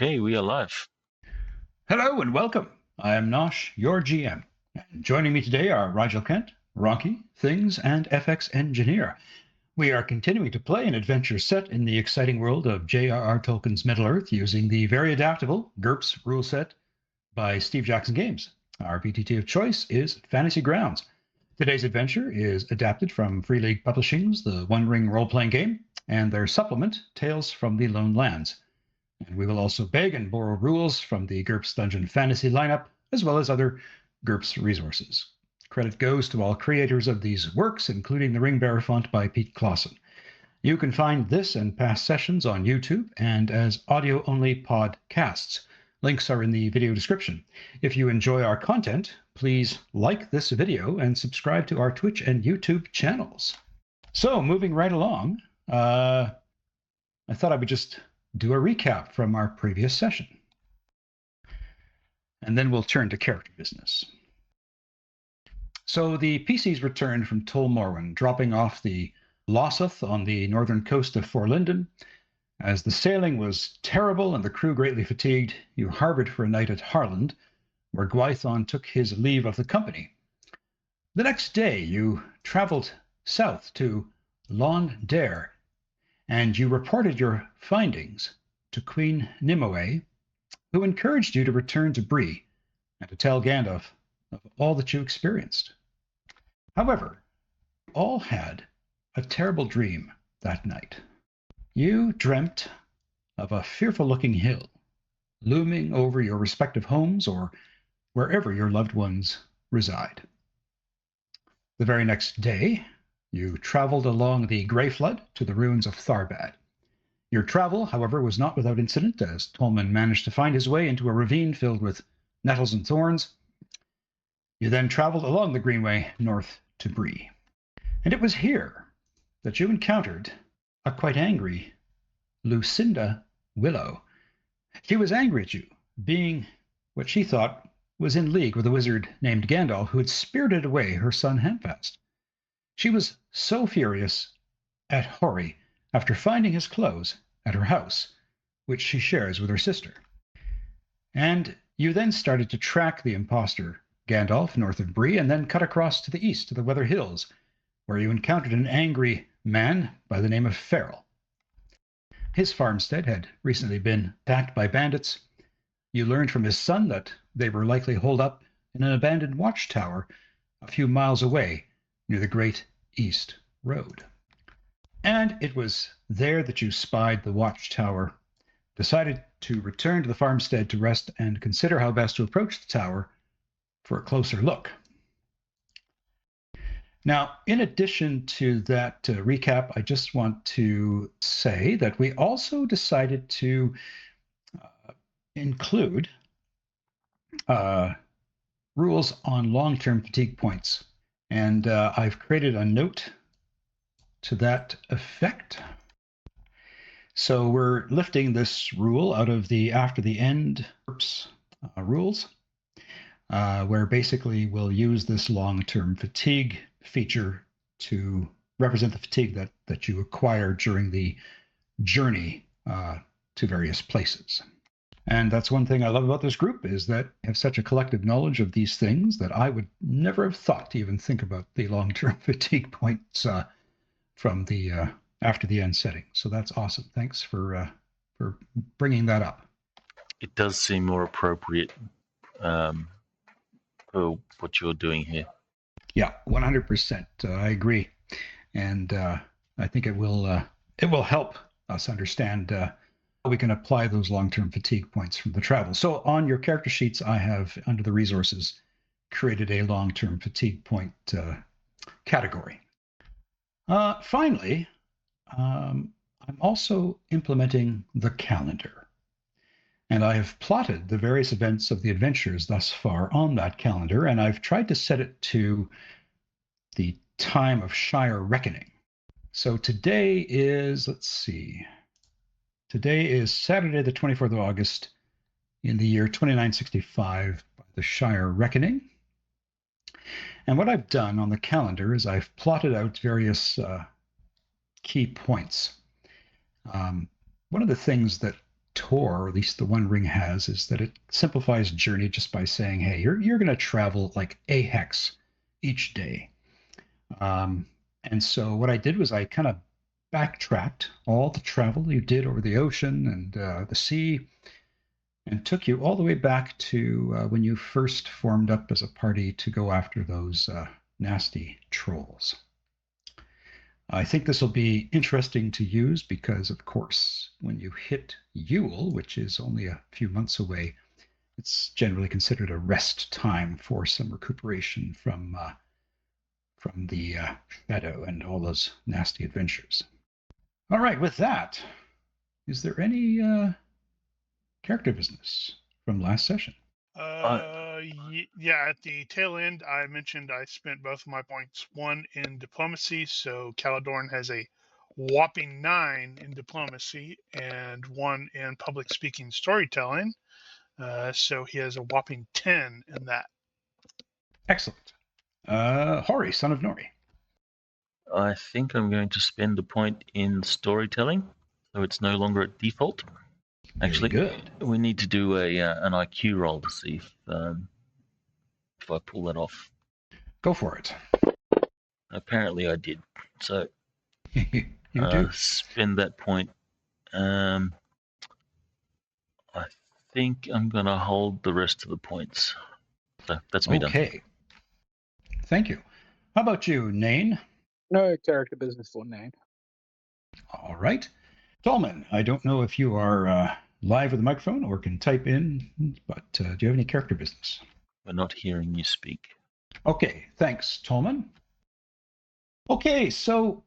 Okay, we are live. Hello and welcome. I am Nosh, your GM. And joining me today are Rigel Kent, Ronki, Things, and FX Engineer. We are continuing to play an adventure set in the exciting world of J.R.R. Tolkien's Middle-earth using the very adaptable GURPS rule set by Steve Jackson Games. Our PTT of choice is Fantasy Grounds. Today's adventure is adapted from Free League Publishing's The One Ring role-playing game and their supplement, Tales from the Lone Lands. And we will also beg and borrow rules from the GURPS Dungeon Fantasy lineup, as well as other GURPS resources. Credit goes to all creators of these works, including the Ring Bearer font by Pete Clausen. You can find this and past sessions on YouTube and as audio-only podcasts. Links are in the video description. If you enjoy our content, please like this video and subscribe to our Twitch and YouTube channels. So, moving right along, I thought I would just do a recap from our previous session. And then we'll turn to character business. So the PCs returned from Tol Morwen, dropping off the Lossoth on the northern coast of Forlinden. As the sailing was terrible and the crew greatly fatigued, you harbored for a night at Harland, where Gwython took his leave of the company. The next day you traveled south to Lon Dare, and you reported your findings to Queen Nimue, who encouraged you to return to Bree and to tell Gandalf of all that you experienced. However, you all had a terrible dream that night. You dreamt of a fearful-looking hill looming over your respective homes or wherever your loved ones reside. The very next day, you traveled along the Grey Flood to the ruins of Tharbad. Your travel, however, was not without incident, as Tolman managed to find his way into a ravine filled with nettles and thorns. You then traveled along the Greenway north to Bree. And it was here that you encountered a quite angry Lucinda Willow. She was angry at you, being what she thought was in league with a wizard named Gandalf, who had spirited away her son Handfast. She was so furious at Hori after finding his clothes at her house, which she shares with her sister. And you then started to track the imposter Gandalf north of Bree, and then cut across to the east to the Weather Hills, where you encountered an angry man by the name of Farrell. His farmstead had recently been attacked by bandits. You learned from his son that they were likely holed up in an abandoned watchtower a few miles away near the Great East Road. And it was there that you spied the watchtower, decided to return to the farmstead to rest and consider how best to approach the tower for a closer look. Now, in addition to that recap, I just want to say that we also decided to include rules on long-term fatigue points. And I've created a note to that effect. So we're lifting this rule out of the after the end rules, where basically we'll use this long-term fatigue feature to represent the fatigue that you acquire during the journey to various places. And that's one thing I love about this group, is that I have such a collective knowledge of these things that I would never have thought to even think about the long-term fatigue points from the after the end setting. So that's awesome. Thanks for bringing that up. It does seem more appropriate for what you're doing here. Yeah, 100%. I agree, and I think it will help us understand how we can apply those long-term fatigue points from the travel. So on your character sheets, I have, under the resources, created a long-term fatigue point category. Finally, I'm also implementing the calendar. And I have plotted the various events of the adventures thus far on that calendar, and I've tried to set it to the time of Shire Reckoning. So today is, today is Saturday, the 24th of August in the year 2965 by the Shire Reckoning. And what I've done on the calendar is I've plotted out various key points. One of the things that Tor, or at least the One Ring has, is that it simplifies journey just by saying, hey, you're going to travel like a hex each day. And so what I did was I kind of backtracked all the travel you did over the ocean and the sea, and took you all the way back to when you first formed up as a party to go after those nasty trolls. I think this will be interesting to use because, of course, when you hit Yule, which is only a few months away, it's generally considered a rest time for some recuperation from the shadow and all those nasty adventures. All right, with that, is there any character business from last session? Yeah, at the tail end, I mentioned I spent both of my points, one in diplomacy, so Caladorn has a whopping 9 in diplomacy, and one in public speaking storytelling, so he has a whopping 10 in that. Excellent. Hori, son of Nori. I think I'm going to spend a point in storytelling, so it's no longer at default. Actually, Very good. we need to do an IQ roll to see if I pull that off. Go for it. Apparently I did. So You do. spend that point. I think I'm going to hold the rest of the points. So that's me done. Okay. Thank you. How about you, Nain? No character business for Nain. All right. Tolman, I don't know if you are live with the microphone or can type in, but do you have any character business? We're not hearing you speak. Okay, thanks, Tolman. Okay, so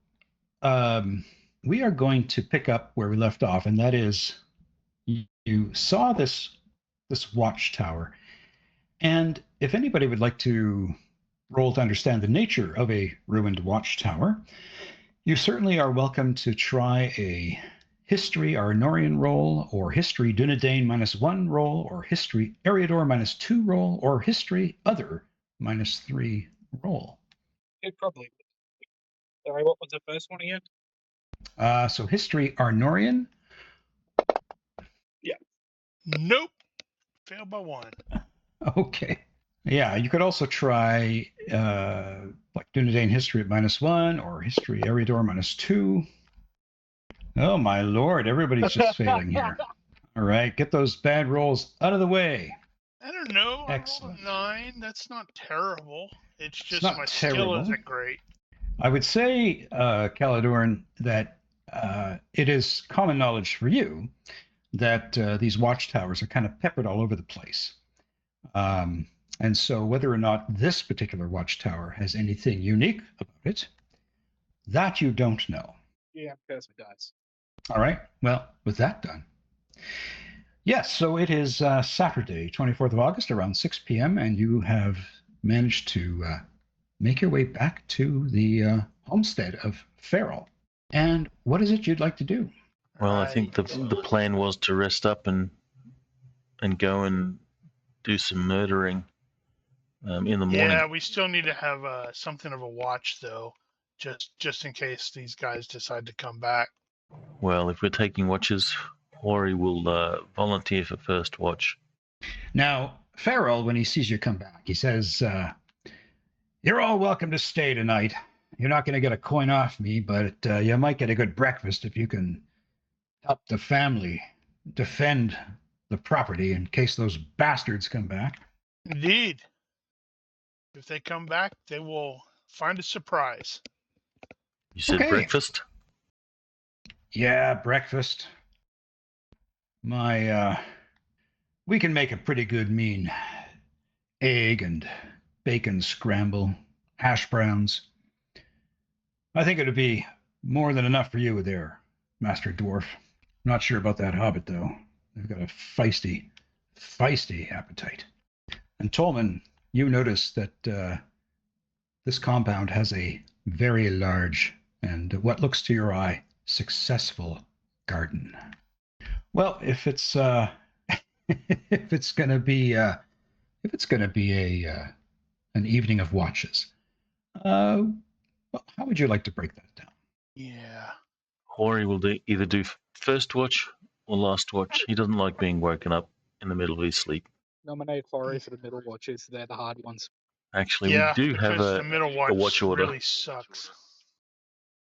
we are going to pick up where we left off, and that is you saw this watchtower, and if anybody would like to roll to understand the nature of a ruined watchtower, you certainly are welcome to try a History Arnorian roll, or History Dunedain -1 roll, or History Eriador -2 roll, or History Other -3 roll. It probably would. Sorry, what was the first one again? So History Arnorian. Yeah. Nope. Failed by 1. Okay. Yeah, you could also try like Dunedain History at -1, or History Eriador -2. Oh my lord, everybody's just failing here. All right, get those bad rolls out of the way. I don't know. Excellent. I rolled a 9. That's not terrible. It's just not my terrible. skill isn't great. I would say, Caladorn, that it is common knowledge for you that these watchtowers are kind of peppered all over the place. And so whether or not this particular watchtower has anything unique about it, that you don't know. Yeah, curse me dice. All right. Well, with that done. Yes, so it is Saturday, 24th of August, around 6 p.m., and you have managed to make your way back to the homestead of Farrell. And what is it you'd like to do? Well, I think the plan was to rest up and go and do some murdering in the morning. Yeah, we still need to have something of a watch, though, just in case these guys decide to come back. Well, if we're taking watches, Hori will volunteer for first watch. Now, Farrell, when he sees you come back, he says, you're all welcome to stay tonight. You're not going to get a coin off me, but you might get a good breakfast if you can help the family defend the property in case those bastards come back. Indeed. If they come back, they will find a surprise. You said Okay. breakfast? Yeah, breakfast. We can make a pretty good mean egg and bacon scramble, hash browns. I think it'd be more than enough for you there, Master Dwarf. Not sure about that hobbit, though. They've got a feisty appetite. And Tolman, you notice that this compound has a very large and what looks to your eye successful garden. Well, if it's if it's gonna be an evening of watches, well, how would you like to break that down? Yeah. Hori will either do first watch or last watch. He doesn't like being woken up in the middle of his sleep. Nominate Horry for the middle watches. They're the hard ones. Actually, Yeah, we do have because the middle a watch watch order. really sucks.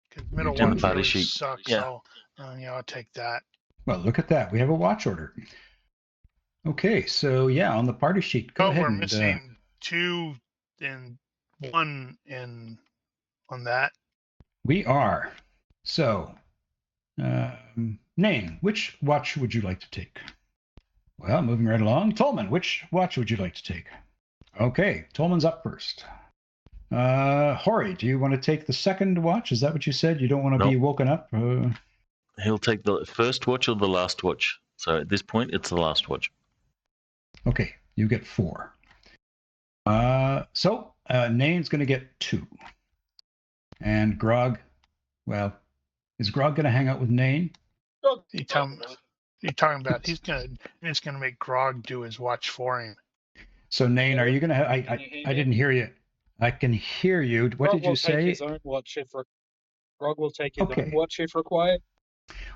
Because middle do? In the watch party really sheet. sucks. Yeah. I'll take that. Well, look at that. We have a watch order. Okay, so yeah, on the party sheet, go ahead we're and missing 2 and 1 on that. we are. So, Name, which watch would you like to take? Well, moving right along. Tolman, which watch would you like to take? Okay, Tolman's up first. Hori, do you want to take the second watch? Is that what you said? You don't want to be Nope. woken up? He'll take the first watch or the last watch. So at this point, it's the last watch. Okay, you get 4. So Nane's going to get 2. And Grog, well, is Grog going to hang out with Nane? You talking about he's gonna make Grog do his watch for him. So Nane, are you going to have? I didn't hear you. I can hear you. What Grog did you will take say? his own watch if Grog will take his Okay. own watch if required.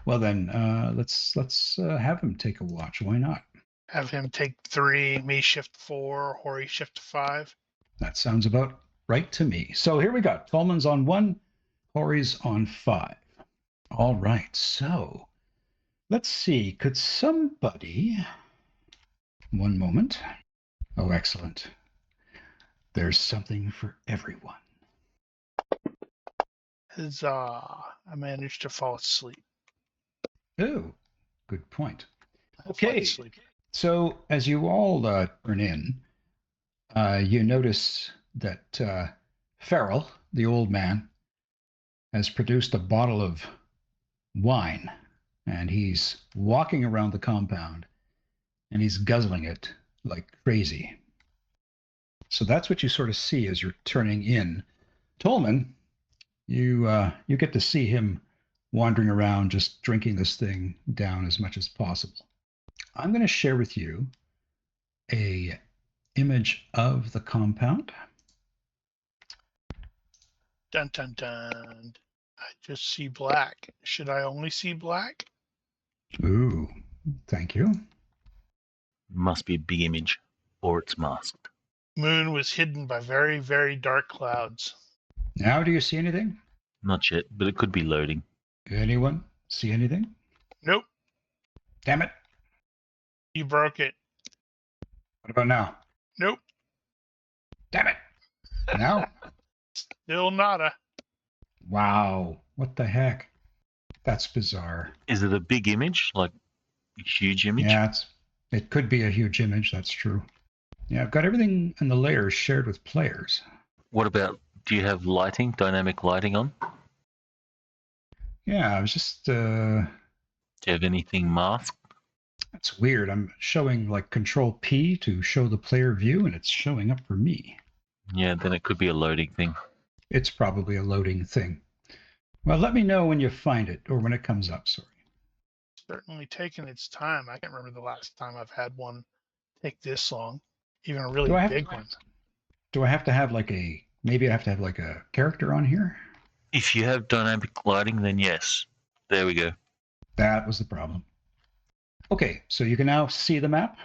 Well then, let's have him take a watch. Why not? Have him take 3, me shift 4, Hori shift 5. That sounds about right to me. So here we go. Tolman's on 1, Hori's on 5. All right. So let's see. Could somebody? One moment. Oh, excellent. There's something for everyone. Huzzah! I managed to fall asleep. Oh, good point. I Okay. fell asleep. So as you all turn in, you notice that Farrell, the old man, has produced a bottle of wine, and he's walking around the compound, and he's guzzling it like crazy. So that's what you sort of see as you're turning in. Tolman, you get to see him wandering around, just drinking this thing down as much as possible. I'm going to share with you a image of the compound. Dun dun dun. I just see black. Should I only see black? Ooh, thank you. Must be a big image, or it's masked. Moon was hidden by very, very dark clouds. Now, do you see anything? Not yet, but it could be loading. Anyone see anything? Nope, Damn it. you broke it. What about now? Nope, Damn it. Now? still nada. Wow. What the heck? That's bizarre. Is it a big image, like a huge image? Yeah, it could be a huge image. That's true. Yeah, I've got everything in the layers shared with players. What about, do you have lighting, dynamic lighting on? Yeah, I was just, Do you have anything masked? that's weird. I'm showing like Control P to show the player view, and it's showing up for me. Yeah, then it could be a loading thing. It's probably a loading thing. Well, let me know when you find it, or when it comes up, sorry. Certainly taking its time. I can't remember the last time I've had one take this long. Even a really big one. Do I have to have maybe I have to have like a character on here? If you have dynamic lighting, then yes. There we go. That was the problem. Okay, so you can now see the map?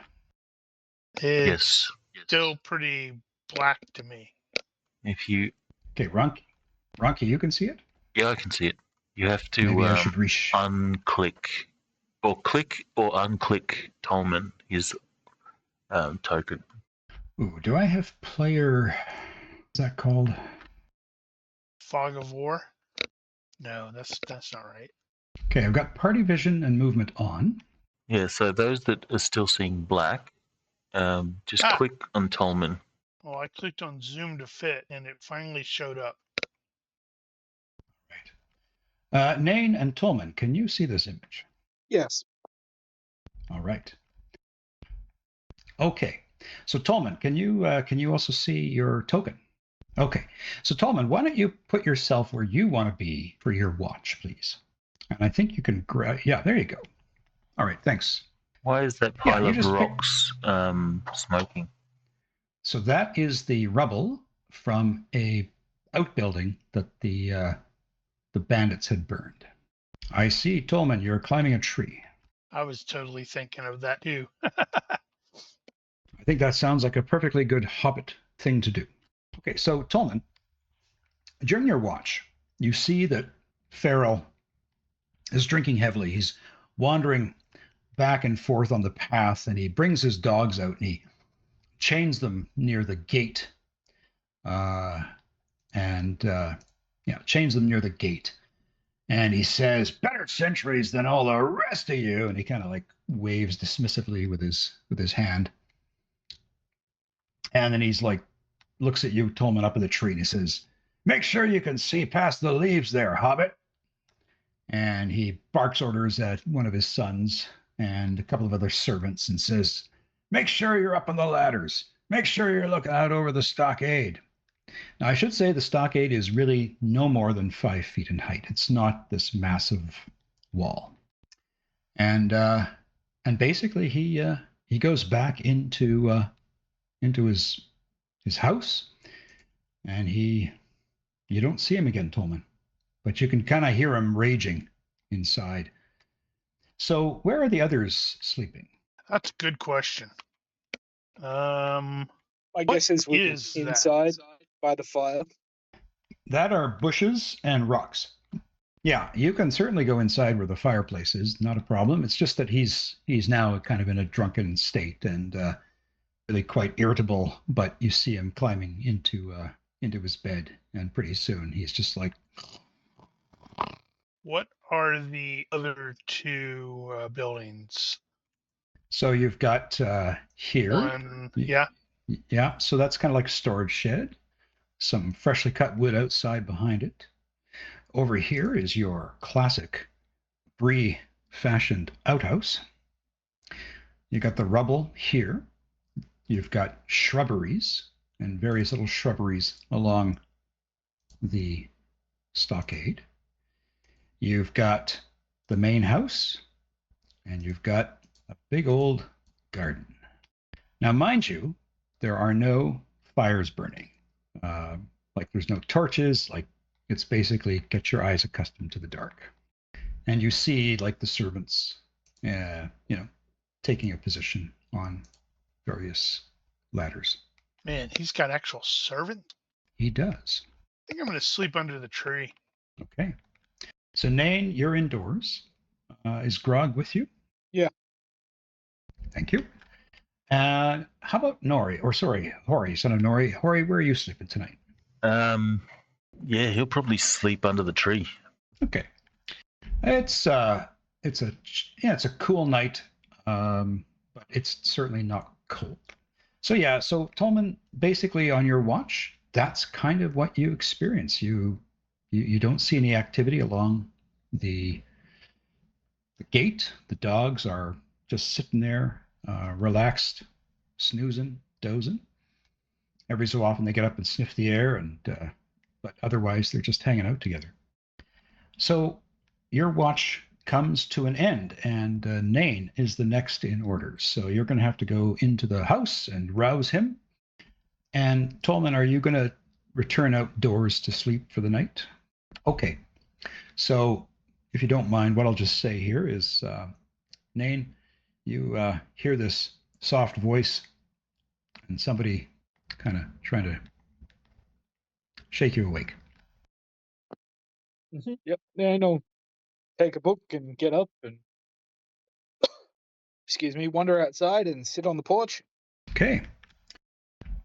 It's Yes. still pretty black to me. If you, Okay, Ronky, you can see it? yeah, I can see it. You have to Maybe I should unclick, or click or unclick Tolman, his token. Ooh, do I have player... What's that called? Fog of War? No, that's not right. Okay, I've got party vision and movement on. Yeah, so those that are still seeing black, just click on Tolman. Well, I clicked on zoom to fit, and it finally showed up. Right. Nane and Tolman, can you see this image? Yes. All right. Okay. So Tolman, can you also see your token? Okay. So Tolman, why don't you put yourself where you want to be for your watch, please? And I think you can yeah, there you go. All right, thanks. Why is that pile of just rocks smoking? So that is the rubble from a outbuilding that the bandits had burned. I see, Tolman, you're climbing a tree. I was totally thinking of that too. I think that sounds like a perfectly good Hobbit thing to do. Okay, so Tolman, during your watch, you see that Farrell is drinking heavily. He's wandering back and forth on the path, and he brings his dogs out and he chains them near the gate. Chains them near the gate. And he says, "Better sentries than all the rest of you." And he kind of like waves dismissively with his hand. And then he's like, looks at you, Tolman, up in the tree, and he says, "Make sure you can see past the leaves there, Hobbit." And he barks orders at one of his sons and a couple of other servants and says, "Make sure you're up on the ladders. Make sure you're looking out over the stockade." Now, I should say the stockade is really no more than 5 feet in height. It's not this massive wall. And basically he goes back into his house, and you don't see him again, Tolman, but you can kind of hear him raging inside. So where are the others sleeping? That's a good question. My What guess is we is inside by the fire. That are bushes and rocks. Yeah, you can certainly go inside where the fireplace is, not a problem. It's just that he's now kind of in a drunken state and really quite irritable, but you see him climbing into his bed, and pretty soon he's just like, What are the other two buildings? so you've got here. One, yeah. Yeah, so that's kind of like a storage shed. Some freshly cut wood outside behind it. Over here is your classic Brie fashioned outhouse. You got the rubble here. You've got shrubberies and various little shrubberies along the stockade. You've got the main house, and you've got a big old garden. Now, mind you, there are no fires burning. Like there's no torches. Like it's basically get your eyes accustomed to the dark. And you see like the servants, taking a position on various ladders. Man, he's got actual servant. He does. I think I'm going to sleep under the tree. Okay. So Nain, you're indoors. Is Grog with you? Yeah. Thank you. How about Hori, son of Nori? Hori, where are you sleeping tonight? Yeah, he'll probably sleep under the tree. Okay. It's a cool night, but it's certainly not cold. So Tolman, basically on your watch, that's kind of what you experience. You don't see any activity along the gate. The dogs are just sitting there, relaxed, snoozing, dozing. Every so often they get up and sniff the air, but otherwise they're just hanging out together. So your watch comes to an end, and Nain is the next in order. So you're going to have to go into the house and rouse him. And Tolman, are you going to return outdoors to sleep for the night? Okay. So if you don't mind, what I'll just say here is, Nain, you hear this soft voice and somebody kind of trying to shake you awake. Mm-hmm. Yep. Yeah, no. Take a book and get up and wander outside and sit on the porch. Okay.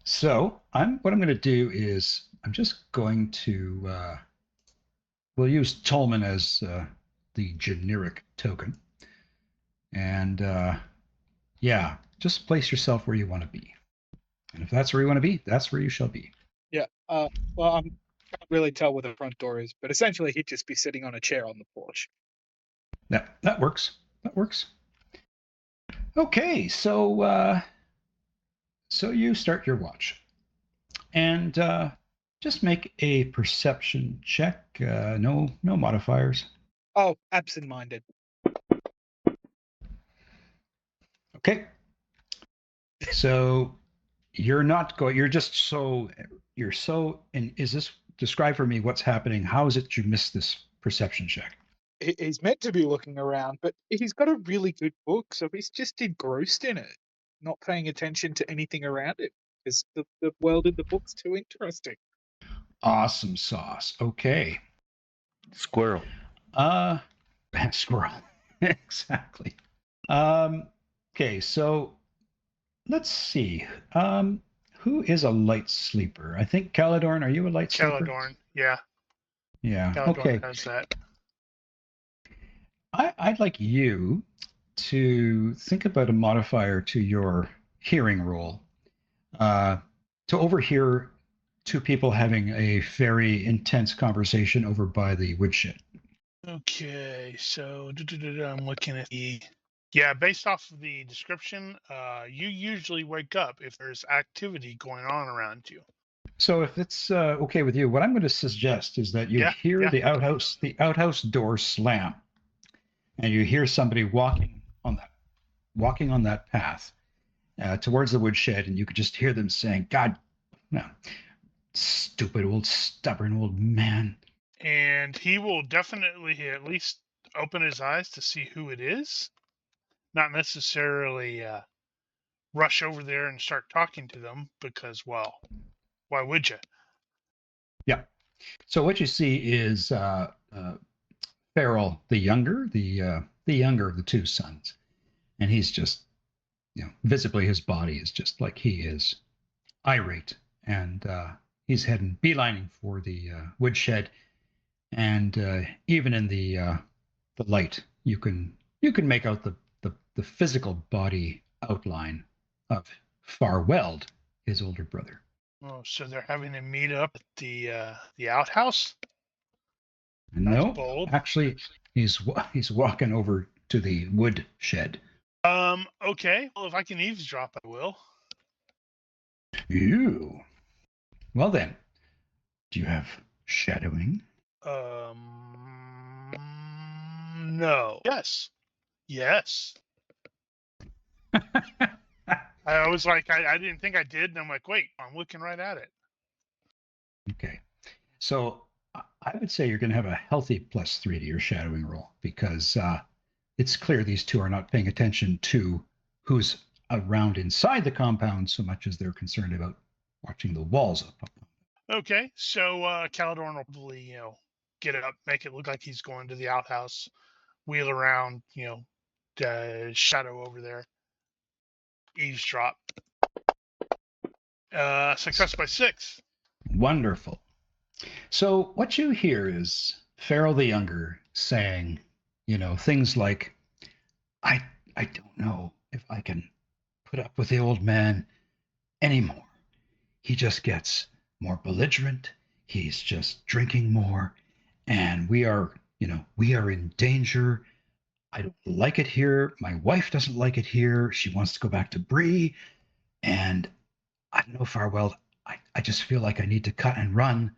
So what I'm going to do is I'm just going to we'll use Tolman as the generic token, and just place yourself where you want to be, and if that's where you want to be, that's where you shall be. Yeah. Well, I can't really tell where the front door is, but essentially he'd just be sitting on a chair on the porch. That works. That works. Okay, so you start your watch, and just make a perception check. No modifiers. Oh, absent-minded. Okay. So you're not going. You're just so. You're so. And is this describe for me what's happening? How is it you missed this perception check? he's meant to be looking around, but he's got a really good book, so he's just engrossed in it, not paying attention to anything around him because the world in the book's too interesting. Awesome sauce. Okay. Squirrel. Squirrel. Exactly. Okay, so let's see. Who is a light sleeper? I think Caladorn, are you a light sleeper? Caladorn, yeah. Yeah. Caladorn Okay. has that. I'd like you to think about a modifier to your hearing roll. To overhear two people having a very intense conversation over by the woodshed. Okay, so I'm looking at the. Yeah, based off of the description, you usually wake up if there's activity going on around you. So if it's okay with you, what I'm going to suggest is that you Yeah, hear yeah. the outhouse door slam, and you hear somebody walking on that path towards the woodshed, and you could just hear them saying, "God, no, stupid old stubborn old man." And he will definitely at least open his eyes to see who it is. Not necessarily rush over there and start talking to them because, well, why would you? Yeah. So what you see is Farrell the younger, the younger of the two sons, and he's just, visibly his body is just like he is, irate, and he's heading beelining for the woodshed, and even in the light, you can make out the physical body outline of Farwell, his older brother. Oh, so they're having a meet up at the outhouse? No, bold. actually, he's walking over to the woodshed. Okay. Well, if I can eavesdrop, I will. Ew. Well then, do you have shadowing? No. Yes. Yes. I was like, I didn't think I did, and I'm like, wait, I'm looking right at it. Okay. So I would say you're going to have a healthy +3 to your shadowing roll because it's clear these two are not paying attention to who's around inside the compound so much as they're concerned about watching the walls up. Okay, so Caladorn will probably, get up, make it look like he's going to the outhouse, wheel around, shadow over there, eavesdrop. Success by 6. Wonderful. So what you hear is Farrell the younger saying, things like, I don't know if I can put up with the old man anymore. He just gets more belligerent. He's just drinking more. And we are in danger. I don't like it here. My wife doesn't like it here. She wants to go back to Bree. And I don't know, Farwell, I just feel like I need to cut and run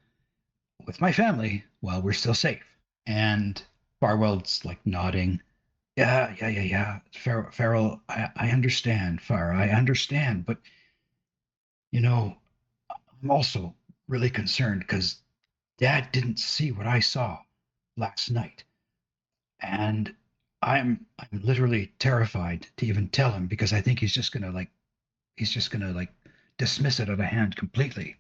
with my family while we're still safe. And Farwell's like nodding. Yeah. Farrell, I understand, Far. I understand. But, I'm also really concerned because Dad didn't see what I saw last night. And I'm literally terrified to even tell him because I think he's just gonna dismiss it out of hand completely.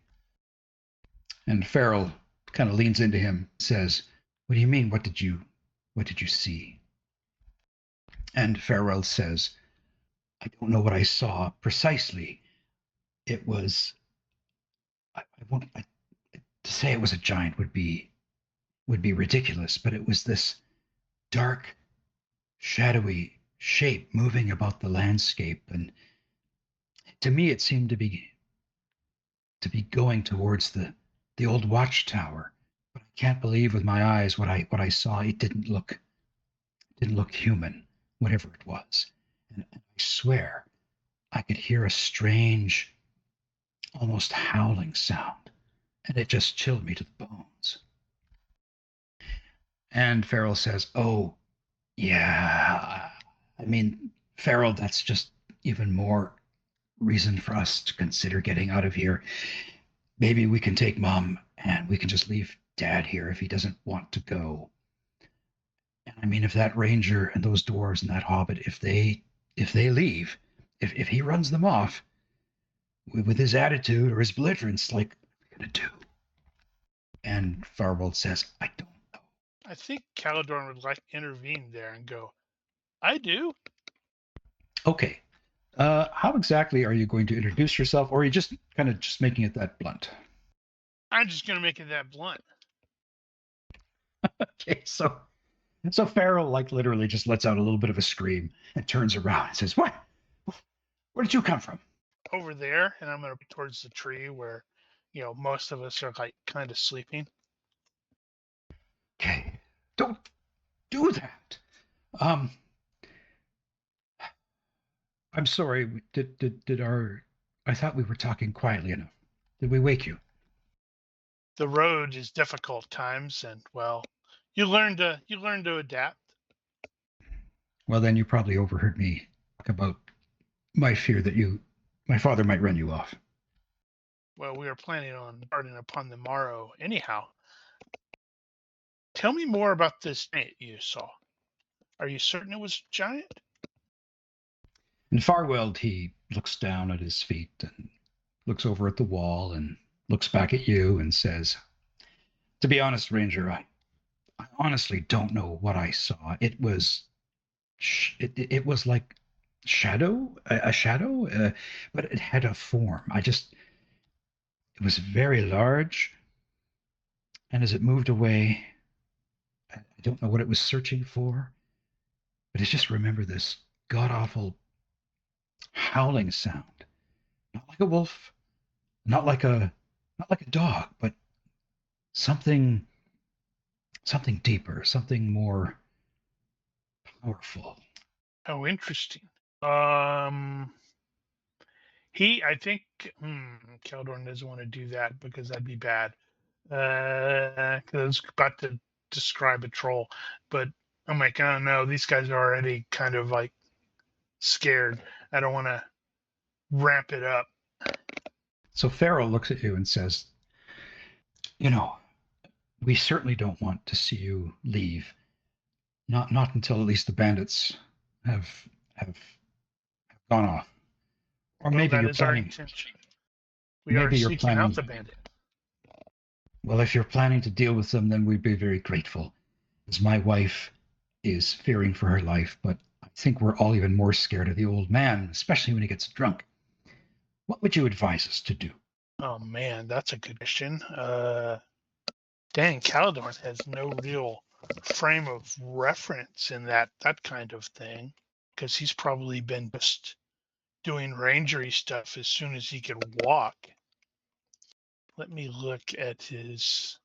And Farrell kind of leans into him, says, "What do you mean? What did you see?" And Farrell says, "I don't know what I saw precisely. It was to say it was a giant would be ridiculous, but it was this dark, shadowy shape moving about the landscape, and to me it seemed to be going towards the old watchtower. But I can't believe with my eyes what I saw. It didn't look human, whatever it was. And I swear I could hear a strange, almost howling sound, and it just chilled me to the bones." And Farrell says, "Oh, yeah. I mean, Farrell, that's just even more reason for us to consider getting out of here. Maybe we can take Mom and we can just leave Dad here if he doesn't want to go." And I mean, if that ranger and those dwarves and that hobbit, if they leave, if he runs them off with his attitude or his belligerence, like, what are we gonna do? And Farwell says, I don't know. I think Caladorn would like to intervene there and go, I do. Okay. How exactly are you going to introduce yourself, or are you just kind of just making it that blunt? I'm just going to make it that blunt. Okay, so Farrell like literally just lets out a little bit of a scream and turns around and says, "What? Where did you come from?" Over there, and I'm going to be towards the tree where, most of us are like kind of sleeping. Okay, don't do that. I'm sorry. I thought we were talking quietly enough. Did we wake you? The road is difficult times, and well, you learn to adapt. Well, then you probably overheard me talk about my fear that my father might run you off. Well, we are planning on starting upon the morrow anyhow. Tell me more about this giant you saw. Are you certain it was giant? And Farwell, he looks down at his feet and looks over at the wall and looks back at you and says, "To be honest, Ranger, I honestly don't know what I saw. It was it was like a shadow, but it had a form. It was very large, and as it moved away, I don't know what it was searching for, but I just remember this god awful howling sound, not like a wolf, not like a dog, but something deeper, something more powerful." Oh, interesting. I think, Caladorn doesn't want to do that because that'd be bad. Because I was about to describe a troll, but I'm like, oh no, these guys are already kind of like scared. I don't want to ramp it up. So Farrell looks at you and says, we certainly don't want to see you leave. Not until at least the bandits have have gone off. Or Well, maybe that you're is our planning. intention. We are seeking out the bandit. Well, if you're planning to deal with them, then we'd be very grateful, as my wife is fearing for her life, but I think we're all even more scared of the old man, especially when he gets drunk. What would you advise us to do? Oh man, that's a good question. Dang, Caladorn has no real frame of reference in that kind of thing, because he's probably been just doing rangery stuff as soon as he could walk. Let me look at his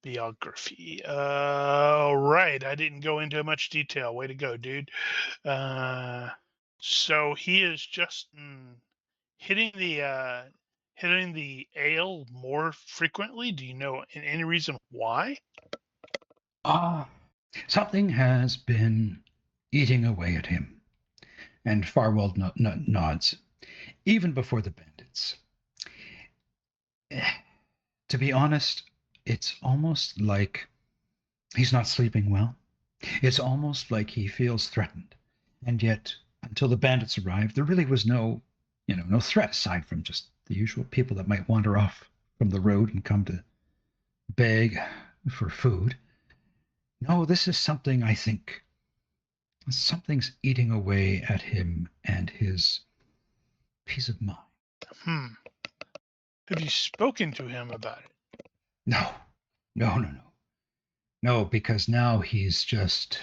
biography. Right, I didn't go into much detail. Way to go, dude. So he is just hitting the ale more frequently. Do you know any reason why? Something has been eating away at him. And Farwell nods. Even before the bandits. To be honest, it's almost like he's not sleeping well. It's almost like he feels threatened. And yet, until the bandits arrived, there really was no threat aside from just the usual people that might wander off from the road and come to beg for food. No, this is something I think something's eating away at him and his peace of mind. Have you spoken to him about it? No, because now he's just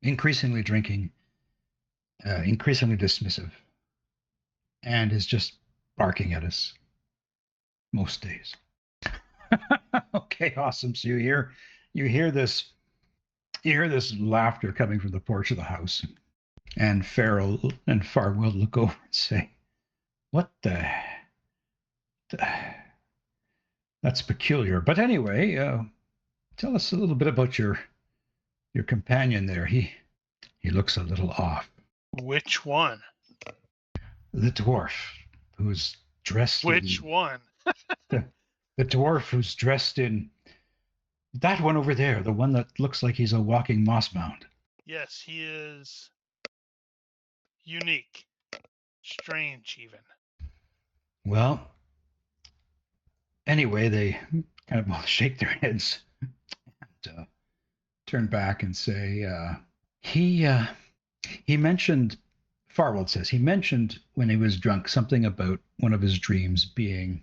increasingly drinking, increasingly dismissive, and is just barking at us most days. Okay, awesome. So you hear this laughter coming from the porch of the house, and Farrell and Farwell look over and say, "What the? That's peculiar." But anyway, tell us a little bit about your companion there. He looks a little off. Which one? The dwarf who's dressed Which one? The dwarf who's dressed in That one over there, the one that looks like he's a walking moss mound. Yes, he is unique, strange even. Well, anyway, they kind of both shake their heads and turn back and say, he mentioned, Farwell says, he mentioned when he was drunk something about one of his dreams being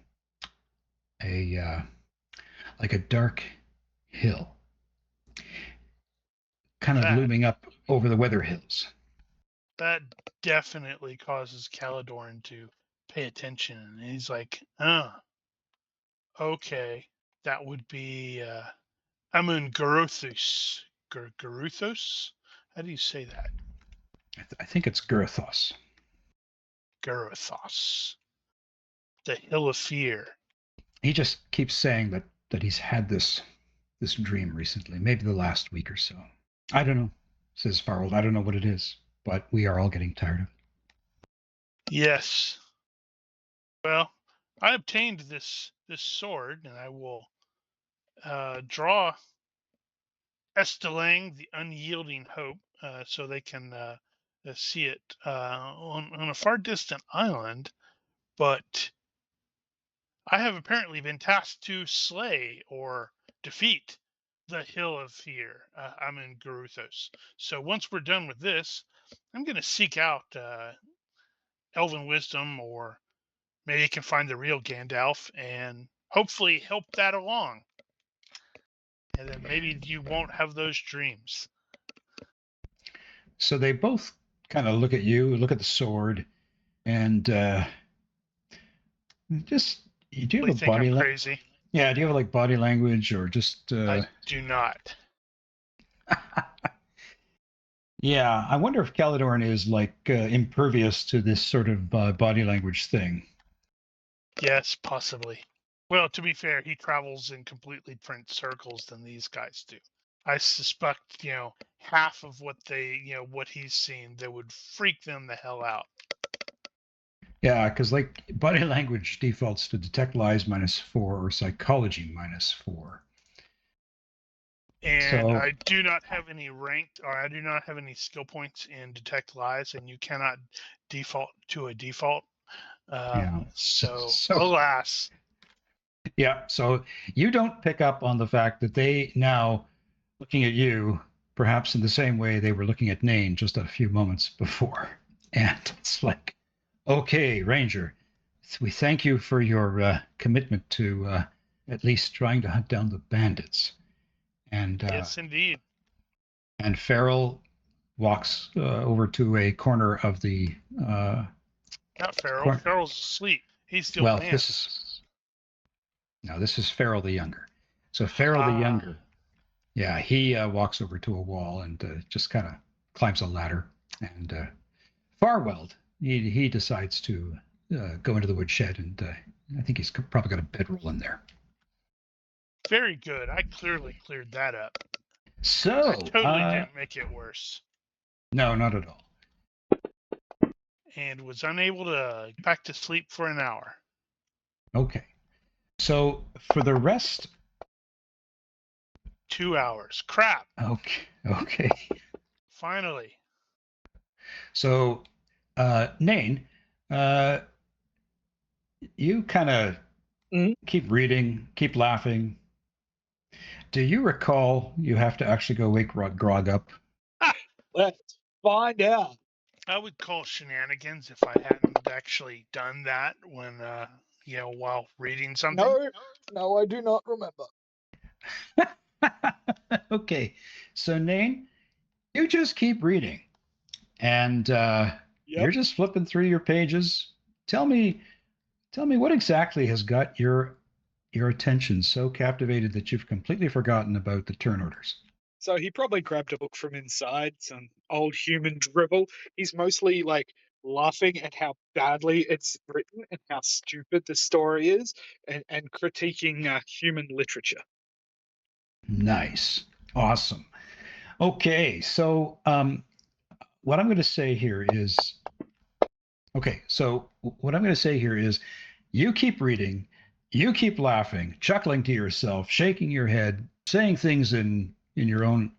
like a dark hill, kind of looming up over the weather hills. That definitely causes Caladorn to pay attention. And he's like, oh, okay. That would be Amunguruthos. Guruthos? How do you say that? I think it's Gurthos. Guruthos. The Hill of Fear. He just keeps saying that he's had this dream recently, maybe the last week or so. I don't know, says Farrell. I don't know what it is, but we are all getting tired of it. Yes. Well, I obtained this sword, and I will draw Estelang, the Unyielding Hope, so they can see it on a far distant island. But I have apparently been tasked to slay or defeat the Hill of Fear. I'm in Guruthos. So once we're done with this, I'm going to seek out Elven Wisdom, or maybe I can find the real Gandalf and hopefully help that along. And then maybe you won't have those dreams. So they both kind of look at you, look at the sword, and just, do you have a body language? Crazy. Yeah, do you have like body language or just? I do not. Yeah, I wonder if Caladorn is like impervious to this sort of body language thing. Yes, possibly. Well, to be fair, he travels in completely different circles than these guys do. I suspect, half of what what he's seen, that would freak them the hell out. Yeah, because like body language defaults to detect lies -4 or psychology -4. And so, I do not have any ranked, or I do not have any skill points in detect lies, and you cannot default to a default. Yeah. So alas. Yeah, so you don't pick up on the fact that they now looking at you, perhaps in the same way they were looking at Nain just a few moments before. And it's like, okay, Ranger, we thank you for your commitment to at least trying to hunt down the bandits. And yes, indeed. And Farrell walks over to a corner of the. Not Farrell. Farrell's asleep. He's still. Well, this is Farrell the younger. So Farrell the younger, yeah, he walks over to a wall and just kind of climbs a ladder. And Farwell, he decides to go into the woodshed, and I think he's probably got a bedroll in there. Very good. I clearly cleared that up. So I totally didn't make it worse. No, not at all. And was unable to get back to sleep for an hour. Okay. So for the rest, 2 hours. Crap. Okay. Finally. So, Nain, you kind of keep reading, keep laughing. Do you recall you have to actually go wake Grog up? Let's find out. I would call shenanigans if I hadn't actually done that when, while reading something. No, I do not remember. Okay, so Nain, you just keep reading, and you're just flipping through your pages. Tell me what exactly has got your attention so captivated that you've completely forgotten about the turn orders. So he probably grabbed a book from inside, some old human dribble. He's mostly like laughing at how badly it's written and how stupid the story is, and critiquing human literature. Nice. Awesome. Okay, so what I'm going to say here is, you keep reading, you keep laughing, chuckling to yourself, shaking your head, saying things in your own.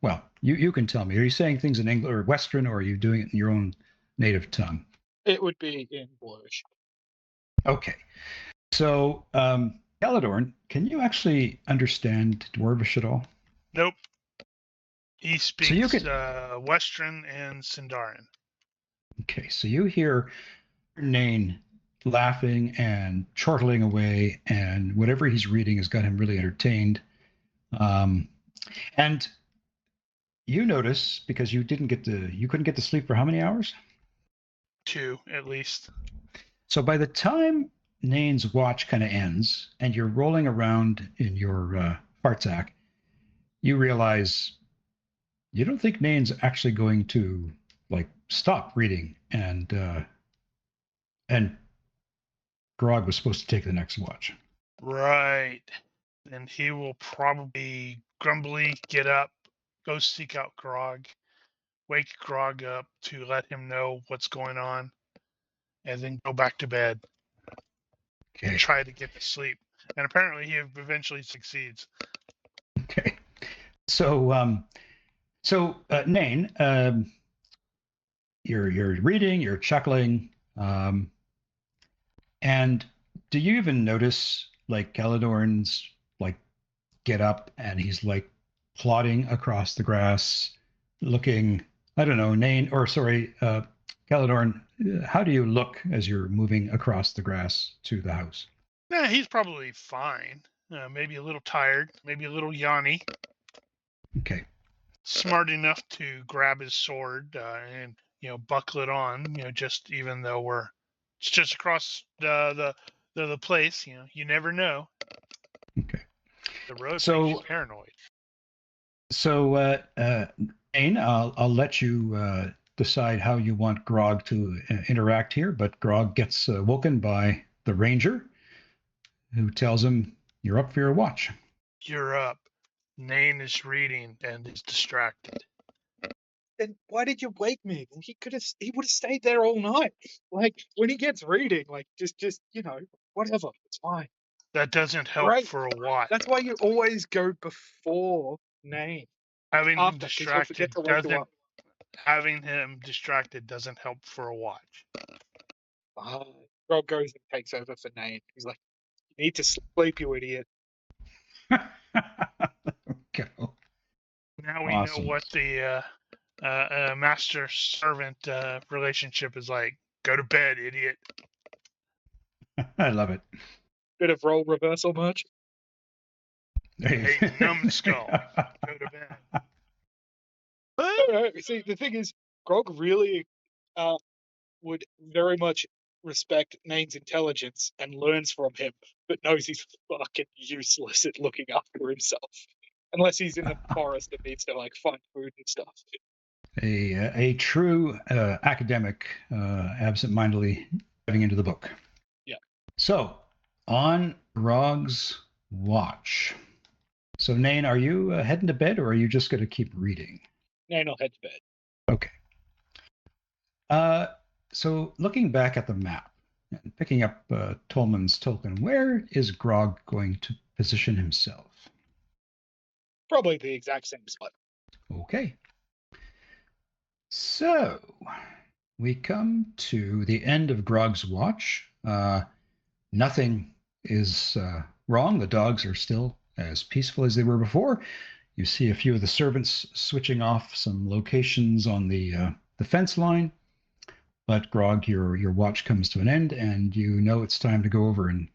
Well, you can tell me. Are you saying things in English or Western, or are you doing it in your own native tongue? It would be in English. Okay. So, Caladorn, can you actually understand Dwarvish at all? Nope. He speaks you can- Western and Sindarin. Okay, so you hear Nain laughing and chortling away, and whatever he's reading has got him really entertained. And you notice, because you couldn't get to sleep for how many hours? 2 at least. So by the time Nain's watch kind of ends and you're rolling around in your fartsack, you realize you don't think Nain's actually going to like stop reading, and Grog was supposed to take the next watch. Right. And he will probably grumbly get up, go seek out Grog, wake Grog up to let him know what's going on, and then go back to bed Okay. and try to get to sleep. And apparently he eventually succeeds. Okay. So, Nain, you're reading, you're chuckling, and do you even notice like Caladorn's like get up and he's like plodding across the grass, looking, I don't know, Caladorn, how do you look as you're moving across the grass to the house? Yeah, he's probably fine. Maybe a little tired, maybe a little yawny. Okay. Smart enough to grab his sword and buckle it on. Just even though it's just across the place. You never know. Okay. The road So- makes you paranoid. So, Nain, I'll let you decide how you want Grog to interact here, but Grog gets woken by the ranger, who tells him, "You're up for your watch." You're up. Nain is reading and is distracted. Then why did you wake me? He would have stayed there all night. Like when he gets reading, like just whatever, it's fine. That doesn't help Right. for a watch. That's why you always go before Nain. Having him After, 'cause he'll forget distracted to wake you doesn't. up. Having him distracted doesn't help for a watch. Rob goes and takes over for Nain. He's like, "You need to sleep, you idiot." Go. Now we Awesome. know what the master servant relationship is like. Go to bed, idiot. I love it. Bit of role reversal merch. Hey, numbskull. Go to bed. No, see, the thing is, Grog really would very much respect Nain's intelligence and learns from him, but knows he's fucking useless at looking after himself. Unless he's in the forest and needs to like find food and stuff. A true academic, absent-mindedly diving into the book. Yeah. So, on Grog's watch. So, Nain, are you heading to bed, or are you just going to keep reading? Nain will head to bed. Okay. So, looking back at the map and picking up Tolman's token, where is Grog going to position himself? Probably the exact same spot. Okay. So, we come to the end of Grog's watch. Nothing is wrong. The dogs are still as peaceful as they were before. You see a few of the servants switching off some locations on the fence line. But Grog, your watch comes to an end, and you know it's time to go over and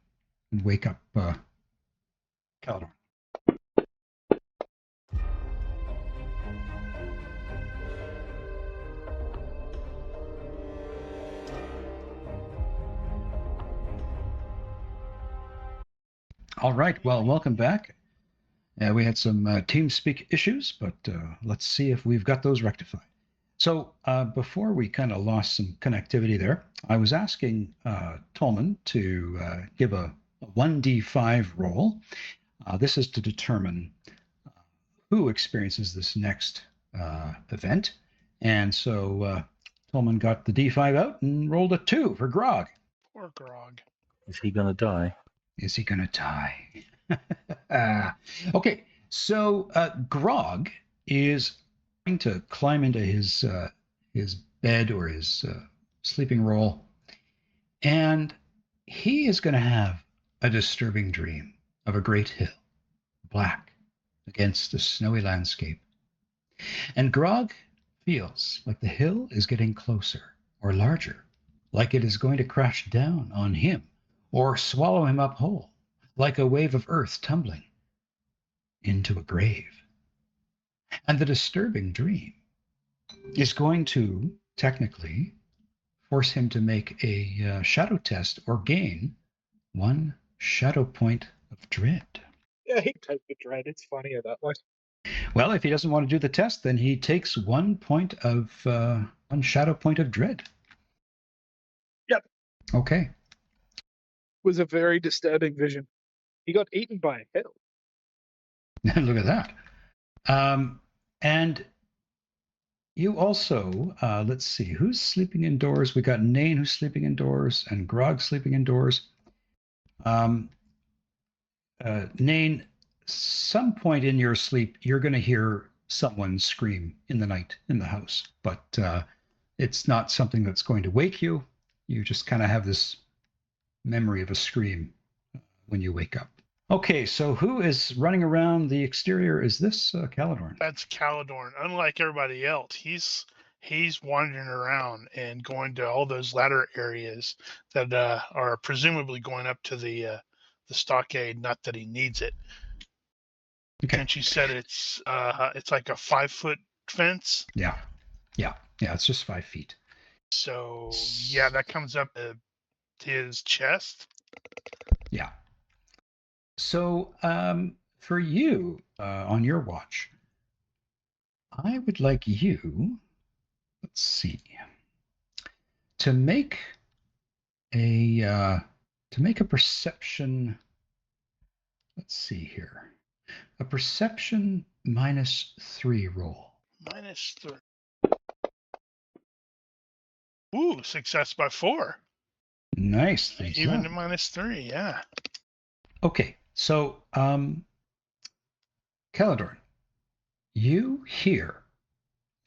wake up Calador. All right. Well, welcome back. We had some TeamSpeak issues, but let's see if we've got those rectified. So before we kind of lost some connectivity there, I was asking Tolman to give a 1d5 roll. This is to determine who experiences this next event. And so Tolman got the d5 out and rolled a 2 for Grog. Poor Grog. Is he going to die? Is he going to die? Okay, so Grog is trying to climb into his bed or his sleeping roll, and he is going to have a disturbing dream of a great hill, black against a snowy landscape. And Grog feels like the hill is getting closer or larger, like it is going to crash down on him or swallow him up whole, like a wave of earth tumbling into a grave. And the disturbing dream is going to technically force him to make a shadow test or gain 1 shadow point of dread. Yeah, he can take the dread. It's funnier that way. Well, if he doesn't want to do the test, then he takes 1 shadow point of dread. Yep. Okay. Was a very disturbing vision. He got eaten by a hill. Look at that. And you also, let's see, who's sleeping indoors? We got Nain who's sleeping indoors and Grog sleeping indoors. Nain, some point in your sleep, you're going to hear someone scream in the night in the house, but it's not something that's going to wake you. You just kind of have this memory of a scream when you wake up. Okay, so who is running around the exterior? Is this Caladorn? That's Caladorn. Unlike everybody else, he's wandering around and going to all those ladder areas that are presumably going up to the stockade. Not that he needs it. Okay. And she said it's like a 5-foot fence. Yeah. It's just 5 feet. So yeah, that comes up to his chest. Yeah. So for you on your watch, I would like you, let's see, to make a perception. Let's see here, a perception -3 roll. -3. Ooh, success by 4. Nice. Even to -3, yeah. Okay, so Caladorn, you hear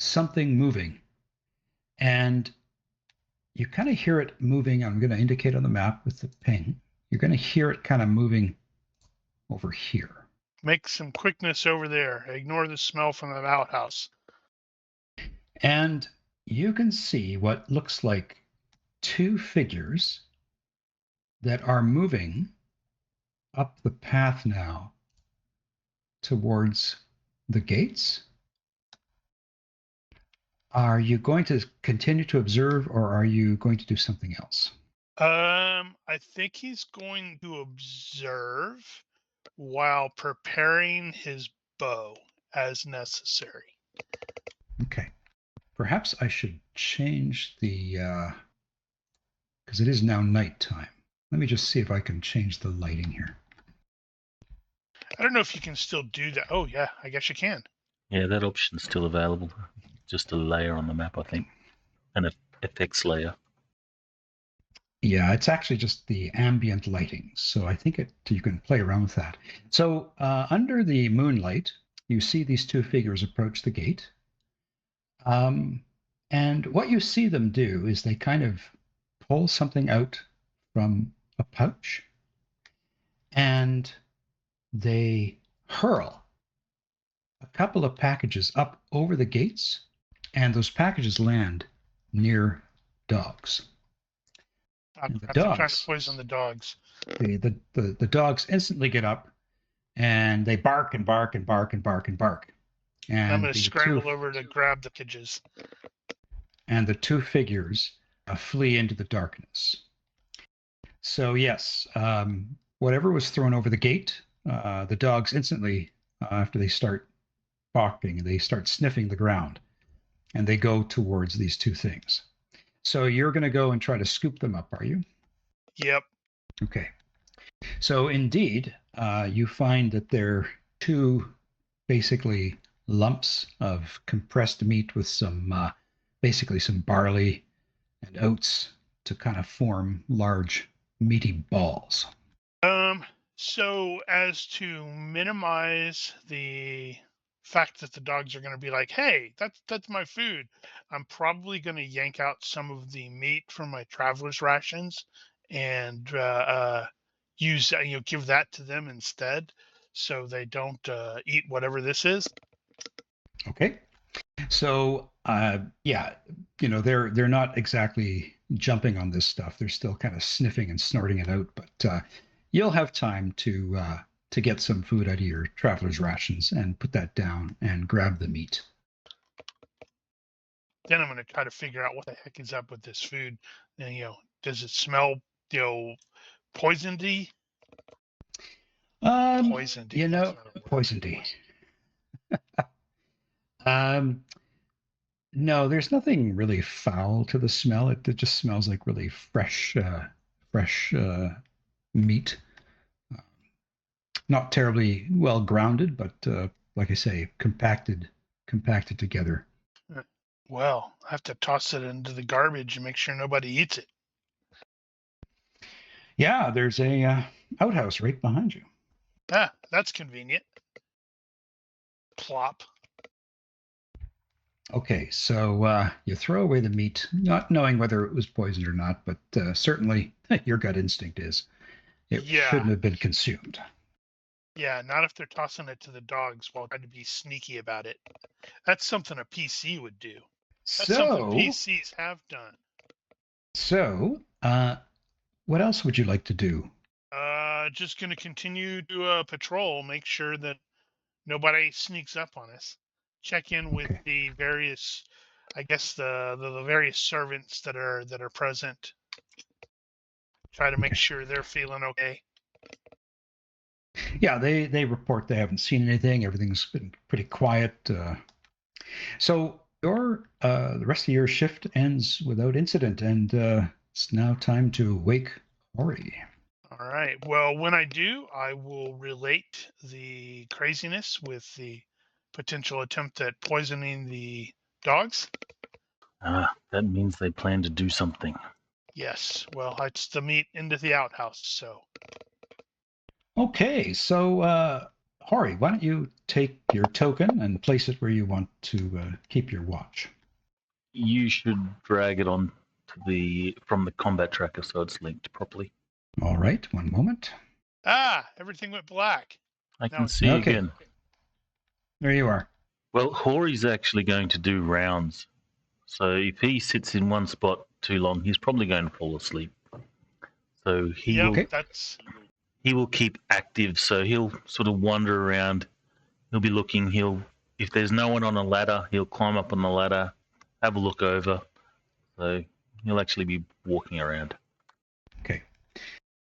something moving, and you kind of hear it moving. I'm going to indicate on the map with the ping. You're going to hear it kind of moving over here. Make some quickness over there. Ignore the smell from the outhouse. And you can see what looks like 2 figures that are moving up the path now towards the gates. Are you going to continue to observe, or are you going to do something else? I think he's going to observe while preparing his bow as necessary. Okay. Perhaps I should change the, because it is now nighttime. Let me just see if I can change the lighting here. I don't know if you can still do that. Oh, yeah, I guess you can. Yeah, that option's still available. Just a layer on the map, I think. An effects layer. Yeah, it's actually just the ambient lighting. So I think you can play around with that. So under the moonlight, you see these 2 figures approach the gate. And what you see them do is they kind of pull something out from a pouch, and they hurl a couple of packages up over the gates, and those packages land near dogs. I And think trying to poison the dogs. The dogs instantly get up, and they bark and bark and bark and bark and bark. And I'm going to scramble over to grab the packages. And the 2 figures flee into the darkness. So yes, whatever was thrown over the gate, the dogs instantly, after they start barking, they start sniffing the ground, and they go towards these 2 things. So you're going to go and try to scoop them up, are you? Yep. Okay. So indeed, you find that they're 2 basically lumps of compressed meat with some basically some barley and oats to kind of form large meaty balls. So as to minimize the fact that the dogs are going to be like, "Hey, that's my food," I'm probably going to yank out some of the meat from my traveler's rations and use give that to them instead, so they don't eat whatever this is. Okay. So, yeah, they're not exactly jumping on this stuff. They're still kind of sniffing and snorting it out. But you'll have time to get some food out of your traveler's rations and put that down and grab the meat. Then I'm going to try to figure out what the heck is up with this food. And, does it smell, poisonedy? Poisonedy. That's not a word. Poisonedy. No, there's nothing really foul to the smell. It just smells like really fresh meat. Not terribly well grounded, but like I say, compacted together. Well, I have to toss it into the garbage and make sure nobody eats it. Yeah, there's a outhouse right behind you. Ah, that's convenient. Plop. Okay, so you throw away the meat, not knowing whether it was poisoned or not, but certainly your gut instinct is it shouldn't have been consumed. Yeah, not if they're tossing it to the dogs while trying to be sneaky about it. That's something a PC would do. That's something PCs have done. So, what else would you like to do? Just going to continue to patrol, make sure that nobody sneaks up on us. Check in with the various, I guess the various servants that are present. Try to make sure they're feeling okay. Yeah, they report they haven't seen anything. Everything's been pretty quiet. So the rest of your shift ends without incident, and it's now time to wake Ori. All right. Well, when I do, I will relate the craziness with the potential attempt at poisoning the dogs. That means they plan to do something. Yes. Well, it's the meat into the outhouse, so. Okay, so Hori, why don't you take your token and place it where you want to keep your watch? You should drag it on to from the combat tracker so it's linked properly. All right, one moment. Everything went black. I can see again. There you are. Well, Hori's actually going to do rounds. So if he sits in one spot too long, he's probably going to fall asleep. So he will keep active. So he'll sort of wander around. He'll be looking. If there's no one on a ladder, he'll climb up on the ladder, have a look over. So he'll actually be walking around. Okay.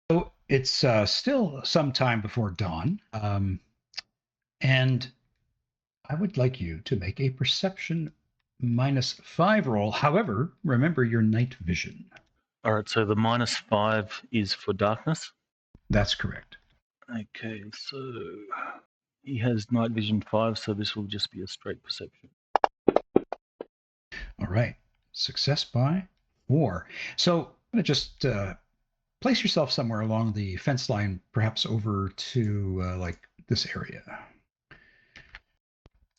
So it's still some time before dawn, and I would like you to make a perception -5 roll. However, remember your night vision. All right, so the -5 is for darkness? That's correct. Okay, so he has night vision 5, so this will just be a straight perception. All right, success by 4. So I'm going to just place yourself somewhere along the fence line, perhaps over to like this area.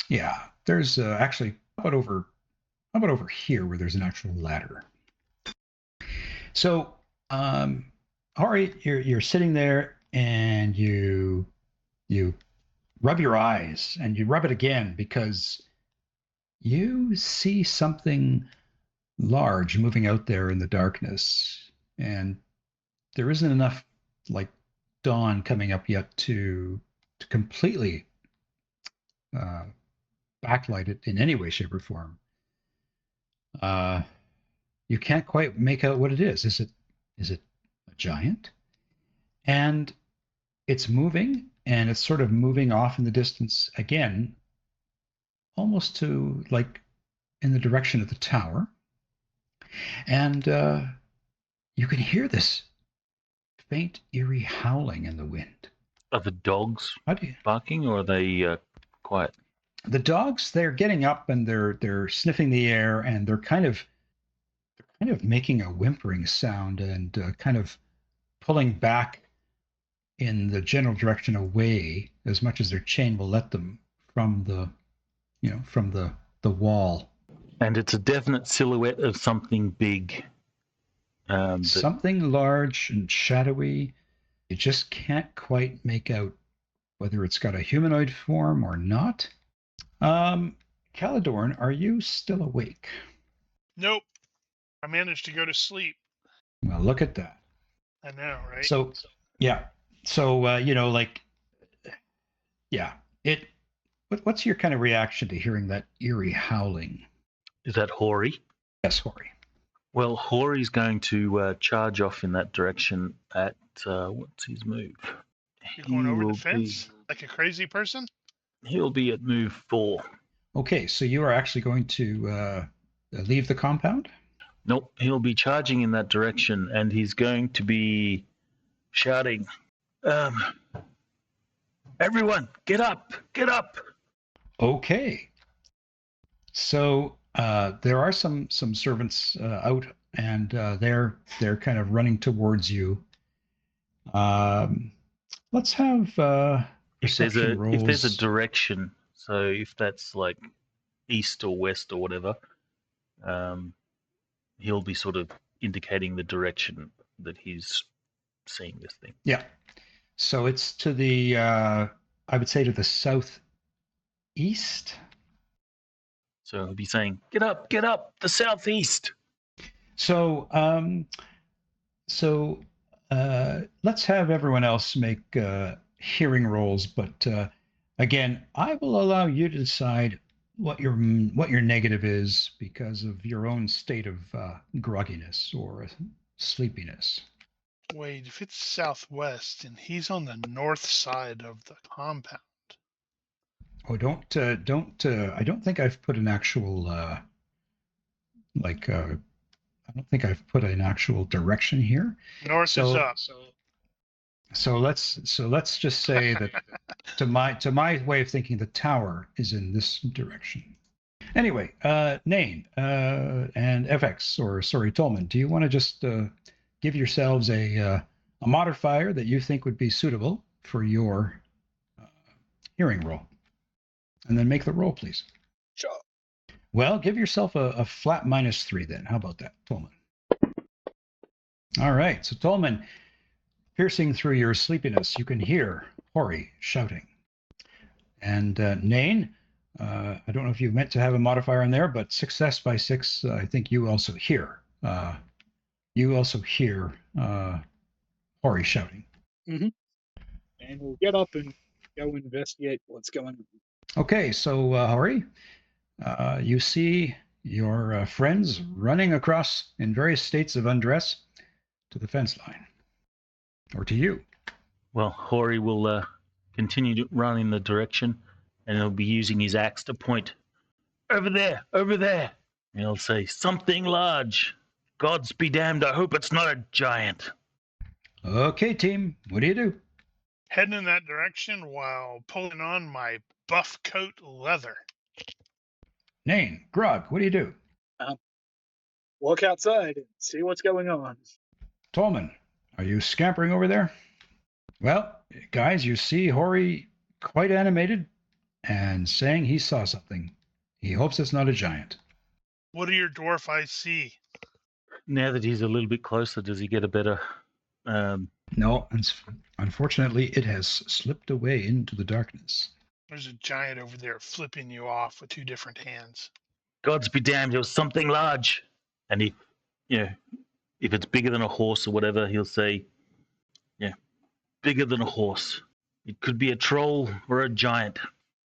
Yeah, there's actually, how about over here where there's an actual ladder? So, Hori, you're sitting there and you rub your eyes and you rub it again because you see something large moving out there in the darkness, and there isn't enough like dawn coming up yet to completely backlight it in any way, shape, or form. You can't quite make out what it is. Is it a giant? And it's moving, and it's sort of moving off in the distance again, almost to like in the direction of the tower. And you can hear this faint, eerie howling in the wind. Are the dogs barking, or are they quiet? The dogs, they're getting up and they're sniffing the air, and they're kind of making a whimpering sound and kind of pulling back in the general direction away as much as their chain will let them from the wall. And it's a definite silhouette of something big. Something large and shadowy. You just can't quite make out whether it's got a humanoid form or not. Caladorn, are you still awake? Nope. I managed to go to sleep. Well, look at that. I know, right? So, yeah. So, what's your kind of reaction to hearing that eerie howling? Is that Hori? Yes, Hori. Well, Hori's going to charge off in that direction at, what's his move? You're going over the fence like a crazy person? He'll be at move 4. Okay, so you are actually going to leave the compound? Nope, he'll be charging in that direction, and he's going to be shouting, everyone, get up, get up! Okay. So there are some servants out, and they're kind of running towards you. Let's have perception rolls. If there's a direction, so if that's like east or west or whatever, he'll be sort of indicating the direction that he's seeing this thing. Yeah. So it's to the, I would say to the southeast. So he'll be saying, get up, the southeast. So, let's have everyone else make hearing rolls, but again, I will allow you to decide what your negative is because of your own state of grogginess or sleepiness. Wait, if it's southwest and he's on the north side of the compound. Oh, don't. I don't think I've put an actual I don't think I've put an actual direction here. North is up. So let's just say that to my way of thinking, the tower is in this direction. Anyway, Nain and FX, or sorry, Tolman, do you want to just give yourselves a modifier that you think would be suitable for your hearing roll, and then make the roll, please? Sure. Well, give yourself a flat -3 then. How about that, Tolman? All right, so Tolman, piercing through your sleepiness, you can hear Hori shouting. And Nain, I don't know if you meant to have a modifier in there, but success by 6, I think you also hear. Hori shouting. Mm-hmm. And we'll get up and go investigate what's going on. Okay, so Hori, you see your friends running across in various states of undress to the fence line. Or to you. Well, Hori will continue to run in the direction, and he'll be using his axe to point, over there, over there. And he'll say, something large. Gods be damned, I hope it's not a giant. Okay, team, what do you do? Heading in that direction while pulling on my buff coat leather. Nain, Grog, what do you do? Walk outside and see what's going on. Tolman, are you scampering over there? Well, guys, you see Hori quite animated and saying he saw something. He hopes it's not a giant. What do your dwarf eyes see? Now that he's a little bit closer, does he get a better... No, unfortunately, it has slipped away into the darkness. There's a giant over there flipping you off with 2 different hands. Gods be damned, it was something large. And if it's bigger than a horse or whatever, he'll say, yeah, bigger than a horse. It could be a troll or a giant.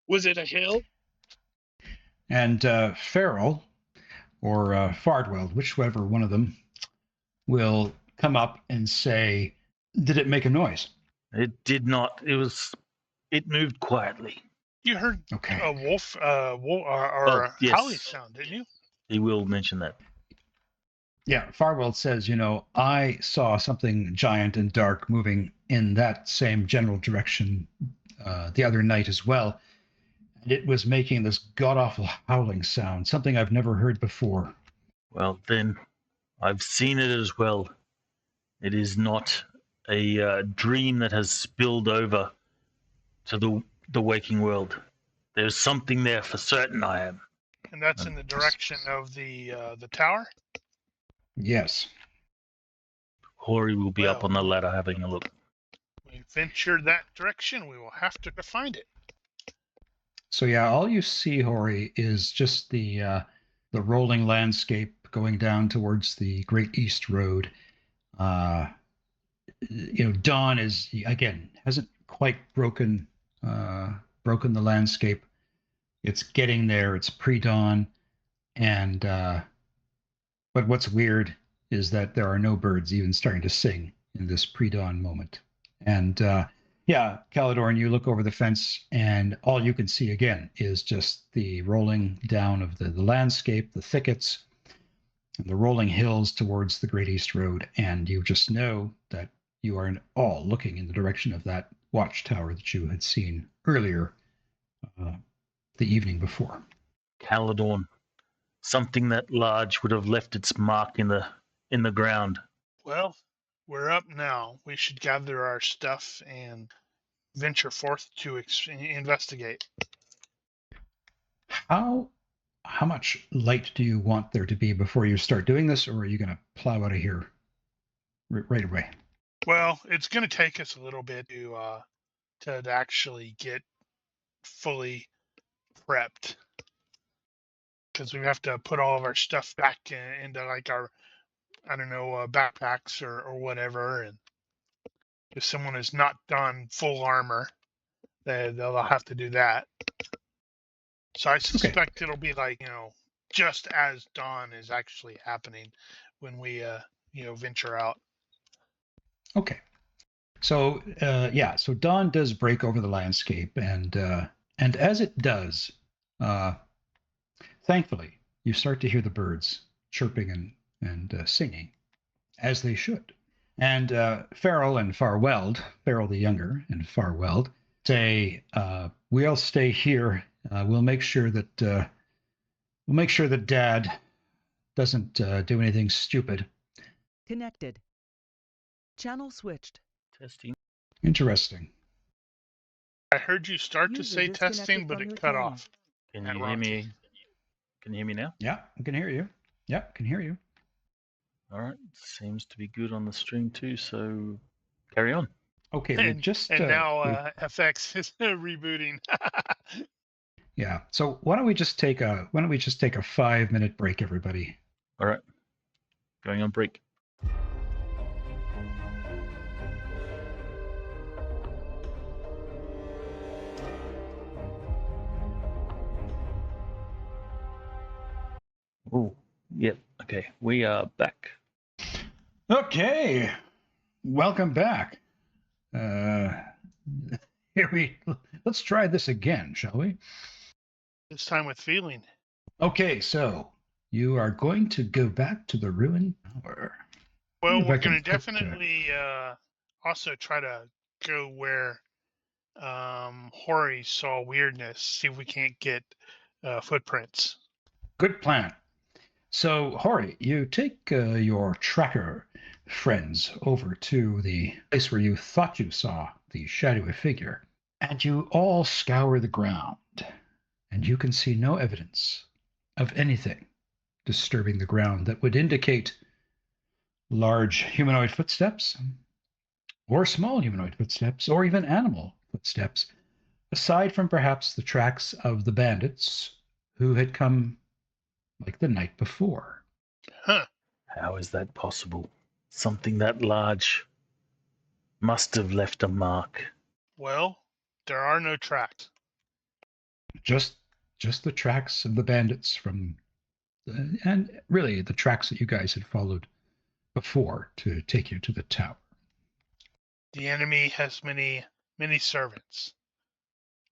Was it a hill? And Farrell or Fardwell, whichever one of them, will come up and say, did it make a noise? It did not. It moved quietly. You heard a wolf or a howling sound, didn't you? He will mention that. Yeah, Farwell says, I saw something giant and dark moving in that same general direction the other night as well. And it was making this god-awful howling sound, something I've never heard before. Well, then, I've seen it as well. It is not a dream that has spilled over to the waking world. There's something there for certain, I am. And that's in the direction of the tower? Yes. Hori will be up on the ladder having a look. We venture that direction, we will have to find it. So yeah, all you see, Hori, is just the rolling landscape going down towards the Great East Road. Dawn is again hasn't quite broken the landscape. It's getting there. It's pre-dawn, and but what's weird is that there are no birds even starting to sing in this pre-dawn moment. And Caladorn, you look over the fence, and all you can see again is just the rolling down of the landscape, the thickets, and the rolling hills towards the Great East Road, and you just know that you are all looking in the direction of that watchtower that you had seen earlier the evening before. Caladorn, something that large would have left its mark in the ground. Well, we're up now. We should gather our stuff and venture forth to investigate. How much light do you want there to be before you start doing this, or are you going to plow out of here right away? Well, it's going to take us a little bit to actually get fully prepped, because we have to put all of our stuff back into like our, backpacks or whatever. And if someone has not done full armor, they'll have to do that. So I suspect it'll be like, just as dawn is actually happening when we, venture out. Okay. So, so dawn does break over the landscape, and as it does, thankfully, you start to hear the birds chirping and singing, as they should. And Farrell and Farwell, Farrell the younger and Farwell, say, "We'll stay here. We'll make sure that Dad doesn't do anything stupid." Connected. Channel switched. Testing. Interesting. I heard you start to say testing, but it cut off. Can you hear me? Can you hear me now? Yeah, I can hear you. Yeah, I can hear you. All right. Seems to be good on the stream too, so carry on. Okay, and now FX is rebooting. Yeah. So why don't we just take a 5-minute break, everybody? All right. Going on break. Oh, yep. Okay, we are back. Okay, welcome back. Let's try this again, shall we? This time with feeling. Okay, so you are going to go back to the ruined tower. Well, we're going to definitely also try to go where Hori saw weirdness, see if we can't get footprints. Good plan. So, Hori, you take your tracker friends over to the place where you thought you saw the shadowy figure, and you all scour the ground, and you can see no evidence of anything disturbing the ground that would indicate large humanoid footsteps, or small humanoid footsteps, or even animal footsteps, aside from perhaps the tracks of the bandits who had come like the night before. Huh. How is that possible? Something that large must have left a mark. Well, there are no tracks. Just the tracks of the bandits and really the tracks that you guys had followed before to take you to the tower. The enemy has many servants.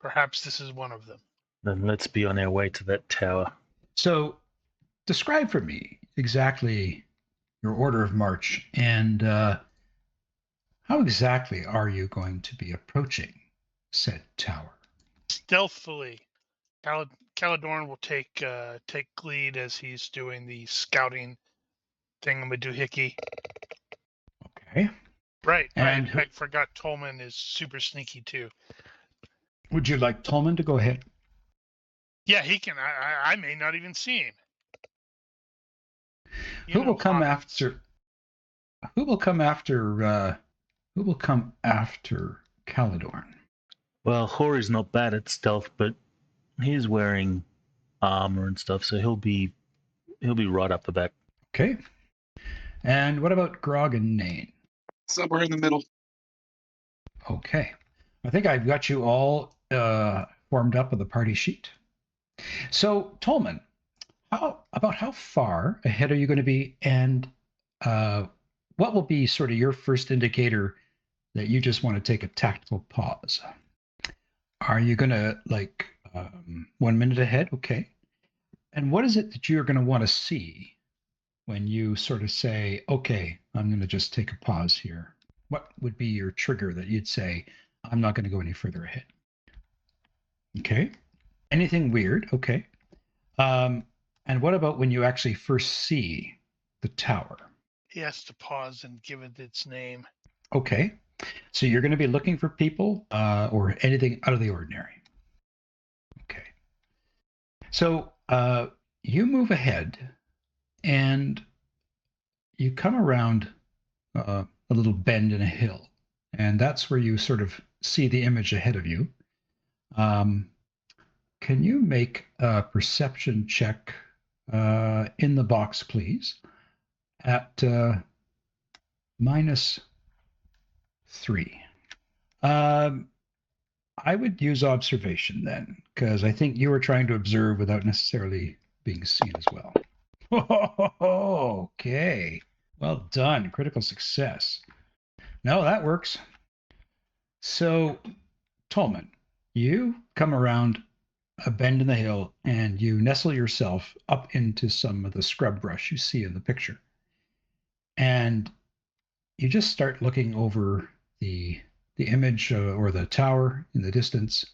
Perhaps this is one of them. Then let's be on our way to that tower. So, describe for me exactly your order of march, and how exactly are you going to be approaching said tower? Stealthily. Caladorn will take lead as he's doing the scouting thingamadoohickey. Okay. Right. And I forgot Tolman is super sneaky too. would you like Tolman to go ahead? Yeah, he can. I may not even see him. Who will come after? Who will come after? Who will come after Caladorn? Well, Hori's not bad at stealth, but he's wearing armor and stuff, so he'll be right up the back. Okay. And what about Grog and Nain? Somewhere in the middle. Okay. I think I've got you all formed up with the party sheet. So, Tolman, how far ahead are you going to be, and what will be sort of your first indicator that you just want to take a tactical pause? Are you going to 1 minute ahead? Okay. And what is it that you're going to want to see when you sort of say, okay, I'm going to just take a pause here? What would be your trigger that you'd say, I'm not going to go any further ahead? Okay. Anything weird? Okay. And what about when you actually first see the tower? He has to pause and give it its name. Okay. So you're going to be looking for people or anything out of the ordinary. Okay. So you move ahead and you come around a little bend in a hill. And that's where you sort of see the image ahead of you. Can you make a perception check in the box, please, at -3? I would use observation then, because I think you were trying to observe without necessarily being seen as well. Okay. Well done. Critical success. No, that works. So, Tolman, you come around a bend in the hill and you nestle yourself up into some of the scrub brush you see in the picture. And you just start looking over the image or the tower in the distance.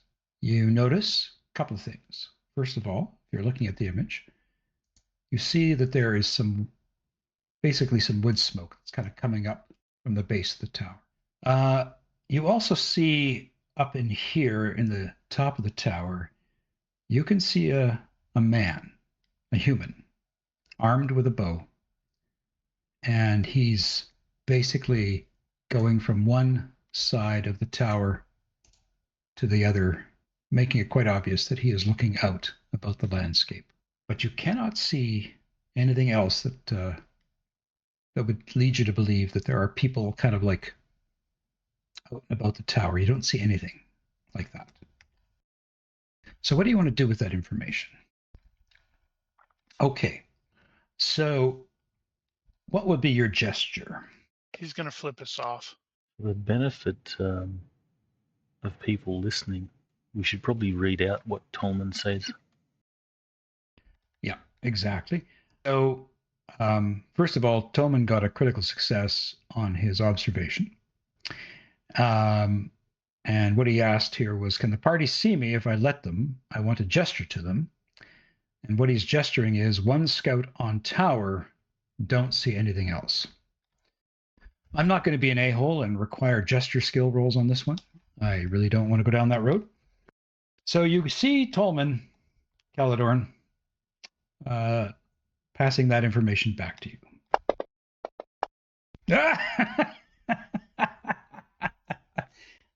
You notice a couple of things. First of all, if you're looking at the image, you see that there is basically some wood smoke that's kind of coming up from the base of the tower. You also see up in here in the top of the tower, you can see a man, a human, armed with a bow. And he's basically going from one side of the tower to the other, making it quite obvious that he is looking out about the landscape. But you cannot see anything else that would lead you to believe that there are people kind of like out and about the tower. You don't see anything like that. So what do you want to do with that information? Okay, so what would be your gesture? He's going to flip us off. For the benefit of people listening, we should probably read out what Tolman says. Yeah, exactly. So, first of all, Tolman got a critical success on his observation. And what he asked here was, can the party see me if I let them? I want to gesture to them. And what he's gesturing is, one scout on tower, don't see anything else. I'm not going to be an a-hole and require gesture skill rolls on this one. I really don't want to go down that road. So you see Tolman, Caladorn, passing that information back to you.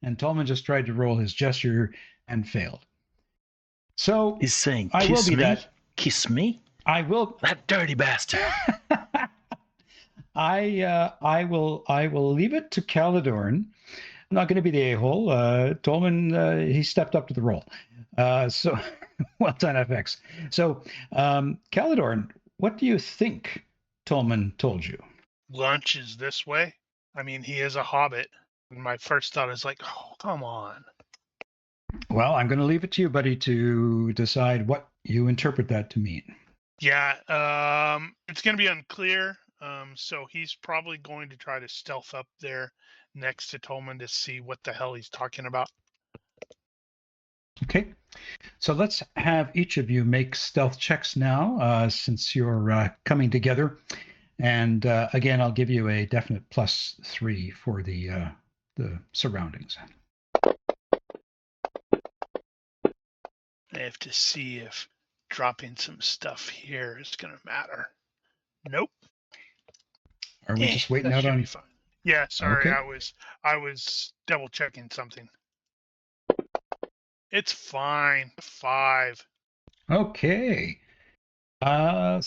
And Tolman just tried to roll his gesture and failed. So he's saying, I will be me? that. Kiss me? I will. That dirty bastard. I will leave it to Caladorn. I'm not going to be the a-hole. Tolman, he stepped up to the role. So well done, FX. So Caladorn, what do you think Tolman told you? Lunch is this way. I mean, he is a hobbit. And my first thought is like, oh, come on. Well, I'm going to leave it to you, buddy, to decide what you interpret that to mean. Yeah, it's going to be unclear. So he's probably going to try to stealth up there next to Tolman to see what the hell he's talking about. Okay, so let's have each of you make stealth checks now, since you're coming together. And again, I'll give you a definite +3 for the surroundings. I have to see if dropping some stuff here is going to matter. Nope. Are we just waiting that out should on? be fine. Yeah, sorry, Okay. I was double checking something. It's fine. 5. Okay. Do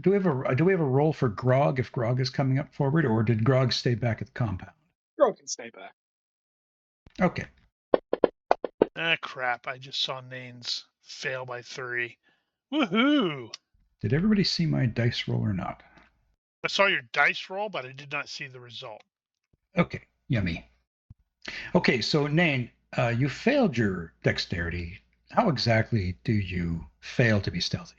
we have a role for Grog if Grog is coming up forward, or did Grog stay back at the compound? Grog can stay back. Okay. Ah, crap! I just saw Nanes fail by 3. Woohoo! Did everybody see my dice roll or not? I saw your dice roll, but I did not see the result. Okay. Yummy. Okay, so Nain, you failed your dexterity. How exactly do you fail to be stealthy?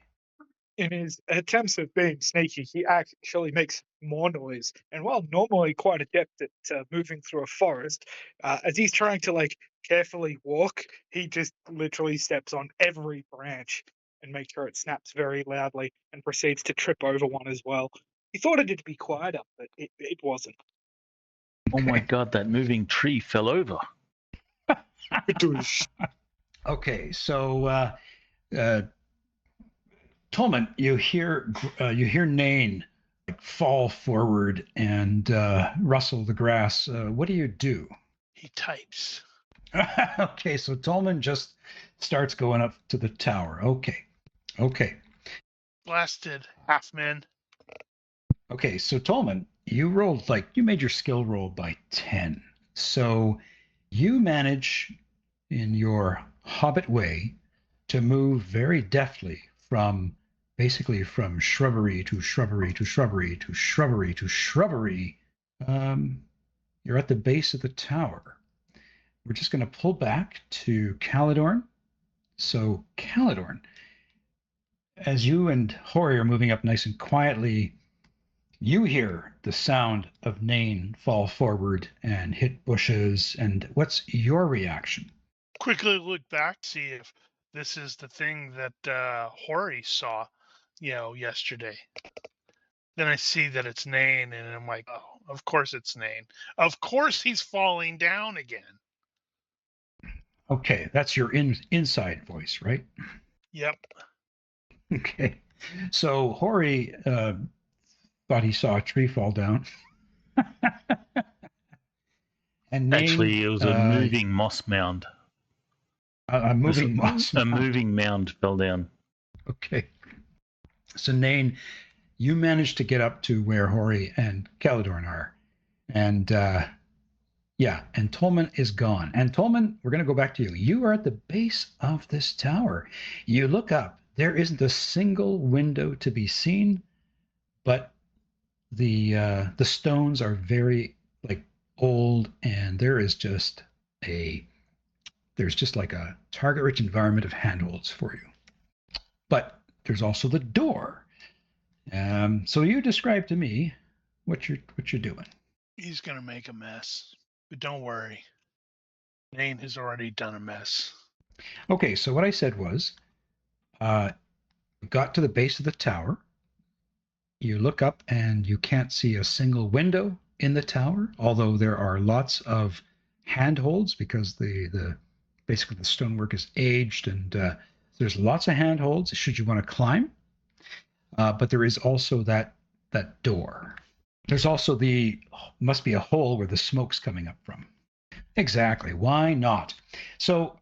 In his attempts of being sneaky, he actually makes more noise. And while normally quite adept at moving through a forest, as he's trying to carefully walk, he just literally steps on every branch and makes sure it snaps very loudly and proceeds to trip over one as well. He thought it'd be quieter, but it wasn't. Oh my god, that moving tree fell over. Okay, so Tolman, you hear Nain fall forward and rustle the grass. What do you do? He types. Okay, so Tolman just starts going up to the tower. Okay. Blasted half-men. Okay, so Tolman, you made your skill roll by 10. So you manage in your hobbit way to move very deftly from shrubbery to shrubbery to shrubbery to shrubbery to shrubbery. You're at the base of the tower. We're just going to pull back to Caledorn. So Caledorn, as you and Hori are moving up nice and quietly, you hear the sound of Nain fall forward and hit bushes. And what's your reaction? Quickly look back, see if this is the thing that Hori saw, yesterday. Then I see that it's Nain, and I'm like, oh, of course it's Nain. Of course he's falling down again. Okay, that's your inside voice, right? Yep. Okay. So Hori thought he saw a tree fall down. And Nain, actually, it was a moving moss mound. A moving moss mound. A moving mound fell down. Okay. So Nain, you managed to get up to where Hori and Caledorn are. And and Tolman is gone. And Tolman, we're going to go back to you. You are at the base of this tower. You look up. There isn't a single window to be seen, but the stones are very old, and there's just like a target-rich environment of handholds for you. But there's also the door. So you describe to me what you're doing. He's gonna make a mess, but don't worry. Nain has already done a mess. Okay, so what I said was, got to the base of the tower. You look up and you can't see a single window in the tower, although there are lots of handholds because basically the stonework is aged, and there's lots of handholds should you want to climb. But there is also that door. There's also must be a hole where the smoke's coming up from. Exactly. Why not? So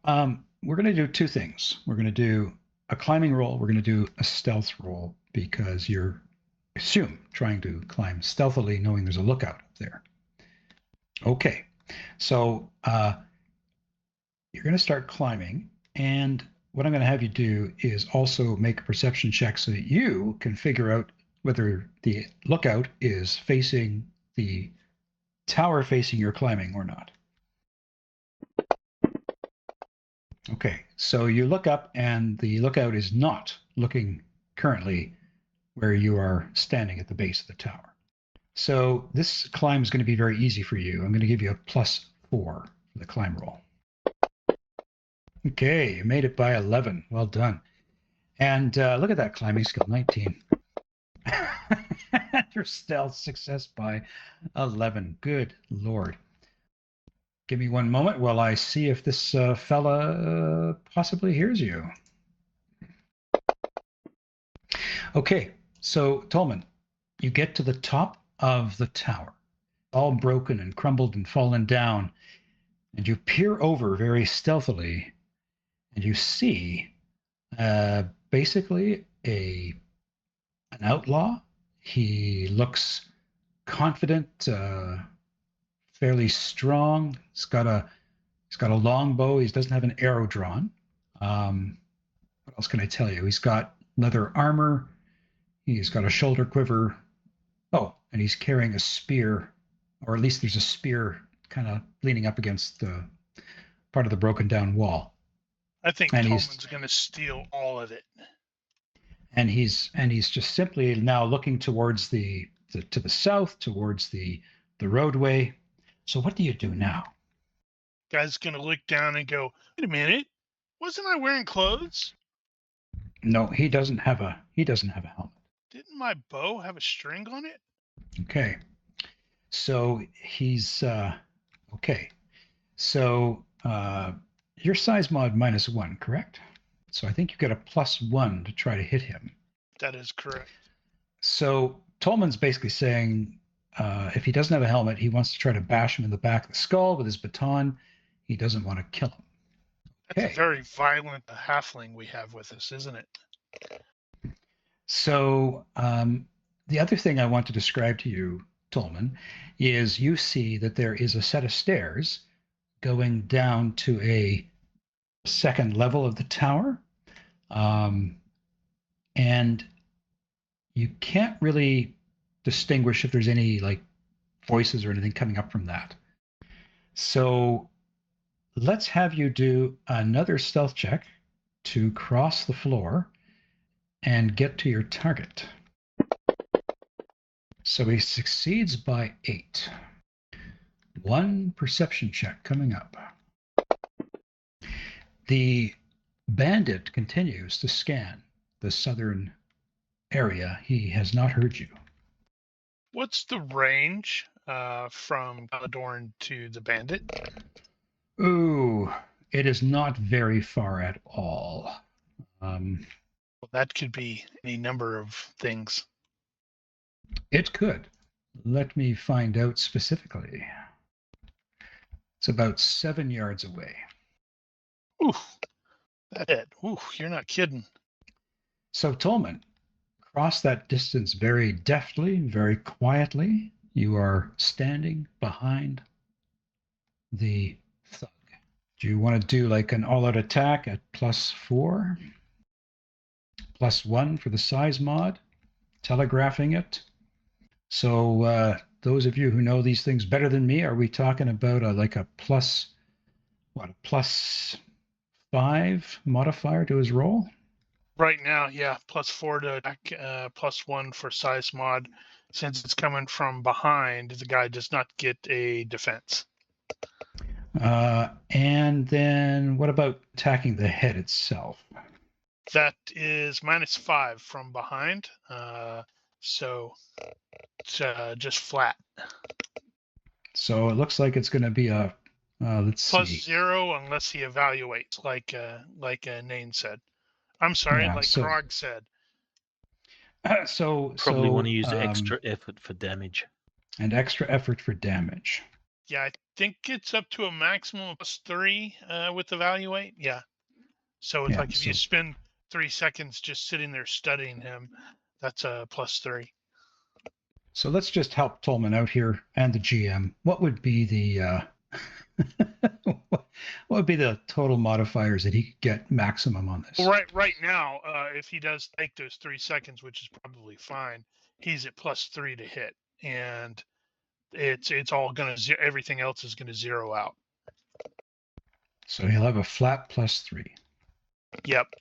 we're going to do two things. We're going to do a climbing roll. We're going to do a stealth roll because you're trying to climb stealthily, knowing there's a lookout up there. Okay. So you're going to start climbing, and what I'm going to have you do is also make a perception check so that you can figure out whether the lookout is facing the tower facing you're climbing or not. Okay, so you look up and the lookout is not looking currently where you are standing at the base of the tower. So this climb is going to be very easy for you. I'm going to give you a +4 for the climb roll. Okay, you made it by 11. Well done. And look at that climbing skill, 19. Your stealth success by 11. Good Lord. Give me one moment while I see if this fella possibly hears you. Okay, so Tolman, you get to the top of the tower, all broken and crumbled and fallen down, and you peer over very stealthily, and you see basically an outlaw. He looks confident, fairly strong. He's got a long bow. He doesn't have an arrow drawn. What else can I tell you? He's got leather armor. He's got a shoulder quiver. Oh, and he's carrying a spear, or at least there's a spear kind of leaning up against the part of the broken down wall. I think Tolman's going to steal all of it. And he's just simply now looking towards to the south, towards the roadway. So what do you do now? Guy's going to look down and go, wait a minute, wasn't I wearing clothes? No, he doesn't have a helmet. Didn't my bow have a string on it? Okay. So he's okay. So your size mod -1, correct? So I think you get a +1 to try to hit him. That is correct. So Tolman's basically saying if he doesn't have a helmet, he wants to try to bash him in the back of the skull with his baton. He doesn't want to kill him. Okay. That's a very violent halfling we have with us, isn't it? So the other thing I want to describe to you, Tolman, is you see that there is a set of stairs going down to a second level of the tower. And you can't really distinguish if there's any like voices or anything coming up from that. So let's have you do another stealth check to cross the floor and get to your target. So he succeeds by 8. 1 perception check coming up. The bandit continues to scan the southern area. He has not heard you. What's the range from Caladorn to the bandit? Ooh, it is not very far at all. Well, that could be any number of things. It could. Let me find out specifically. It's about 7 yards away. Ooh, that's it. Ooh, you're not kidding. So Tolman, cross that distance very deftly, very quietly. You are standing behind the thug. Do you want to do like an all-out attack at +4? +1 for the size mod? Telegraphing it? So those of you who know these things better than me, are we talking about a +5 modifier to his roll? Right now, yeah, +4 to attack, +1 for size mod. Since it's coming from behind, the guy does not get a defense. And then what about attacking the head itself? That is -5 from behind. So it's just flat. So it looks like it's going to be a let's see. +0 unless he evaluates, like Nain said. I'm sorry, Yeah, like Grog said. Probably want to use extra effort for damage. And extra effort for damage. Yeah, I think it's up to a maximum of +3 with evaluate. Yeah. So it's like if you spend 3 seconds just sitting there studying him, that's a +3. So let's just help Tolman out here and the GM. What would be the what would be the total modifiers that he could get maximum on this? Well, right now, if he does take those 3 seconds, which is probably fine, he's at +3 to hit, and it's all gonna everything else is gonna zero out. So he'll have a flat +3. Yep.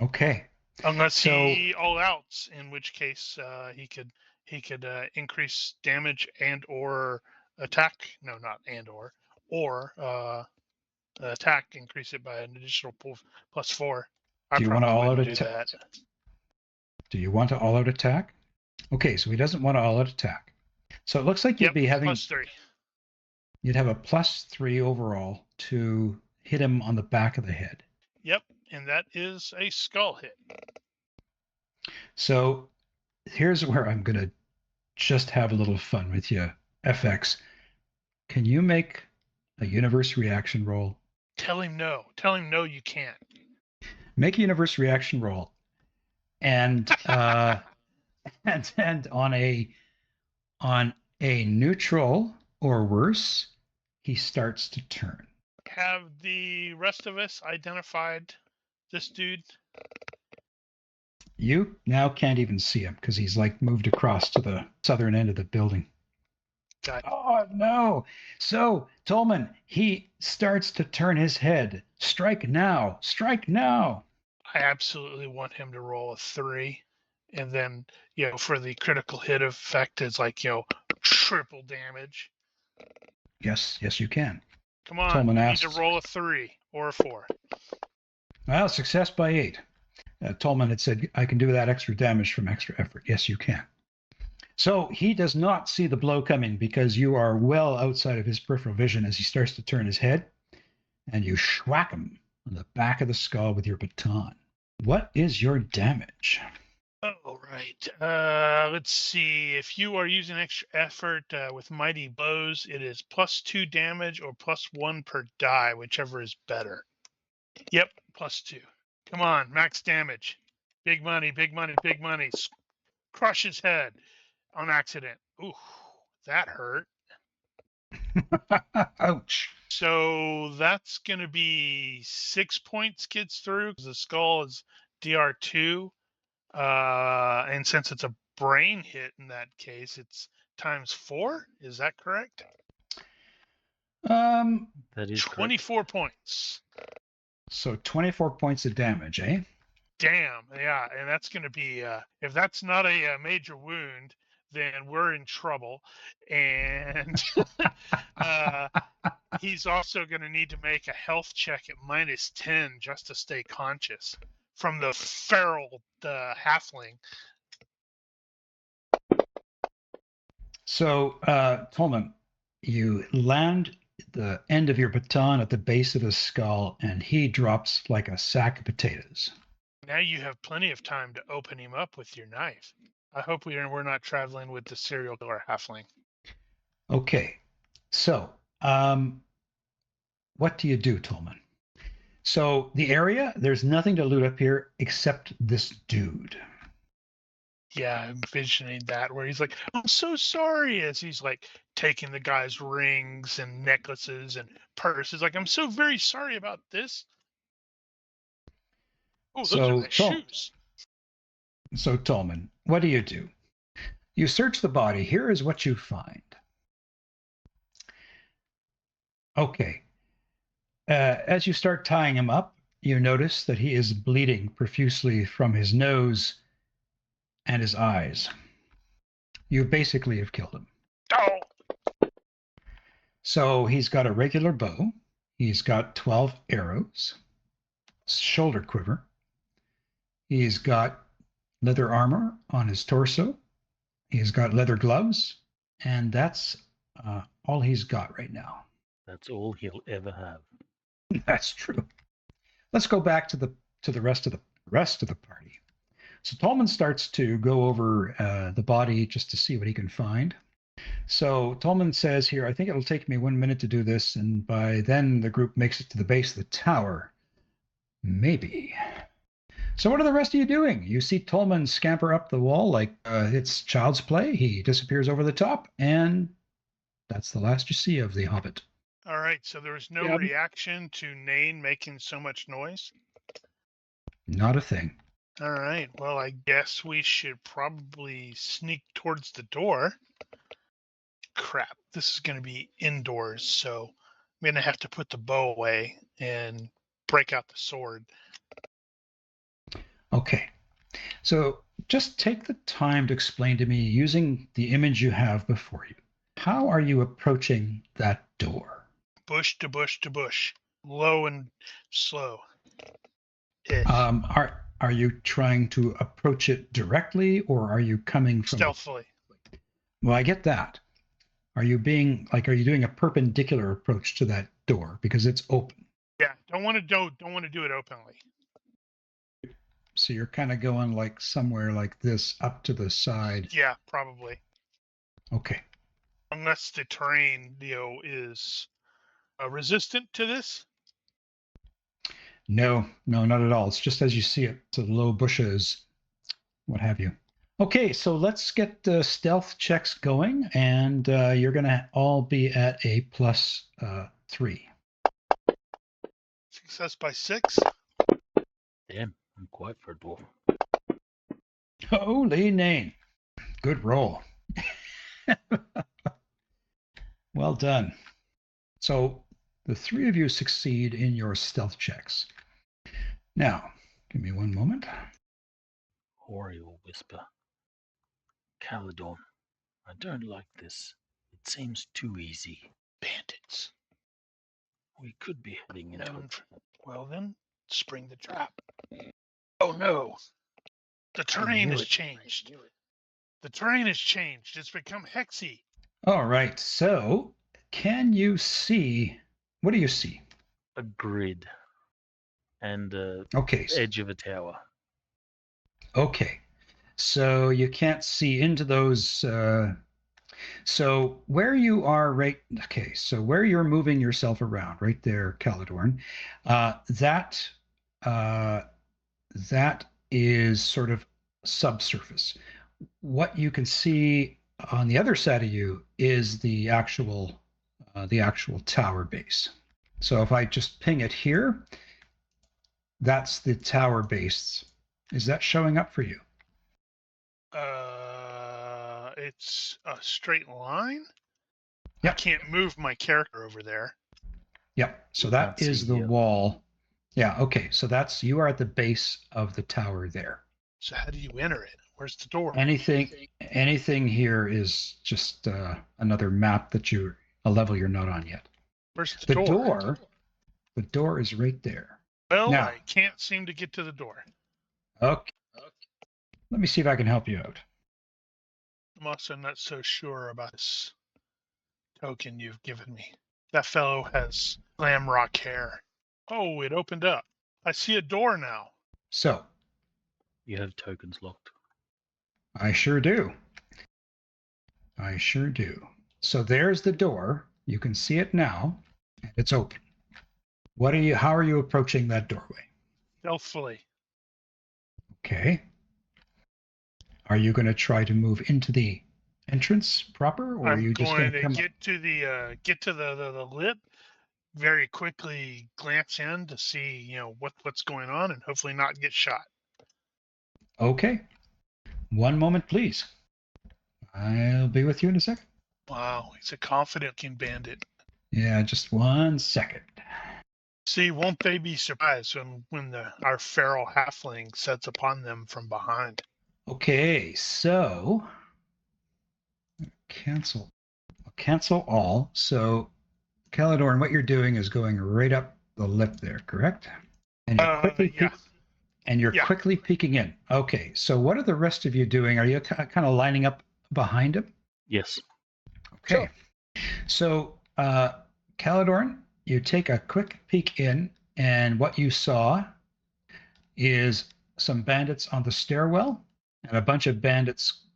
Okay. Unless he all outs, in which case he could increase damage and or attack. No, not and or attack, increase it by an additional +4. Do you want to all out attack? Do you want to all out attack? Okay, so he doesn't want to all-out attack. So it looks like you'd be having +3. You'd have a +3 overall to hit him on the back of the head. Yep, and that is a skull hit. So here's where I'm going to just have a little fun with you. FX, can you make a universe reaction roll? Tell him no. Tell him no, you can't. Make a universe reaction roll. And and on a neutral or worse, he starts to turn. Have the rest of us identified this dude? You now can't even see him because he's like moved across to the southern end of the building. Got Oh, no. So, Tolman, he starts to turn his head. Strike now. Strike now. I absolutely want him to roll a 3. And then, for the critical hit effect, it's like, triple damage. Yes, you can. Come on, Tolman you need asks. to roll a 3 or a 4. Well, success by 8. Tolman had said, I can do that extra damage from extra effort. Yes, you can. So he does not see the blow coming because you are well outside of his peripheral vision as he starts to turn his head, and you schwack him on the back of the skull with your baton. What is your damage? All right. Let's see. If you are using extra effort with mighty blows, it is +2 damage or +1 per die, whichever is better. Yep, +2. Come on, max damage. Big money, big money, big money. Crush his head on accident. Ooh, that hurt. Ouch. So that's going to be 6 points gets through because the skull is DR2. And since it's a brain hit in that case, it's ×4. Is that correct? That is 24 correct. points. So 24 points of damage, eh? Damn, yeah. And that's going to be, if that's not a major wound, then we're in trouble. And he's also going to need to make a health check at -10 just to stay conscious from the feral halfling. So, Tolman, you land the end of your baton at the base of his skull, and he drops like a sack of potatoes. Now you have plenty of time to open him up with your knife. I hope we're not traveling with the serial killer halfling. Okay, so what do you do, Tolman? So the area, there's nothing to loot up here except this dude. Yeah, I'm envisioning that where he's like, I'm so sorry, as he's like taking the guy's rings and necklaces and purses. Like, I'm so very sorry about this. Oh, those are nice shoes. So, Tolman, what do? You search the body. Here is what you find. Okay. As you start tying him up, you notice that he is bleeding profusely from his nose and his eyes. You basically have killed him. Oh. So he's got a regular bow. He's got 12 arrows, shoulder quiver. He's got leather armor on his torso. He's got leather gloves, and that's all he's got right now. That's all he'll ever have. That's true. Let's go back to the rest of the party. So Tolman starts to go over the body just to see what he can find. So Tolman says here, I think it'll take me 1 minute to do this, and by then the group makes it to the base of the tower. Maybe. So what are the rest of you doing? You see Tolman scamper up the wall like it's child's play. He disappears over the top, and that's the last you see of the Hobbit. All right, so there was no reaction to Nain making so much noise? Not a thing. All right, well, I guess we should probably sneak towards the door. Crap, this is going to be indoors, so I'm going to have to put the bow away and break out the sword. Okay, so just take the time to explain to me, using the image you have before you, how are you approaching that door? Bush to bush to bush, low and slow. are you trying to approach it directly, or are you coming from stealthily? Well, I get that. Are you doing a perpendicular approach to that door because it's open? Yeah, don't want to do it openly. So you're kind of going like somewhere like this up to the side. Yeah, probably. Okay. Unless the terrain, is resistant to this. No, not at all. It's just as you see it, to low bushes, what have you. Okay, so let's get the stealth checks going, and you're going to all be at a +3. Success by 6. Damn, I'm quiet for a dwarf. Holy name. Good roll. Well done. So the 3 of you succeed in your stealth checks. Now, give me one moment. Ori will whisper. Caledon, I don't like this. It seems too easy. Bandits. We could be heading into it. Well then, spring the trap. Oh no. The terrain has changed. The terrain has changed. It's become hexy. All right, so can you see, what do you see? A grid and Okay. edge of a tower. Okay, so you can't see into those. So where you are so where you're moving yourself around, right there, Caledorn, that is sort of subsurface. What you can see on the other side of you is the actual tower base. So if I just ping it here, that's the tower base. Is that showing up for you? It's a straight line. Yep. I can't move my character over there. Yep. So that is the wall. Yeah. Okay. So you are at the base of the tower there. So how do you enter it? Where's the door? Anything here is just another map a level you're not on yet. Where's the door? The door is right there. Well, now, I can't seem to get to the door. Okay. Let me see if I can help you out. I'm also not so sure about this token you've given me. That fellow has glam rock hair. Oh, it opened up. I see a door now. So. You have tokens locked. I sure do. So there's the door. You can see it now. It's open. How are you approaching that doorway? Stealthily. Okay. Are you going to try to move into the entrance proper, or are you just going to get to the lip, very quickly glance in to see what's going on, and hopefully not get shot. Okay. One moment, please. I'll be with you in a second. Wow, he's a confident-looking bandit. Yeah, just 1 second. See, won't they be surprised when our feral halfling sets upon them from behind? Okay, so cancel all. So, Caledorn, what you're doing is going right up the lip there, correct? And you're quickly peeking in. Okay, so what are the rest of you doing? Are you kind of lining up behind him? Yes. Okay. Sure. So, Caledorn, you take a quick peek in, and what you saw is some bandits on the stairwell and a bunch of bandits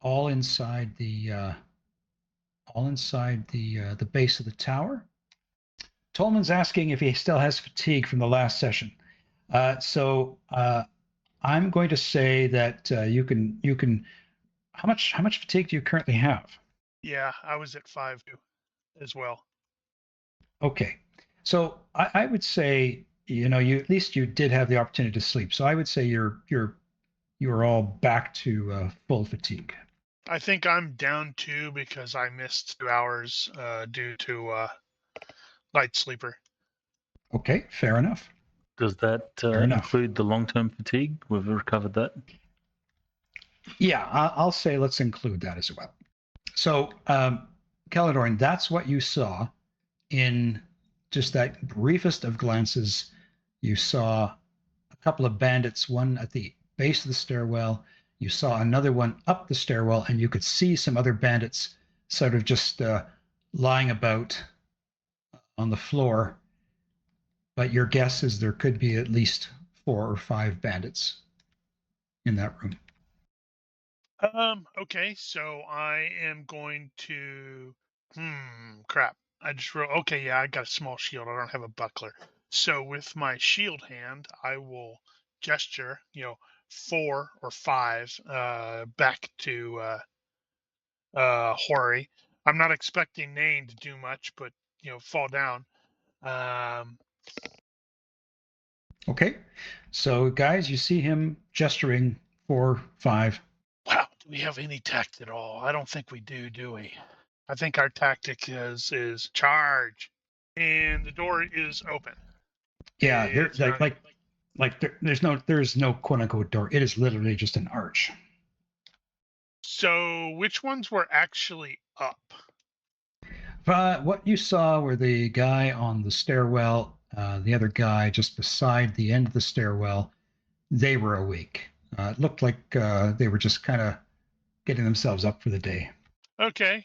all inside the base of the tower. Tolman's asking if he still has fatigue from the last session. So I'm going to say that you can. How much fatigue do you currently have? Yeah, I was at 5 as well. Okay, so I would say you at least you did have the opportunity to sleep. So I would say you're all back to full fatigue. I think I'm down 2 because I missed 2 hours due to light sleeper. Okay, fair enough. Does that include the long-term fatigue? We've recovered that. Yeah, I'll say let's include that as well. So, Caledorn, that's what you saw in just that briefest of glances. You saw couple of bandits, one at the base of the stairwell. You saw another one up the stairwell, and you could see some other bandits sort of just lying about on the floor. But your guess is there could be at least 4 or 5 bandits in that room. Okay, so I am going to. Crap. I just wrote. Okay, yeah, I got a small shield. I don't have a buckler. So with my shield hand, I will gesture, 4 or 5, back to Hori. I'm not expecting Nain to do much, but fall down. Okay, so guys, you see him gesturing 4, 5. Wow, do we have any tact at all? I don't think we do we? I think our tactic is charge, and the door is open. Yeah, there's no quote unquote door. It is literally just an arch. So which ones were actually up? What you saw were the guy on the stairwell, the other guy just beside the end of the stairwell. They were awake. It looked like they were just kind of getting themselves up for the day. Okay.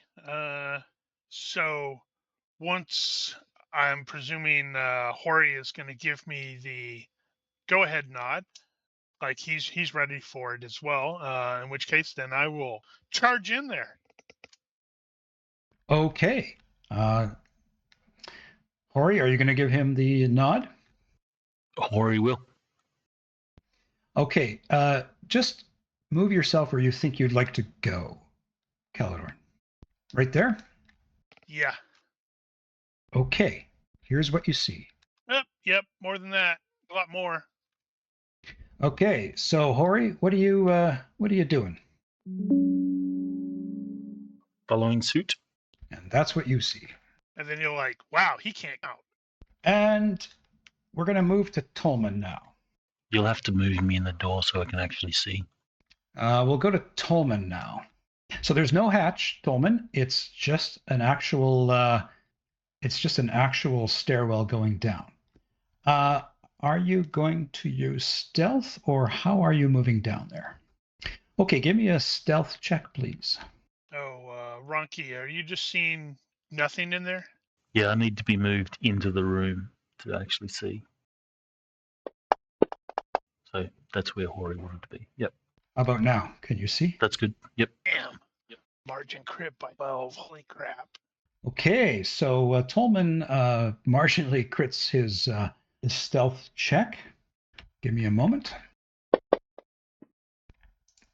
So once I'm presuming Hori is going to give me the go-ahead nod, like he's ready for it as well. In which case, then I will charge in there. Okay. Hori, are you going to give him the nod? Hori will. Okay. Just move yourself where you think you'd like to go, Caladorn. Right there? Yeah. Okay. Here's what you see. Yep. More than that. A lot more. Okay. So, Hori, what are you doing? Following suit. And that's what you see. And then you're like, wow, he can't count. And we're going to move to Tolman now. You'll have to move me in the door so I can actually see. We'll go to Tolman now. So there's no hatch, Tolman. It's just an actual stairwell going down. Are you going to use stealth, or how are you moving down there? Okay, give me a stealth check, please. Oh, Ronki, are you just seeing nothing in there? Yeah, I need to be moved into the room to actually see. So that's where Hori wanted to be. Yep. How about now? Can you see? That's good. Yep. Damn. Yep. Margin crit by 12. Holy crap. Okay, so Tolman marginally crits his stealth check. Give me a moment.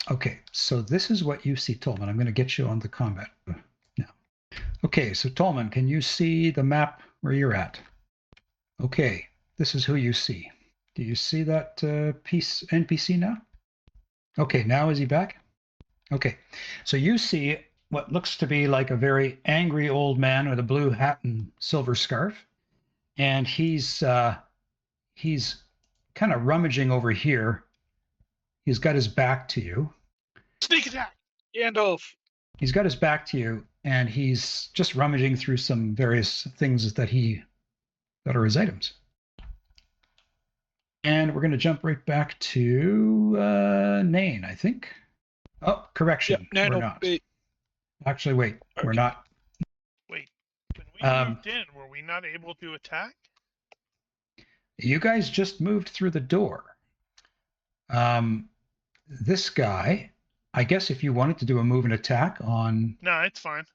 Okay, so this is what you see, Tolman. I'm going to get you on the combat now. Okay, so Tolman, can you see the map where you're at? Okay, this is who you see. Do you see that NPC now? Okay, now is he back? Okay, so you see what looks to be like a very angry old man with a blue hat and silver scarf. And he's kind of rummaging over here. He's got his back to you. Sneak attack! Gandalf! He's got his back to you, and he's just rummaging through some various things that are his items. And we're going to jump right back to Nain, I think. Oh, correction. Yep, we're not. Actually, wait. Okay. We're not. Wait. When we moved in, were we not able to attack? You guys just moved through the door. This guy, I guess if you wanted to do a move and attack on... No, it's fine.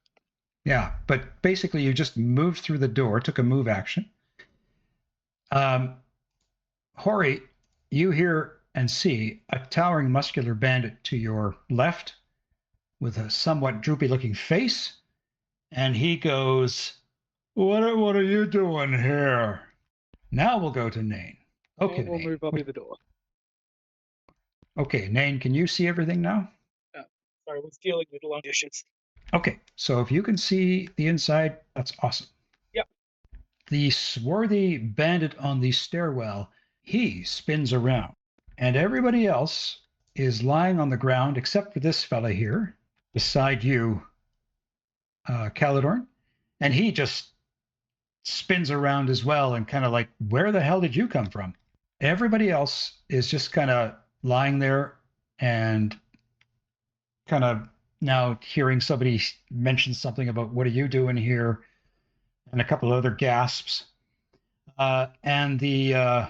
Yeah, but basically you just moved through the door, took a move action. Hori, you hear and see a towering muscular bandit to your left with a somewhat droopy-looking face, and he goes, What are you doing here? Now we'll go to Nain. Okay, we'll move up in the door. Okay, Nain, can you see everything now? Sorry, I was dealing with long dishes. Okay, so if you can see the inside, that's awesome. Yep. The swarthy bandit on the stairwell, he spins around, and everybody else is lying on the ground except for this fella here, beside you, Caladorn, and he just spins around as well and kind of like, where the hell did you come from? Everybody else is just kind of lying there and kind of now hearing somebody mention something about what are you doing here, and a couple other gasps. And the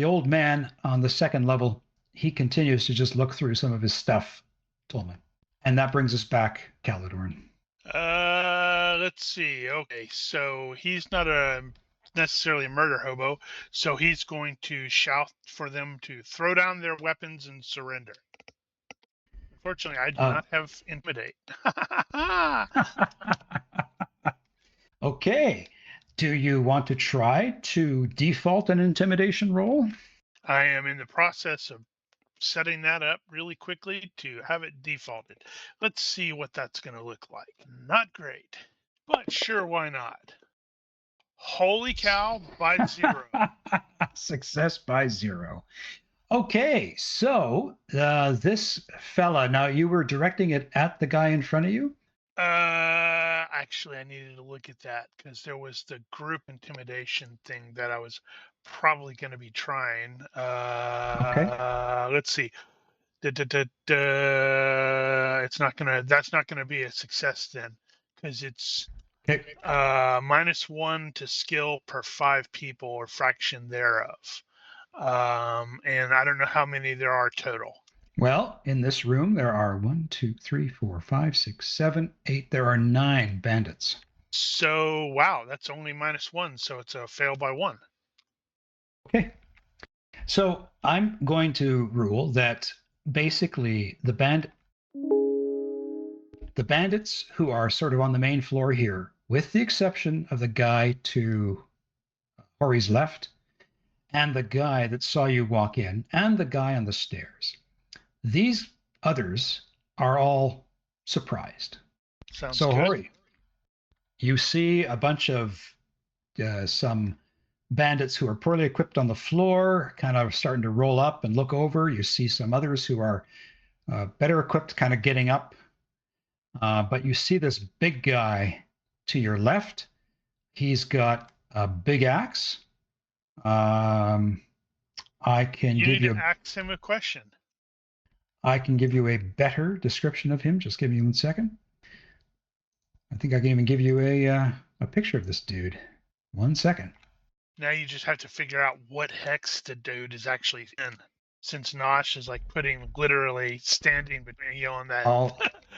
old man on the second level, he continues to just look through some of his stuff, Tolman. And that brings us back, Caladorn. Let's see. Okay, so he's not necessarily a murder hobo, so he's going to shout for them to throw down their weapons and surrender. Unfortunately, I do not have intimidate. Okay. Do you want to try to default an intimidation roll? I am in the process of setting that up really quickly to have it defaulted. Let's see what that's going to look like. Not great, but sure, why not? Holy cow, by 0. Success by 0. Okay, so this fella, now you were directing it at the guy in front of you? Actually, I needed to look at that because there was the group intimidation thing that I was probably going to be trying. Okay. Let's see. It's not gonna. That's not gonna be a success then, because it's -1 to skill per 5 people or fraction thereof. And I don't know how many there are total. Well, in this room, there are 1, 2, 3, 4, 5, 6, 7, 8. There are 9 bandits. So, wow, that's only -1. So it's a fail by 1. Okay. So I'm going to rule that basically the bandits who are sort of on the main floor here, with the exception of the guy to Hori's left, and the guy that saw you walk in, and the guy on the stairs. These others are all surprised. Sounds so, good. Hori, you see a bunch of some bandits who are poorly equipped on the floor, kind of starting to roll up and look over. You see some others who are better equipped, kind of getting up. But you see this big guy to your left. He's got a big axe. I can you give need you to ask him a question. I can give you a better description of him. Just give me 1 second. I think I can even give you a picture of this dude. 1 second. Now you just have to figure out what hex the dude is actually in, since Nosh is like putting literally standing between you on that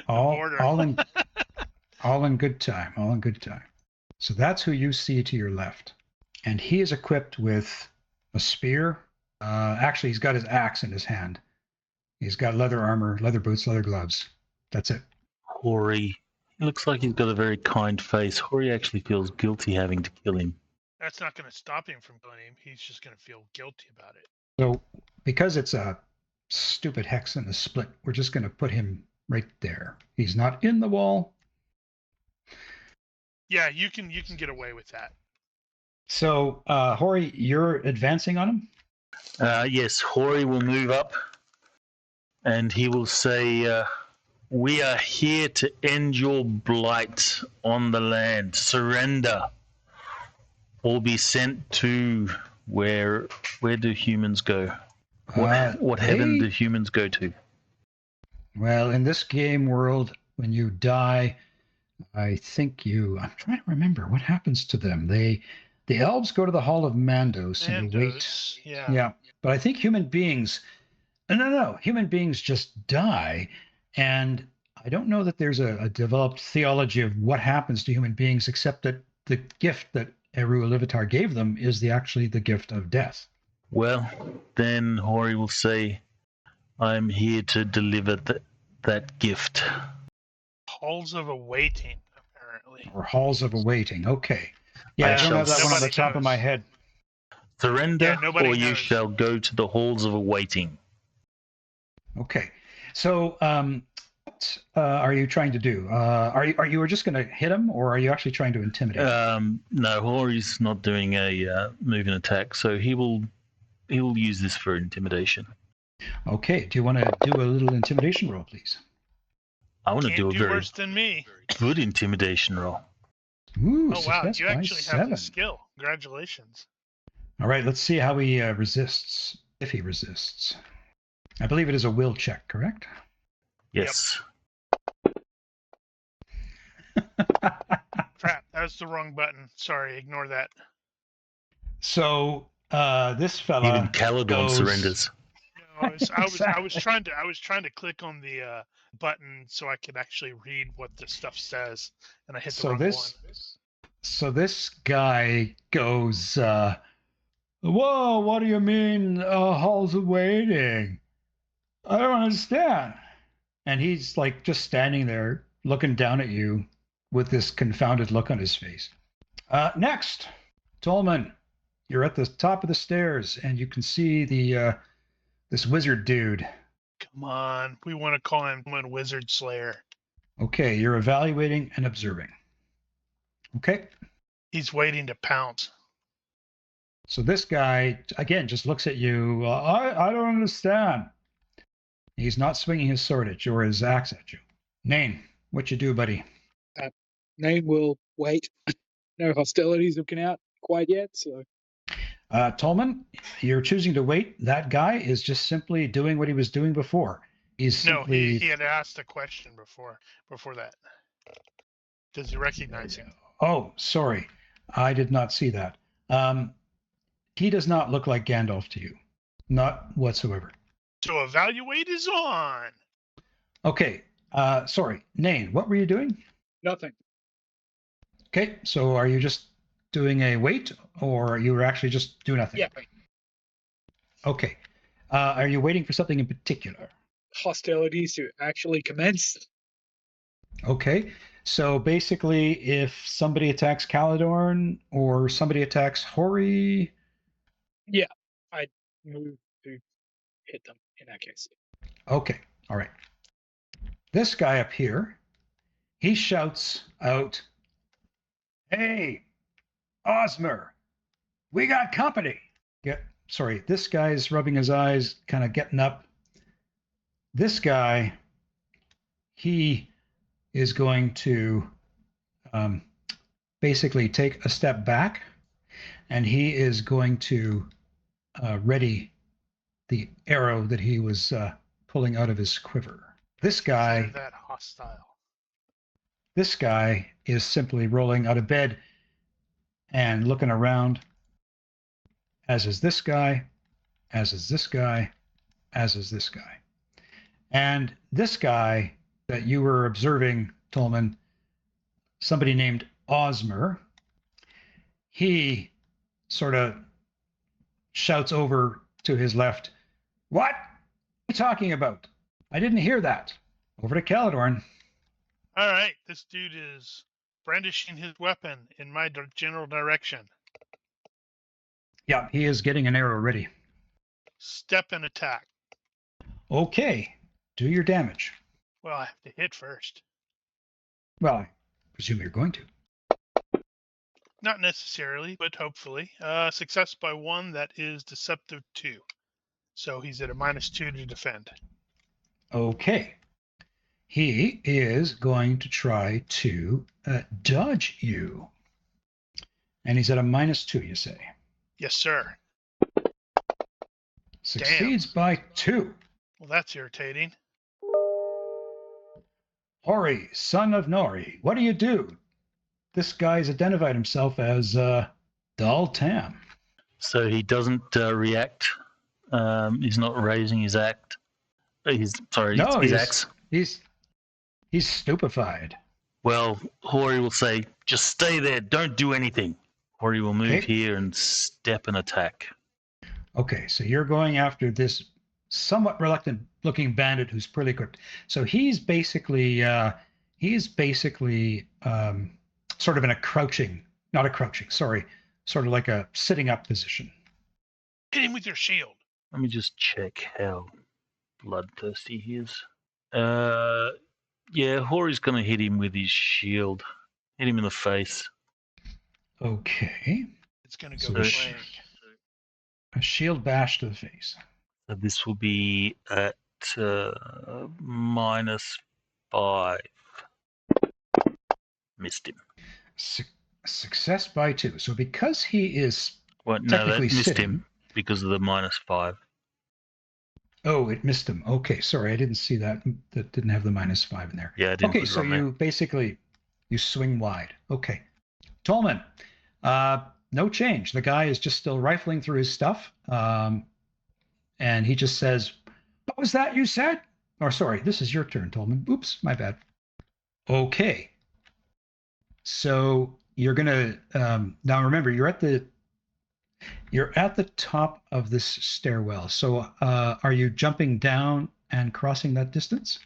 border. All in good time. All in good time. So that's who you see to your left, and he is equipped with a spear. Actually, he's got his axe in his hand. He's got leather armor, leather boots, leather gloves. That's it. Hori. He looks like he's got a very kind face. Hori actually feels guilty having to kill him. That's not going to stop him from killing him. He's just going to feel guilty about it. So, because it's a stupid hex and a split, we're just going to put him right there. He's not in the wall. Yeah, you can get away with that. So, Hori, you're advancing on him? Yes, Hori will move up and he will say, we are here to end your blight on the land. Surrender or be sent to where do humans go? What heaven do humans go to? Well, in this game world, when you die, I'm trying to remember what happens to them. The elves go to the Hall of Mandos and they wait. Yeah. But I think human beings, no, human beings just die. And I don't know that there's a developed theology of what happens to human beings, except that the gift that Eru Iluvatar gave them is actually the gift of death. Well, then Hori will say, I'm here to deliver that gift. Halls of Awaiting, apparently. Or Halls of Awaiting. Okay. Yeah, I don't have that one on the top of my head. Surrender, or you shall go to the Halls of Awaiting. Okay. So, what are you trying to do? Are you just going to hit him, or are you actually trying to intimidate him? No, Hori's not doing a move and attack, so he will use this for intimidation. Okay. Do you want to do a little intimidation roll, please? I want to do a very worse than me. Good intimidation roll. Ooh, oh wow! You actually have the skill. Congratulations. All right, let's see how he resists, if he resists. I believe it is a will check, correct? Yes. Crap, that's the wrong button. Sorry, ignore that. So this Even fella Caladorn surrenders. No, I was trying to click on the button so I could actually read what the stuff says, and I hit the wrong one. So this guy goes, whoa, what do you mean halls of waiting? I don't understand. And he's like just standing there looking down at you with this confounded look on his face. Next, Tolman, you're at the top of the stairs and you can see the this wizard dude. Come on, we want to call him Wizard Slayer. Okay, you're evaluating and observing. Okay. He's waiting to pounce. So this guy, again, just looks at you. I don't understand. He's not swinging his sword at you or his axe at you. Nain, what you do, buddy? Nain will wait. No hostilities have come out quite yet, so... Tolman, you're choosing to wait. That guy is just simply doing what he was doing before. He's simply... No, he had asked a question before that. Does he recognize him? Oh, sorry. I did not see that. He does not look like Gandalf to you. Not whatsoever. So evaluate is on. Okay. Sorry. Nain, what were you doing? Nothing. Okay. So are you just doing a wait, or you were actually just doing nothing? Yeah. Okay. Are you waiting for something in particular? Hostilities to actually commence. Okay. So basically, if somebody attacks Caladorn or somebody attacks Hori... Yeah, I'd move to hit them in that case. Okay. All right. This guy up here, he shouts out, "Hey, Osmer, we got company." Sorry, this guy's rubbing his eyes, kind of getting up. This guy, he is going to basically take a step back, and he is going to ready the arrow that he was pulling out of his quiver. This guy, that hostile. This guy is simply rolling out of bed and looking around, as is this guy, as is this guy, as is this guy. And this guy that you were observing, Tolman, somebody named Osmer, he sort of shouts over to his left, "What are you talking about? I didn't hear that." Over to Caladorn. All right, this dude is brandishing his weapon in my general direction. Yeah, he is getting an arrow ready. Step and attack. Okay, do your damage. Well, I have to hit first. Well, I presume you're going to. Not necessarily, but hopefully. Success by 1, that is deceptive 2. So he's at a -2 to defend. Okay. He is going to try to dodge you. And he's at a -2, you say? Yes, sir. Succeeds by 2. Well, that's irritating. Hori, son of Nori, what do you do? This guy's identified himself as Dal Tam. So he doesn't react. He's not raising his act. His axe. He's stupefied. Well, Hori will say, "Just stay there. Don't do anything." Hori will move here and step and attack. Okay, so you're going after this somewhat reluctant-looking bandit who's pretty equipped. So he's basically sort of in a sort of like a sitting up position. Hit him with your shield. Let me just check how bloodthirsty he is. Yeah, Hori's going to hit him with his shield. Hit him in the face. Okay. It's going to go flank. A shield bash to the face. So this will be at -5. Missed him. Success by 2. So because he is Well, no, that technically missed sitting. him because of the -5. Oh, it missed him. Okay, sorry, I didn't see that. That didn't have the -5 in there. Yeah, I didn't Okay, put it so on there. you basically you swing wide. Okay, Tolman, no change. The guy is just still rifling through his stuff, and he just says, "What was that you said?" Or sorry, this is your turn, Tolman. Oops, my bad. Okay, so you're gonna now remember you're at the top of this stairwell. So are you jumping down and crossing that distance?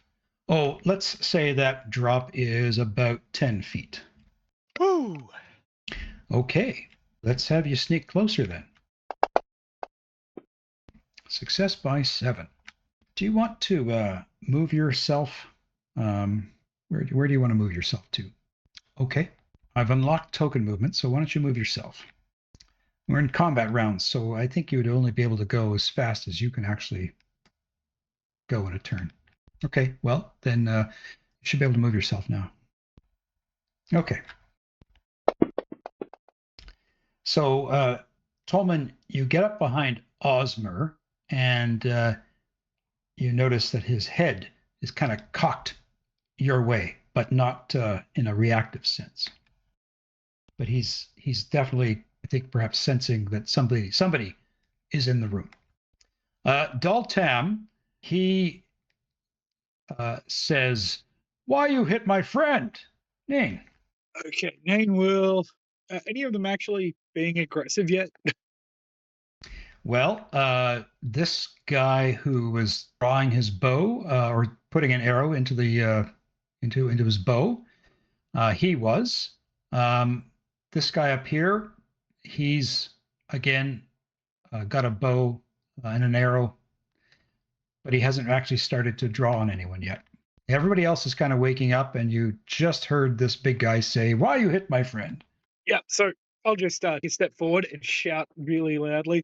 Oh, let's say that drop is about 10 feet. Woo! Okay, let's have you sneak closer then. Success by 7. Do you want to move yourself? Where do you want to move yourself to? Okay, I've unlocked token movement, so why don't you move yourself? We're in combat rounds, so I think you would only be able to go as fast as you can actually go in a turn. Okay, well, then you should be able to move yourself now. Okay. So, Tolman, you get up behind Osmer, and you notice that his head is kind of cocked your way, but not in a reactive sense. But he's definitely, I think, perhaps sensing that somebody is in the room. Daltam, he says, "Why you hit my friend, Nain?" Okay, Nain will. Any of them actually being aggressive yet? Well, this guy who was drawing his bow or putting an arrow into the into his bow, he was. This guy up here, he's again got a bow and an arrow, but he hasn't actually started to draw on anyone yet. Everybody else is kind of waking up, and you just heard this big guy say, "Why you hit my friend?" Yeah, so I'll just step forward and shout really loudly,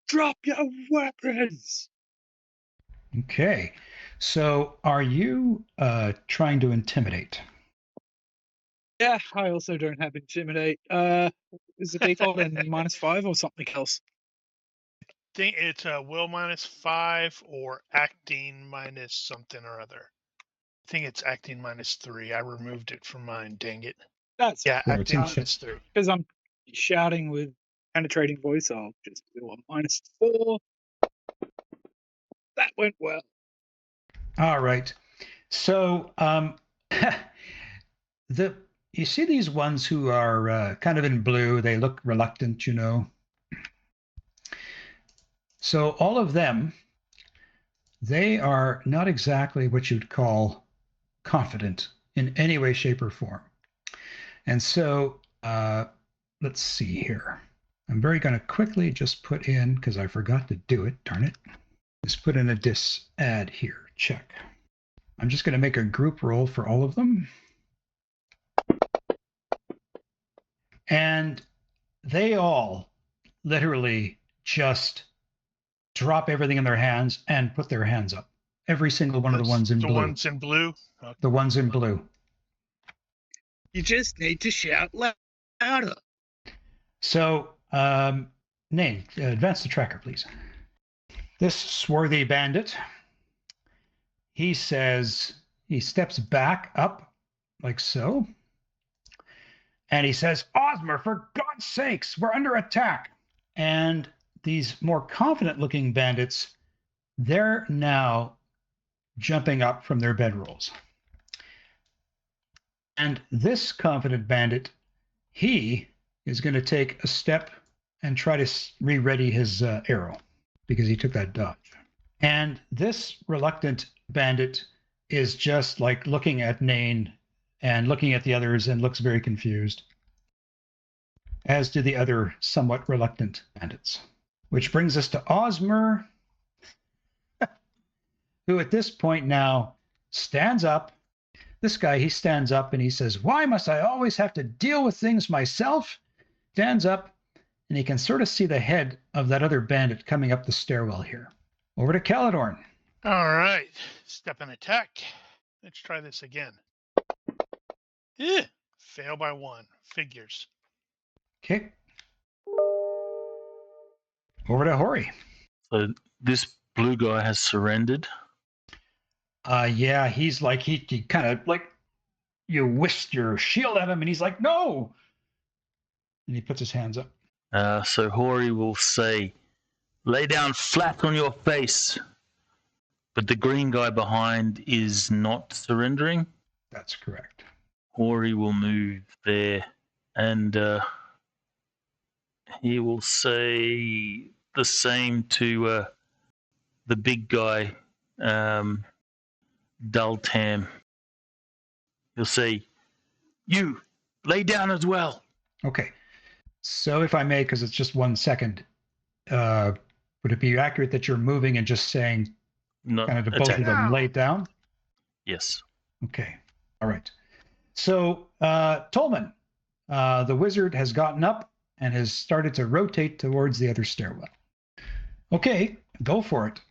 "Drop your weapons!" Okay, so are you trying to intimidate? Yeah, I also don't have intimidate. Is the default in -5 or something else? I think it's a will -5 or acting minus something or other. I think it's acting -3. I removed it from mine. Dang it. That's Yeah, Well, acting it's in -3. because I'm shouting with penetrating voice. I'll just do a -4. That went well. All right. So the you see these ones who are kind of in blue. They look reluctant, you know. So all of them, they are not exactly what you'd call confident in any way, shape, or form. And so let's see here. I'm very going to quickly just put in, because I forgot to do it, darn it. Just put in a dis add here, check. I'm just going to make a group roll for all of them. And they all literally just drop everything in their hands and put their hands up. Every single one of the ones in blue. The ones in blue? Okay. The ones in blue. You just need to shout louder. So, Nain, advance the tracker, please. This swarthy bandit, he says, he steps back up like so. And he says, "Osmer, for God's sakes, we're under attack." And these more confident looking bandits, they're now jumping up from their bedrolls. And this confident bandit, he is going to take a step and try to re-ready his arrow because he took that dodge. And this reluctant bandit is just like looking at Nain and looking at the others and looks very confused, as do the other somewhat reluctant bandits. Which brings us to Osmer, who at this point now stands up. This guy, he stands up and he says, "Why must I always have to deal with things myself?" Stands up, and he can sort of see the head of that other bandit coming up the stairwell here. Over to Caladorn. All right. Step and attack. Let's try this again. Fail by 1. Figures. Okay. Over to Hori. So this blue guy has surrendered. Yeah, he's like, he kind of like, you whisk your shield at him and he's like, no. And he puts his hands up. So Hori will say, lay down flat on your face. But the green guy behind is not surrendering. That's correct. Hori will move there and he will say the same to the big guy, Dultam. He'll say, you, lay down as well. Okay. So if I may, because it's just 1 second, would it be accurate that you're moving and just saying kind of to both of them, lay down? Yes. Okay. All right. So Tolman, the wizard has gotten up and has started to rotate towards the other stairwell. Okay, go for it.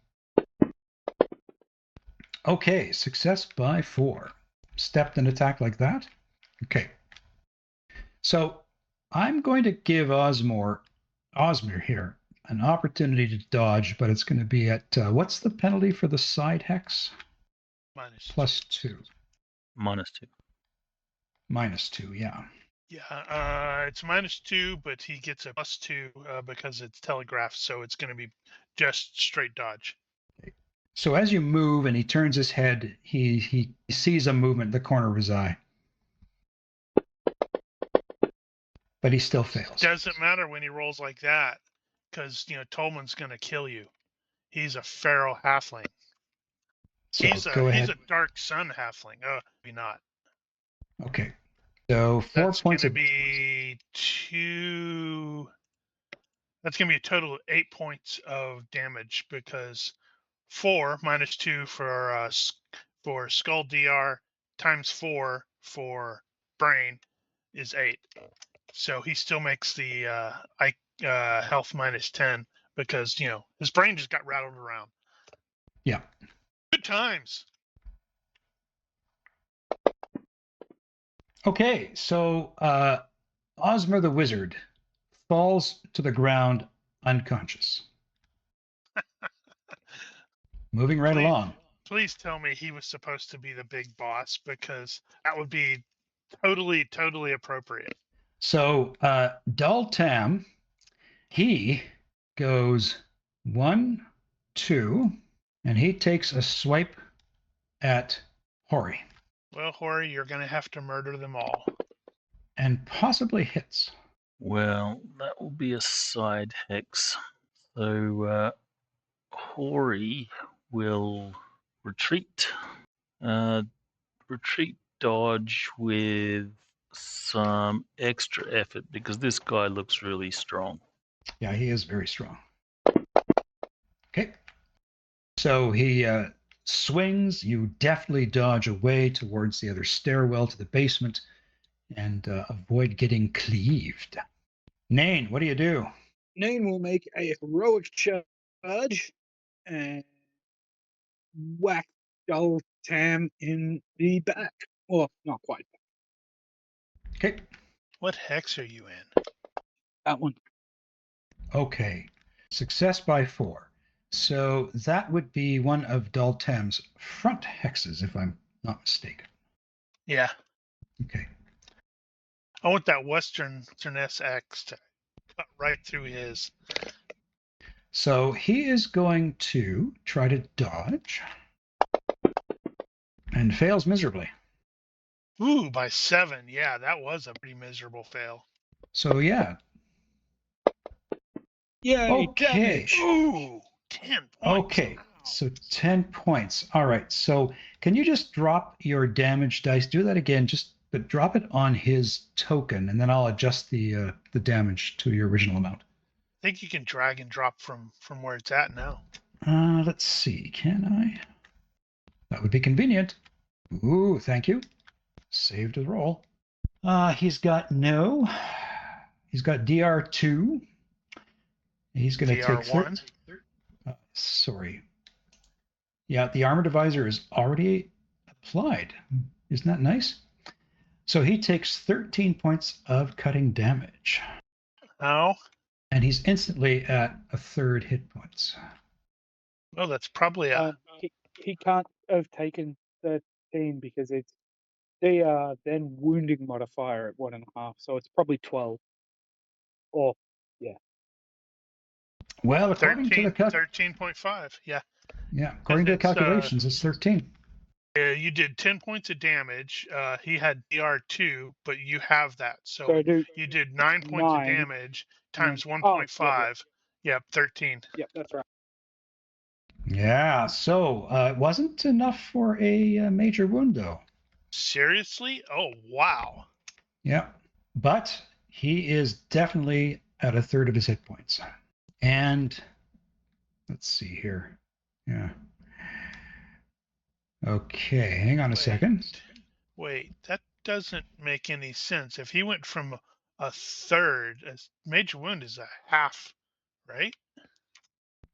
Okay, success by 4. Stepped an attack like that. Okay. So I'm going to give Osmer here an opportunity to dodge, but it's going to be at, what's the penalty for the side hex? +2. -2. -2, yeah. Yeah, it's -2, but he gets a +2 because it's telegraphed, so it's going to be just straight dodge. Okay. So as you move and he turns his head, he sees a movement in the corner of his eye. But he still fails. Doesn't matter when he rolls like that, because Tolman's going to kill you. He's a feral halfling. So he's a dark sun halfling. Oh, maybe not. Okay. So 4 points. That's going to be 2. That's going to be a total of 8 points of damage because 4 -2 for skull DR times 4 for brain is 8. So he still makes the health -10 because his brain just got rattled around. Yeah. Good times. Okay, so Osmer the wizard falls to the ground unconscious. Moving right along. Please tell me he was supposed to be the big boss, because that would be totally appropriate. So Dultam, he goes 1, 2, and he takes a swipe at Hori. Well, Hori, you're going to have to murder them all. And possibly hits. Well, that will be a side hex. So Hori will retreat. Retreat dodge with some extra effort because this guy looks really strong. Yeah, he is very strong. Okay. So he swings. You deftly dodge away towards the other stairwell to the basement and avoid getting cleaved. Nain, what do you do? Nain will make a heroic charge and whack Dultam in the back. Well, not quite. Okay. What hex are you in? That one. Okay. Success by 4. So that would be one of Dultam's front hexes, if I'm not mistaken. Yeah. Okay. I want that Western SX to cut right through his. So he is going to try to dodge and fails miserably. Ooh, by 7. Yeah, that was a pretty miserable fail. So yeah. Yeah. Okay. Ooh, 10 points. Okay. So 10 points. All right. So can you just drop your damage dice? Do that again. But drop it on his token, and then I'll adjust the damage to your original amount. I think you can drag and drop from where it's at now. Let's see. Can I? That would be convenient. Ooh, thank you. Saved the roll. He's got DR2. He's going to take DR1. Sorry. Yeah, the armor divisor is already applied. Isn't that nice? So he takes 13 points of cutting damage. Oh. And he's instantly at a third hit points. Oh, that's probably a... He can't have taken 13 because it's the then wounding modifier at 1.5, so it's probably 12. Or, yeah. Well, according 13, to the 13.5, yeah. Yeah, according to the calculations, it's 13. You did 10 points of damage. He had DR2, but you have that. So you did 9 points of damage times 1.5. Yep, 13. Yep, that's right. Yeah, so it wasn't enough for a major wound, though. Seriously? Oh, wow. Yeah, but he is definitely at a third of his hit points. And let's see here. Yeah. Okay, hang on a second. Wait, that doesn't make any sense. If he went from a third, a major wound is a half, right?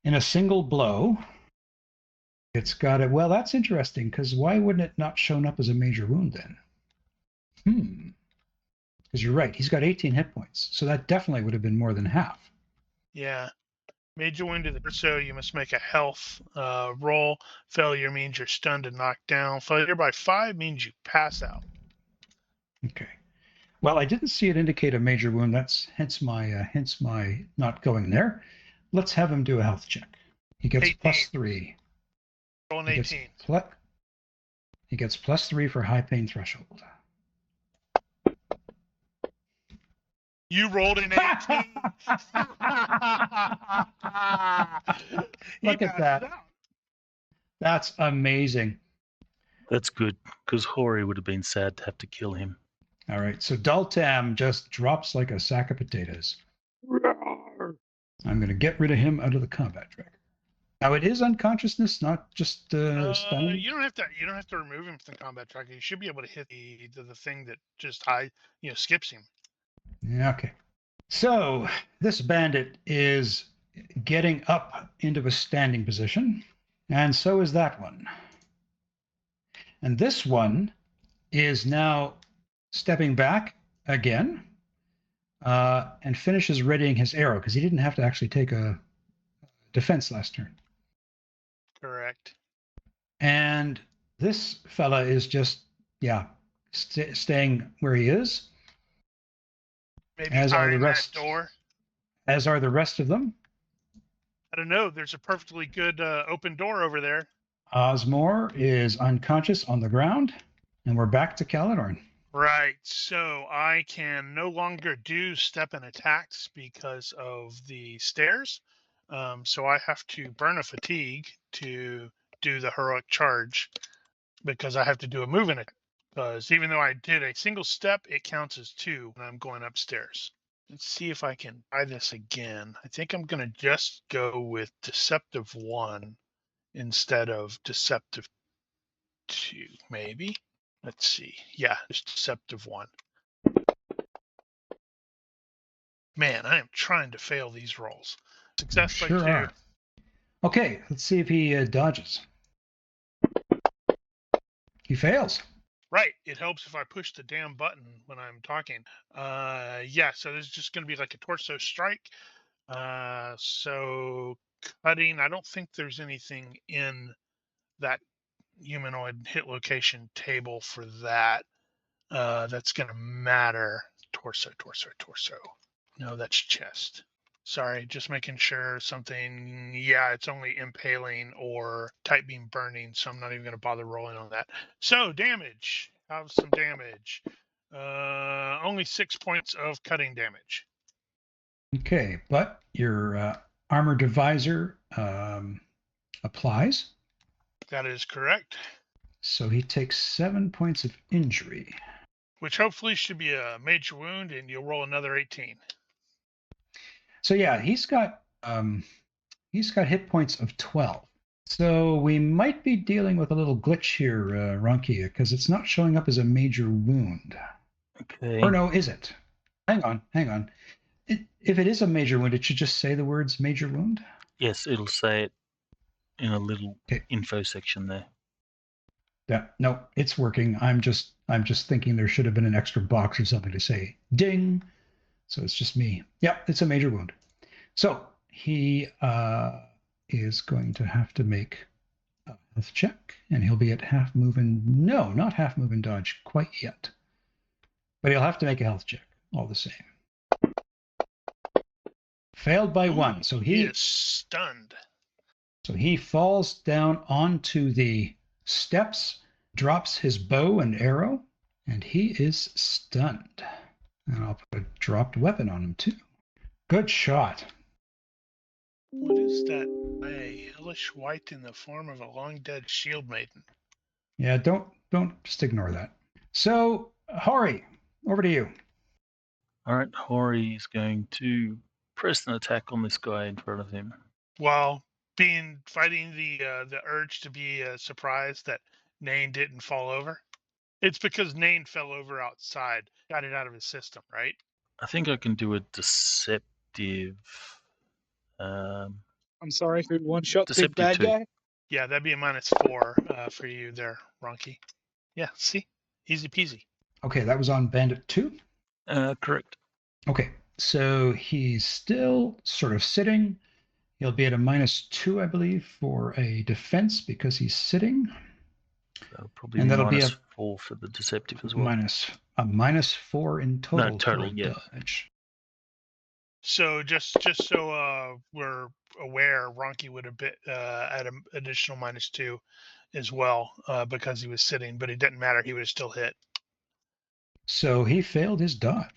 In a single blow, it's got it. Well, that's interesting, because why wouldn't it not shown up as a major wound then? Because you're right, he's got 18 hit points, so that definitely would have been more than half. Yeah. Major wound to the torso, you must make a health roll. Failure means you're stunned and knocked down. Failure by 5 means you pass out. Okay. Well, I didn't see it indicate a major wound. That's hence my not going there. Let's have him do a health check. He gets 18. +3. Roll an 18. He gets +3 for high pain threshold. You rolled an 18. Look at that. That's amazing. That's good, because Hori would have been sad to have to kill him. All right, so Daltam just drops like a sack of potatoes. I'm going to get rid of him out of the combat tracker. Now it is unconsciousness, not just stunning. You don't have to remove him from the combat tracker. You should be able to hit the thing that just skips him. Yeah, okay. So this bandit is getting up into a standing position, and so is that one. And this one is now stepping back again and finishes readying his arrow, because he didn't have to actually take a defense last turn. Correct. And this fella is just, staying where he is. Maybe as are the rest. That door. As are the rest of them. I don't know. There's a perfectly good open door over there. Osmore is unconscious on the ground, and we're back to Caladorn. Right. So I can no longer do step and attacks because of the stairs. So I have to burn a fatigue to do the heroic charge, because I have to do a move in it. Because even though I did a single step, it counts as 2 when I'm going upstairs. Let's see if I can try this again. I think I'm going to just go with Deceptive 1 instead of Deceptive 2, maybe. Let's see. Yeah, just Deceptive 1. Man, I am trying to fail these rolls. Success by 2. Are. Okay, let's see if he dodges. He fails. Right. It helps if I push the damn button when I'm talking. Yeah, so this is just going to be like a torso strike. So cutting, I don't think there's anything in that humanoid hit location table for that. That's going to matter. Torso. No, that's chest. Sorry, just making sure something. Yeah, it's only impaling or type beam burning, so I'm not even going to bother rolling on that. So damage. Have some damage. Only 6 points of cutting damage. Okay, but your armor divisor applies. That is correct. So he takes 7 points of injury, which hopefully should be a major wound, and you'll roll another 18. So yeah, he's got hit points of 12. So we might be dealing with a little glitch here, Ronkia, because it's not showing up as a major wound. Okay. Or no, is it? Hang on. If it is a major wound, it should just say the words major wound? Yes, it'll say it in a little info section there. Yeah, no, it's working. I'm just thinking there should have been an extra box or something to say ding. So it's just me. Yeah, it's a major wound. So he is going to have to make a health check, and he'll be at half move and no, not half move and dodge quite yet. But he'll have to make a health check all the same. Failed by 1. So he is stunned. So he falls down onto the steps, drops his bow and arrow, and he is stunned. And I'll put a dropped weapon on him too. Good shot. What is that? A hellish white in the form of a long dead shield maiden. Yeah, don't just ignore that. So, Hori, over to you. All right, Hori is going to press an attack on this guy in front of him. While fighting the urge to be surprised that Nain didn't fall over. It's because Nain fell over outside, got it out of his system, right? I think I can do a deceptive. I'm sorry, who one-shot big Deceptive bad 2. guy? Yeah, that'd be a -4 for you there, Ronky. Yeah, see? Easy peasy. Okay, that was on Bandit 2? Correct. Okay, so he's still sort of sitting. He'll be at a -2, I believe, for a defense because he's sitting. That'll probably And be that'll be a -4 for the deceptive as well. -4 in total. No, total, for yeah. dodge. So just so we're aware, Ronky would have been at an additional -2 as well because he was sitting, but it didn't matter. He would have still hit. So he failed his dodge.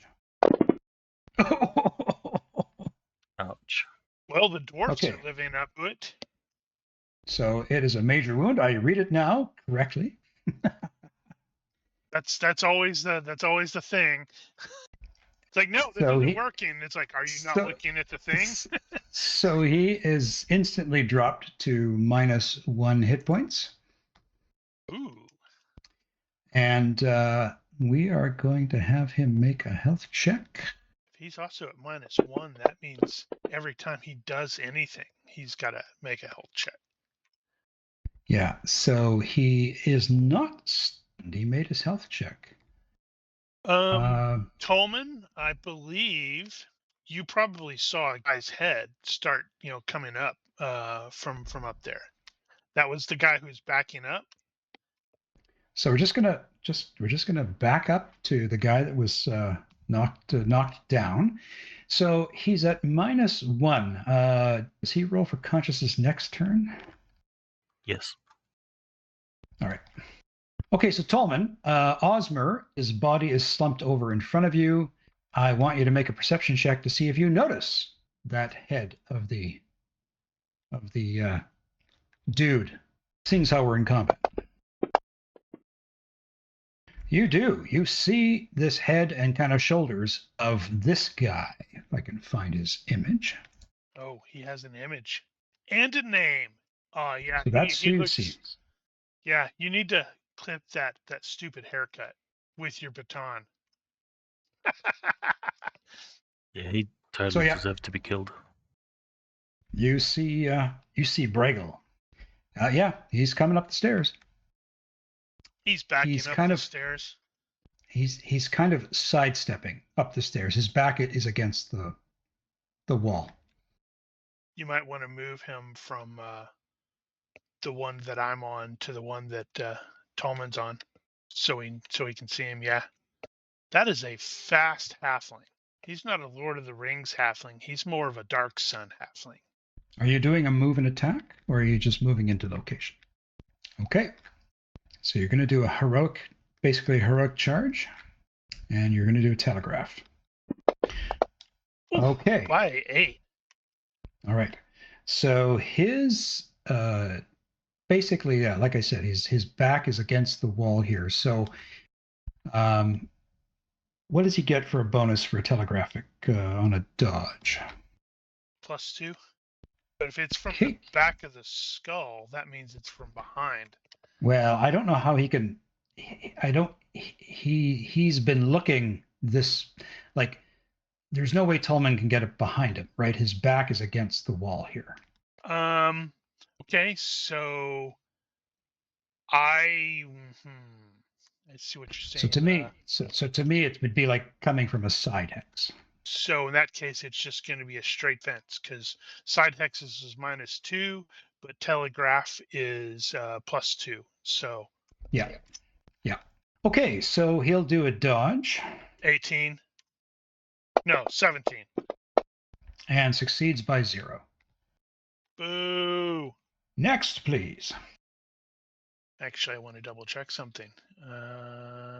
Ouch. Well, the dwarfs Okay. are living up to it. So it is a major wound. I read it now correctly. That's always the thing. It's like, no, this isn't working. It's like, are you not looking at the thing? So he is instantly dropped to -1 hit points. Ooh. And we are going to have him make a health check. If he's also at -1, that means every time he does anything, he's got to make a health check. Yeah, so he is not stunned. He made his health check. Tolman, I believe you probably saw a guy's head start, coming up from up there. That was the guy who's backing up. So we're just gonna back up to the guy that was knocked down. So he's at -1. Does he roll for consciousness next turn? Yes. All right. Okay, so Tolman, Osmer, his body is slumped over in front of you. I want you to make a perception check to see if you notice that head of the dude. Seeing as how we're in combat. You do. You see this head and kind of shoulders of this guy. If I can find his image. Oh, he has an image and a name. Oh, yeah. So that's who you see. Yeah, you need to clip that stupid haircut with your baton. Yeah, he totally deserved to be killed. You see Bregel. Yeah, he's coming up the stairs. He's backing up the stairs. He's kind of sidestepping up the stairs. His back is against the wall. You might want to move him from the one that I'm on to the one that Tolman's on, so he can see him. Yeah, that is a fast halfling. He's not a Lord of the Rings halfling. He's more of a Dark Sun halfling. Are you doing a move and attack, or are you just moving into location? Okay. So you're going to do basically a heroic charge, and you're going to do a telegraph. Okay. By 8. All right. So his basically, like I said, his back is against the wall here. So, what does he get for a bonus for a telegraphic on a dodge? +2. But if it's from the back of the skull, that means it's from behind. Well, I don't know how he can. He's been looking this like. There's no way Tolman can get it behind him, right? His back is against the wall here. Okay, so I see what you're saying. So to me, it would be like coming from a side hex. So in that case, it's just going to be a straight fence because side hexes is -2, but telegraph is +2. So yeah. Okay, so he'll do a dodge. 18. No, 17. And succeeds by 0. Boo. Next, please. Actually, I want to double check something.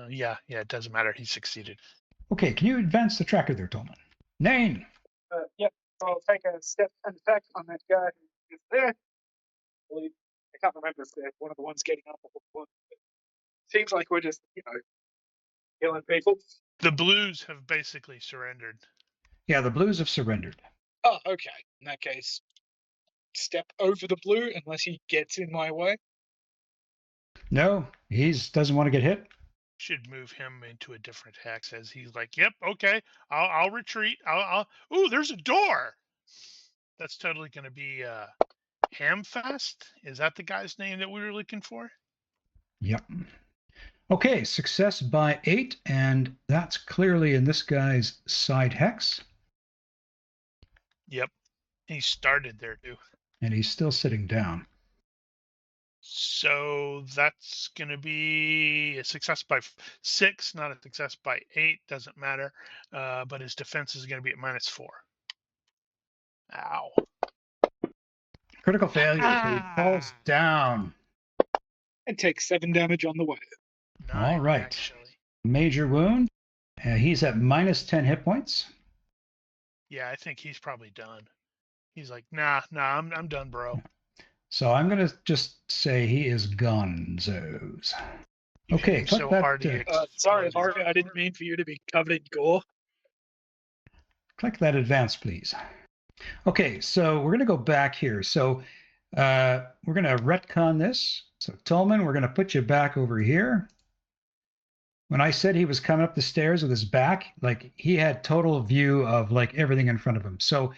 Yeah, it doesn't matter. He succeeded. Okay, can you advance the tracker there, Tolman? Nain. Yep. So I'll take a step and attack on that guy who is there. I can't remember if they're one of the ones getting up or what. Seems like we're just, killing people. The Blues have basically surrendered. Yeah, the Blues have surrendered. Oh, okay. In that case, step over the blue unless he gets in my way. No, he doesn't want to get hit. Should move him into a different hex as he's like, yep, okay, I'll retreat. Ooh, there's a door. That's totally going to be Hamfast. Is that the guy's name that we were looking for? Yep. Okay, success by 8, and that's clearly in this guy's side hex. Yep. He started there too. And he's still sitting down. So that's going to be a success by 6, not a success by 8. Doesn't matter. But his defense is going to be at -4. Ow. Critical failure. He falls down. And takes 7 damage on the way. 9, All right. actually. Major wound. He's at -10 hit points. Yeah, I think he's probably done. He's like, nah, I'm done, bro. So I'm going to just say he is gonzos. You Okay, hit him so click hard he that, Sorry, exploded. Harvey, I didn't mean for you to be covered in gore. click that advance, please. Okay, so we're going to go back here. So we're going to retcon this. So Tolman, we're going to put you back over here. When I said he was coming up the stairs with his back, like he had total view of like everything in front of him. So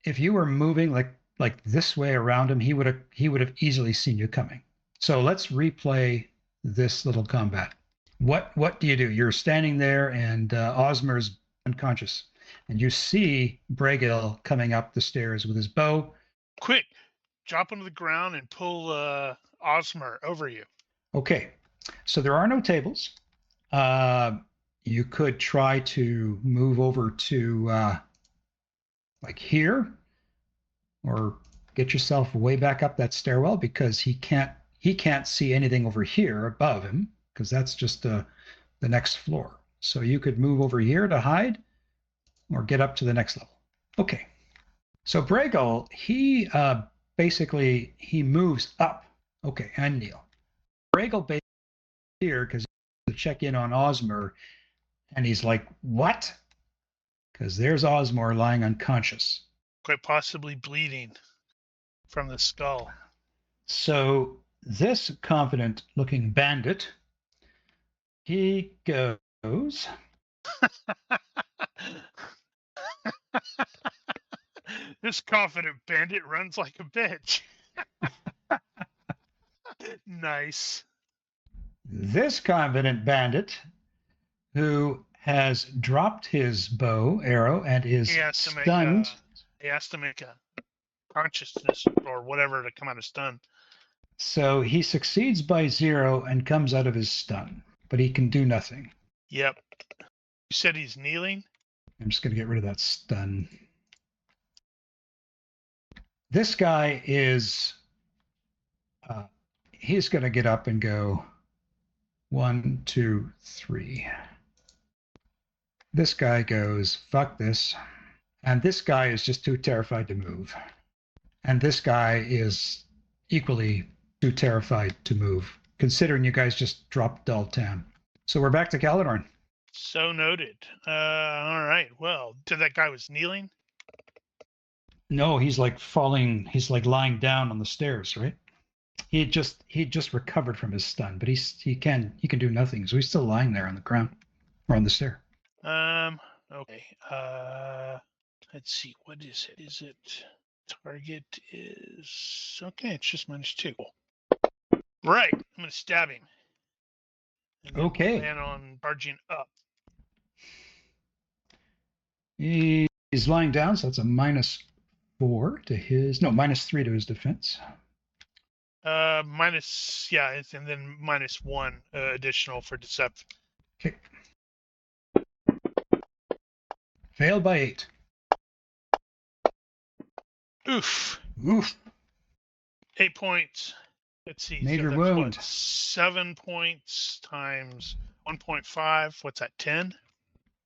if you were moving like this way around him, he would have easily seen you coming. So let's replay this little combat. What do? You're standing there, and Osmer's unconscious, and you see Bregil coming up the stairs with his bow. Quick, drop him to the ground and pull Osmer over you. Okay, so there are no tables. You could try to move over to like here, or get yourself way back up that stairwell, because he can't see anything over here above him, because that's just the next floor. So you could move over here to hide, or get up to the next level. Okay. So Bregil, he basically moves up. Okay, and Neil. Bregil basically here because to check in on Osmer, and he's like, what? Because there's Osmer lying unconscious. Quite possibly bleeding from the skull. So this confident-looking bandit, he goes... This confident bandit runs like a bitch. Nice. This confident bandit, who has dropped his bow arrow and is stunned. He has to make a consciousness or whatever to come out of stun. So he succeeds by 0 and comes out of his stun, but he can do nothing. Yep. You said he's kneeling? I'm just going to get rid of that stun. This guy is, he's going to get up and go 1, 2, 3. This guy goes, fuck this. And this guy is just too terrified to move. And this guy is equally too terrified to move, considering you guys just dropped Daltan. So we're back to Caladorn. So noted. All right. Well, that guy was kneeling? No, he's like falling. He's like lying down on the stairs, right? He just recovered from his stun, but he can do nothing. So he's still lying there on the ground or on the stair. Okay. Let's see. What is it? Is it target is okay? It's just -2. Right. I'm gonna stab him. And then Okay. plan on barging up. He's lying down, so that's a -3 to his defense. Minus, yeah, and then -1 additional for deception. Okay. Failed by 8. Oof. 8 points. Let's see. Major so wound. What, 7 points times 1.5. What's that? 10.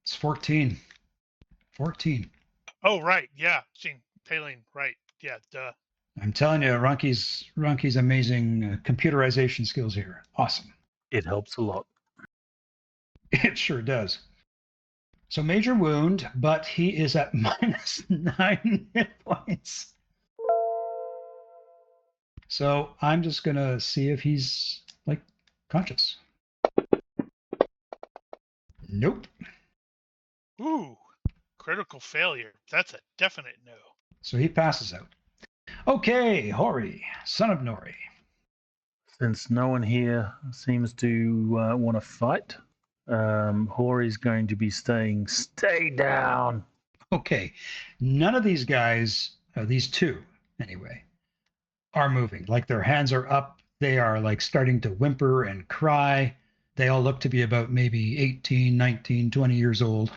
It's 14. 14. Oh, right. Yeah. Paling. Right. Yeah. Duh. I'm telling you, Ronki's amazing computerization skills here. Awesome. It helps a lot. It sure does. So major wound, but he is at -9 hit points. So I'm just going to see if he's, conscious. Nope. Ooh. Critical failure. That's a definite no. So he passes out. Okay, Hori, son of Nori. Since no one here seems to want to fight, Hori's going to be stay down. Okay, none of these guys, these two anyway, are moving. Like their hands are up. They are starting to whimper and cry. They all look to be about maybe 18, 19, 20 years old.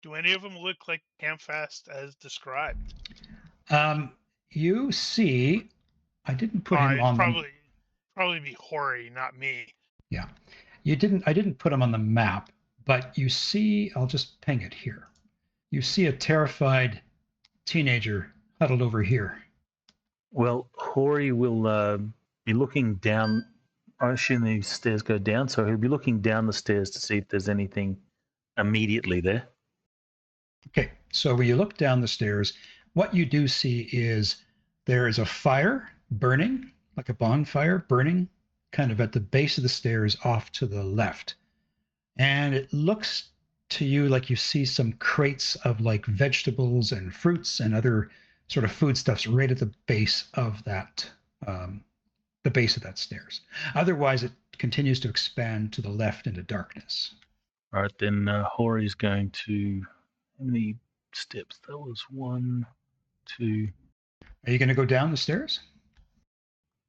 Do any of them look like Hamfast as described? You see, I didn't put him on probably be Hori, not me. Yeah, I didn't put him on the map, but you see, I'll just ping it here. You see a terrified teenager huddled over here. Well, Hori will be looking down. I assume these stairs go down, so he'll be looking down the stairs to see if there's anything immediately there. Okay, so when you look down the stairs, what you do see is there is a fire burning, like a bonfire burning, kind of at the base of the stairs off to the left. And it looks to you like you see some crates of vegetables and fruits and other sort of foodstuffs right at the base of that stairs. Otherwise, it continues to expand to the left into darkness. All right, then Hori's going to... How many steps? That was 1, 2... Are you going to go down the stairs?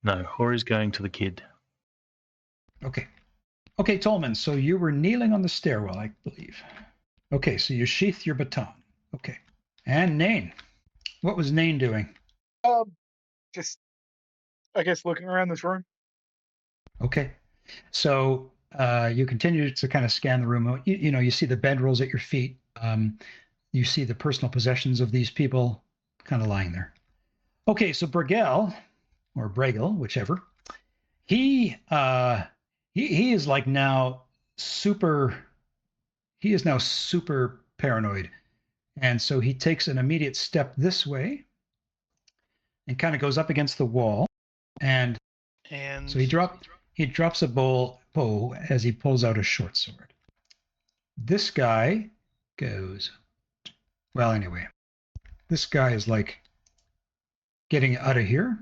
No, Hori's going to the kid. Okay. Okay, Tolman, so you were kneeling on the stairwell, I believe. Okay, so you sheath your baton. Okay. And Nain. What was Nain doing? Just, I guess, looking around this room. Okay. So you continue to kind of scan the room. You see the bedrolls at your feet. You see the personal possessions of these people kind of lying there. Okay, so Bregel, or Bregel, whichever, he is now super paranoid. And so he takes an immediate step this way and kind of goes up against the wall. And so he drops a bow as he pulls out a short sword. This guy goes, well, anyway, this guy is getting out of here.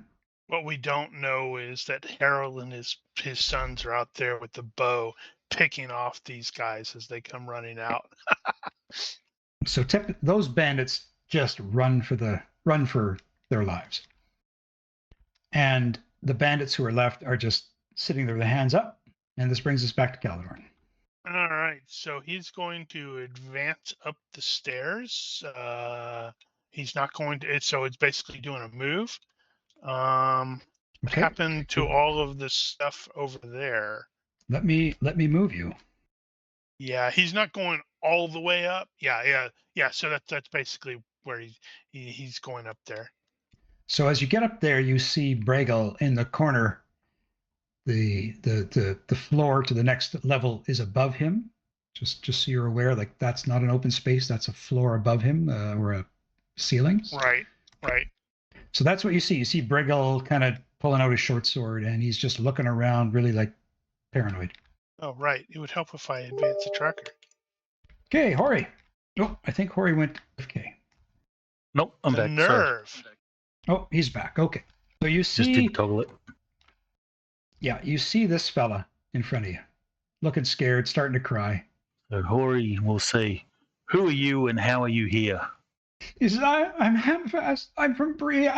What we don't know is that Harold and his sons are out there with the bow picking off these guys as they come running out. So those bandits just run for their lives. And the bandits who are left are just sitting there with their hands up. And this brings us back to Caladorn. All right. So he's going to advance up the stairs. He's not going to. So it's basically doing a move. What happened to all of this stuff over there? Let me move you. Yeah, he's not going all the way up. Yeah. So that's basically where he's going up there. So as you get up there, you see Bregel in the corner. The floor to the next level is above him. Just so you're aware, that's not an open space. That's a floor above him or a ceiling. Right. So that's what you see. You see Bregel kind of pulling out his short sword, and he's just looking around, really paranoid. Oh, right. It would help if I advance the tracker. Okay, Hori. Oh, I think Hori went. Okay. Nope, I'm back. Nerve. Sorry. Oh, he's back. Okay. So you see. Just did toggle it. Yeah, you see this fella in front of you, looking scared, starting to cry. So Hori will say, Who are you and how are you here? He says, I'm Hamfast. I'm from Bree.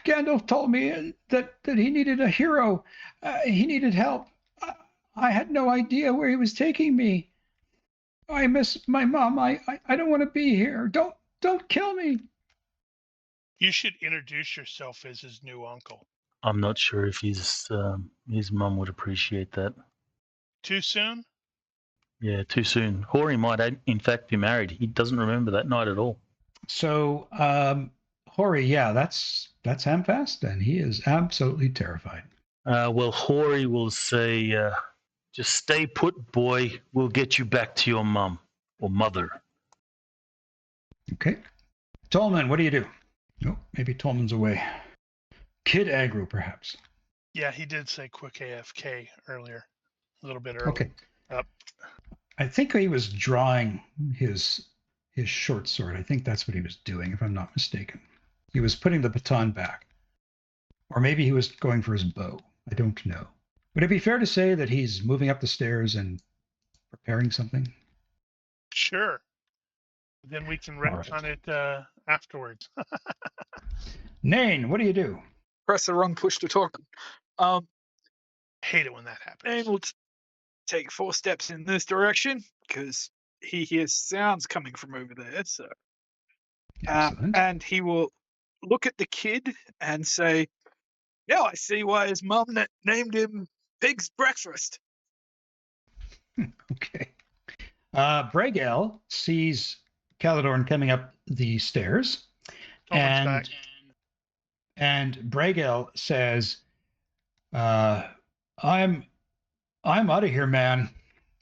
Gandalf told me that he needed a hero. He needed help. I had no idea where he was taking me. I miss my mom. I don't want to be here. Don't kill me. You should introduce yourself as his new uncle. I'm not sure if his mum would appreciate that. Too soon? Yeah, too soon. Hori might, in fact, be married. He doesn't remember that night at all. So, Hori, yeah, that's Hamfast, and he is absolutely terrified. Well, Hori will say, just stay put, boy. We'll get you back to your mum or mother. Okay. Tolman, what do you do? Oh, maybe Tolman's away. Kid aggro, perhaps. Yeah, he did say quick AFK earlier. A little bit early. Okay. Up. I think he was drawing his short sword. I think that's what he was doing, if I'm not mistaken. He was putting the baton back. Or maybe he was going for his bow. I don't know. Would it be fair to say that he's moving up the stairs and preparing something? Sure. Then we can retcon it afterwards. Nain, what do you do? Press the wrong push to talk. Hate it when that happens. Nain will take 4 steps in this direction because he hears sounds coming from over there. So, and he will look at the kid and say, "Now I see why his mum named him Pig's Breakfast." Okay. Bregel sees Caladorn coming up the stairs, and Bregel says, "I'm out of here, man."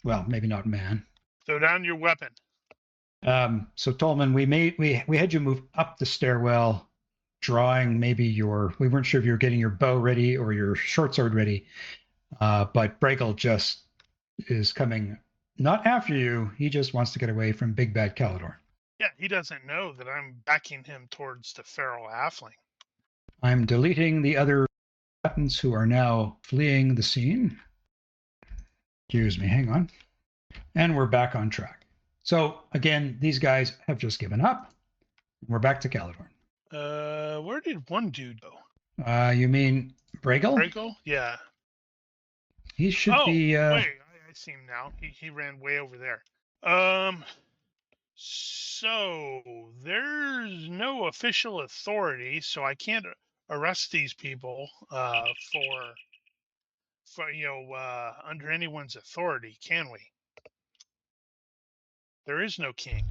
Well, maybe not man. Throw down your weapon. So Tolman, we had you move up the stairwell, drawing maybe we weren't sure if you were getting your bow ready or your short sword ready, but Bregel just is coming not after you. He just wants to get away from Big Bad Caladorn. Yeah, he doesn't know that I'm backing him towards the Farrell Halfling. I'm deleting the other buttons who are now fleeing the scene. Excuse me, hang on. And we're back on track. So, again, these guys have just given up. We're back to Caladorn. Where did one dude go? You mean Bregel? Bregel? Yeah. He should be... wait, I see him now. He ran way over there. So, there's no official authority, so I can't arrest these people for under anyone's authority, can we? There is no king.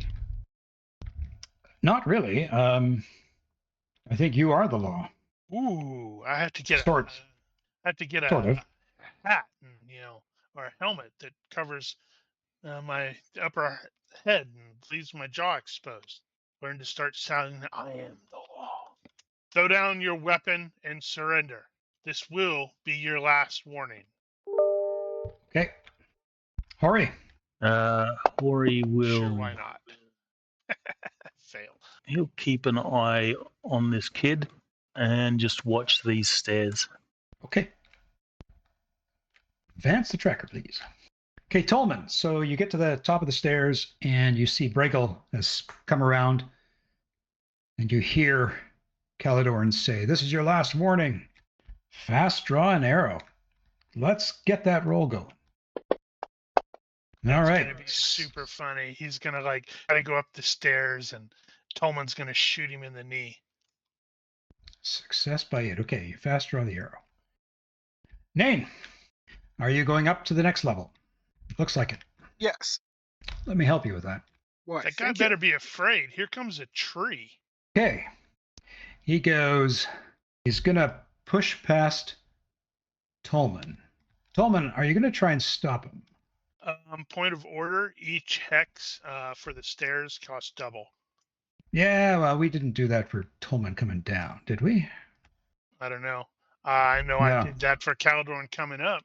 Not really. I think you are the law. Ooh, I have to get a hat, and, or a helmet that covers my upper head and leaves my jaw exposed. Learn to start shouting, "I am the law." Throw down your weapon and surrender. This will be your last warning. Okay. Hori. Hori will... Sure, why not? Fail. He'll keep an eye on this kid and just watch these stairs. Okay. Advance the tracker, please. Okay, Tolman. So you get to the top of the stairs and you see Bregel has come around, and you hear Caladorn say, "This is your last warning. Fast draw an arrow. Let's get that roll going." All right. It's gonna be super funny. He's gonna gotta go up the stairs, and Tolman's gonna shoot him in the knee. Success by it. Okay, you fast draw the arrow. Nain, are you going up to the next level? Looks like it. Yes. Let me help you with that. What? That guy better be afraid. Here comes a tree. Okay. He's gonna push past Tolman. Tolman, are you gonna try and stop him? Point of order, each hex for the stairs costs double. Yeah, well, we didn't do that for Tolman coming down, did we? I don't know. I know no. I did that for Caladorn coming up.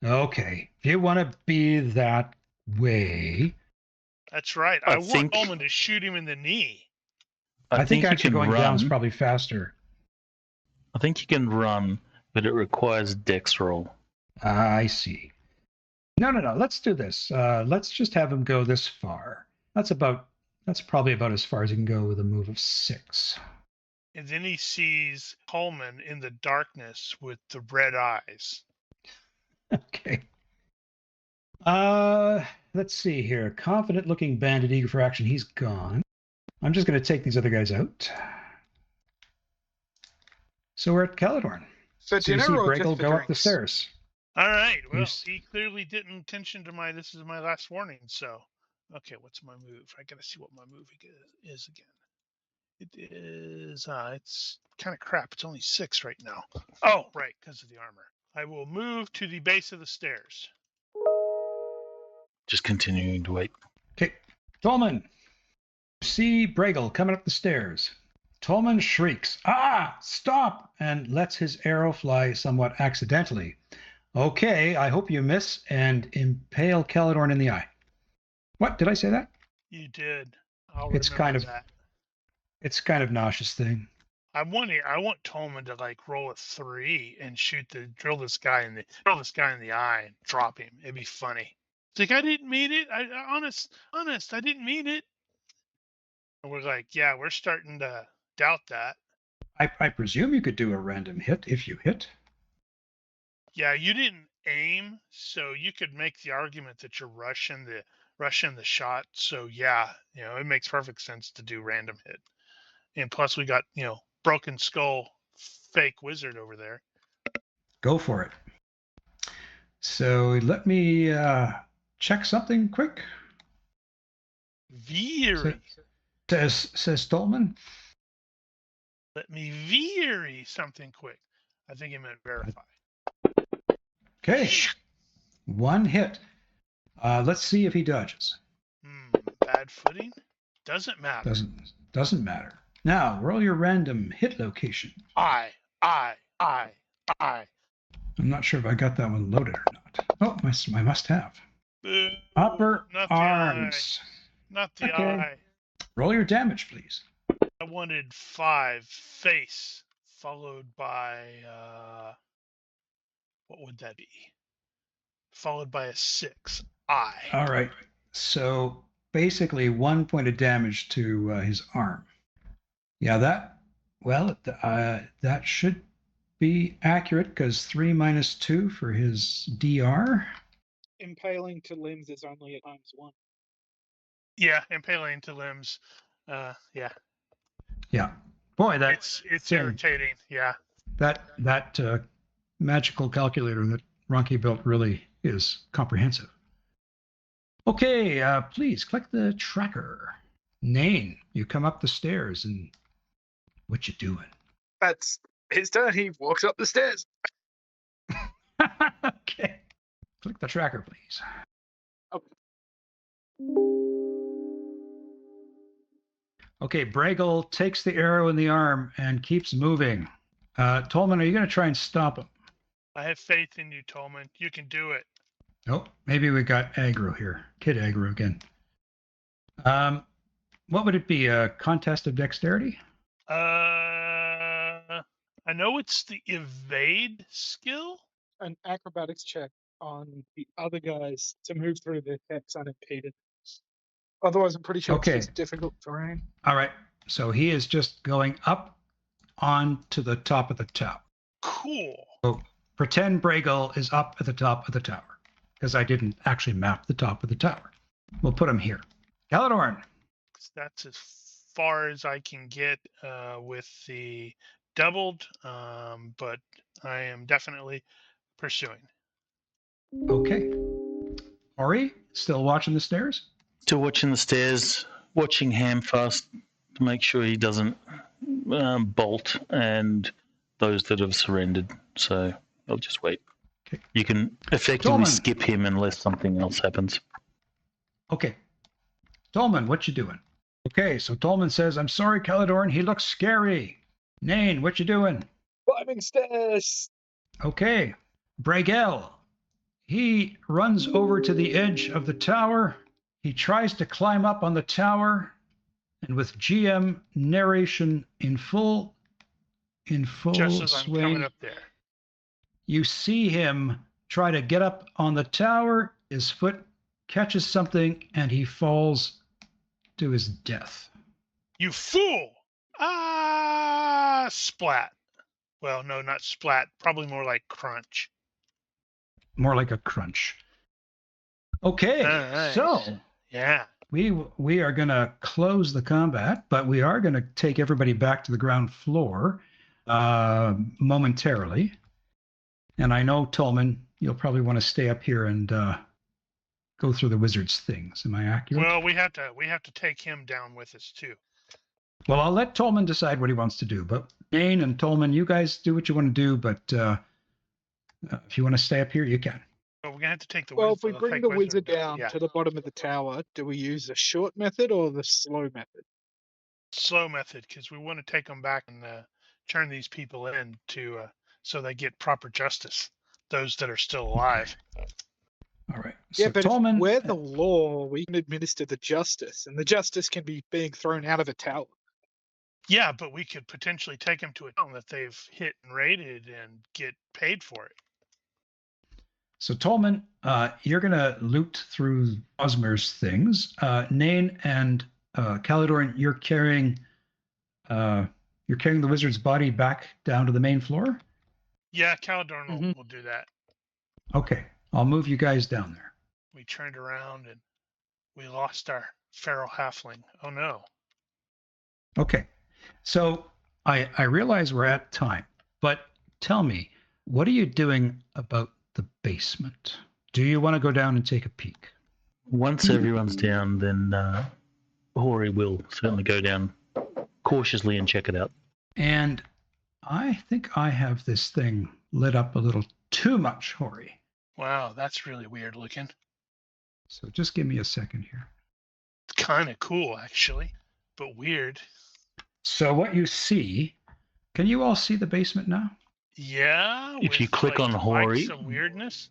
Okay. If you want to be that way... That's right. I want Tolman to shoot him in the knee. I think actually going down is probably faster. I think you can run, but it requires dex roll. I see. No. Let's do this. Let's just have him go this far. That's probably about as far as he can go with a move of 6. And then he sees Coleman in the darkness with the red eyes. Okay. Let's see here. Confident looking bandit eager for action. He's gone. I'm just going to take these other guys out. So we're at Caladorn. So you see Bragel go up the stairs. All right. Well, he clearly didn't intention to this is my last warning. So, okay, what's my move? I got to see what my move is again. It is, it's kind of crap. It's only 6 right now. Oh, right, because of the armor. I will move to the base of the stairs. Just continuing to wait. Okay. Tolman. See Bragel coming up the stairs. Tolman shrieks, "Ah, stop!" and lets his arrow fly somewhat accidentally. Okay, I hope you miss and impale Caladorn in the eye. What? Did I say that? You did. It's kind of Nosh's thing. I want Tolman to like roll a 3 and drill this guy in the eye and drop him. It'd be funny. It's like, I didn't mean it. Honest, I didn't mean it. And we're like, yeah, we're starting to doubt that. I presume you could do a random hit if you hit. Yeah, you didn't aim, so you could make the argument that you're rushing the shot. So yeah, it makes perfect sense to do random hit. And plus we got, Broken Skull fake wizard over there. Go for it. So let me check something quick. Veery. Says Tolman. Let me veery something quick. I think he meant verify. Okay. 1 hit. Let's see if he dodges. Bad footing? Doesn't matter. Doesn't matter. Now, roll your random hit location. I. I'm not sure if I got that one loaded or not. Oh, I must have. Upper arms. Not the eye. Roll your damage, please. I wanted 5 face, followed by, what would that be? Followed by a 6, eye. All right. So basically 1 point of damage to his arm. Yeah, that should be accurate because 3 minus 2 for his DR. Impaling to limbs is only at -1. Yeah, impaling to limbs. Yeah. Yeah. Boy, that's it's irritating. Yeah. That magical calculator that Ronki built really is comprehensive. Okay, please click the tracker. Nain, you come up the stairs and what you doing? That's his turn. He walks up the stairs. Okay. Click the tracker, please. Okay, Bragel takes the arrow in the arm and keeps moving. Tolman, are you going to try and stop him? I have faith in you, Tolman. You can do it. Oh, maybe we got aggro here. Kid aggro again. What would it be? A contest of dexterity? I know it's the evade skill. An acrobatics check on the other guys to move through the hex unimpeded. Otherwise, I'm pretty sure it's just difficult terrain. All right. So he is just going up onto the top of the tower. Cool. So pretend Bragel is up at the top of the tower because I didn't actually map the top of the tower. We'll put him here. Caladorn. That's as far as I can get with the doubled, but I am definitely pursuing. Okay. Ori, still watching the stairs? Still watching the stairs, watching Hamfast to make sure he doesn't bolt and those that have surrendered. So I'll just wait. Okay. You can effectively skip him unless something else happens. Okay. Tolman, what you doing? Okay, so Tolman says, "I'm sorry, Caladorn, he looks scary." Nain, what you doing? Climbing stairs. Okay. Bragel, he runs over to the edge of the tower. He tries to climb up on the tower, and with GM narration in full just as swing, I'm coming up there, you see him try to get up on the tower. his foot catches something and he falls to his death. You fool! Splat. Well, no, not splat. Probably more like crunch. More like a crunch. Okay, right. so yeah, we are going to close the combat, but we are going to take everybody back to the ground floor momentarily. And I know, Tolman, you'll probably want to stay up here and go through the wizard's things. Am I accurate? Well, we have to take him down with us too. Well, I'll let Tolman decide what he wants to do. But Dane and Tolman, you guys do what you want to do. But if you want to stay up here, you can. Well, we're gonna have to take the. Well, if we bring the wizard down to the bottom of the tower, do we use the short method or the slow method? Slow method, because we want to take them back and turn these people in to so they get proper justice. Those that are still alive. All right. Yeah, So but Tolman, if we're the law, we can administer the justice, and the justice can be being thrown out of a tower. Yeah, but we could potentially take them to a town that they've hit and raided and get paid for it. So Tolman, you're going to loot through Osmer's things. Nain and Calidorn, you're carrying the wizard's body back down to the main floor? Yeah, Calidorn will do that. Okay, I'll move you guys down there. We turned around and we lost our feral halfling. Oh no. Okay, so I realize we're at time, but tell me, what are you doing about the basement? Do you want to go down and take a peek? Once everyone's down, then Hori will certainly go down cautiously and check it out. And I think I have this thing lit up a little too much, Hori. Wow, that's really weird looking. So just give me a second here. It's kind of cool, actually, but weird. So what you see, can you all see the basement now? Yeah. If you click on Hori, some weirdness.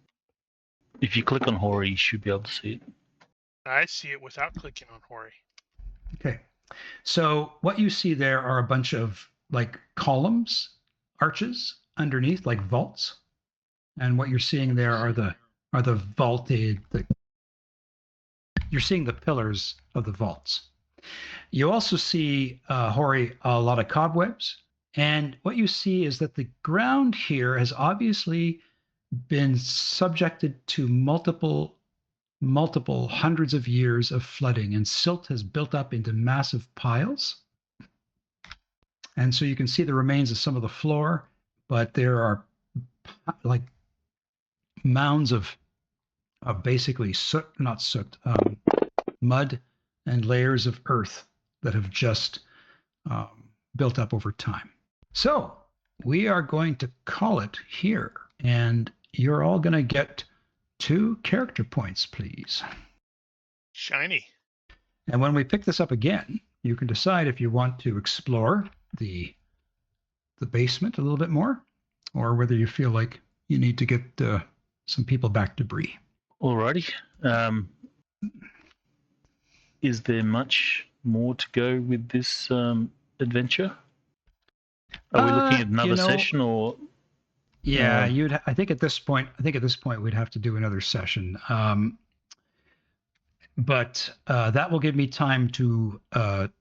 If you click on Hori, you should be able to see it. I see it without clicking on Hori. Okay. So what you see there are a bunch of like columns, arches underneath, like vaults. And what you're seeing there are the vaulted. You're seeing the pillars of the vaults. You also see, Hori, a lot of cobwebs. And what you see is that the ground here has obviously been subjected to multiple hundreds of years of flooding, and silt has built up into massive piles. And so you can see the remains of some of the floor, but there are like mounds of basically mud and layers of earth that have just built up over time. So we are going to call it here, and you're all going to get 2 character points, please. Shiny. And when we pick this up again, you can decide if you want to explore the basement a little bit more, or whether you feel like you need to get some people back to Bree. Alrighty. Is there much more to go with this adventure? Are we looking at another session, or? Yeah, I think at this point we'd have to do another session. But that will give me time to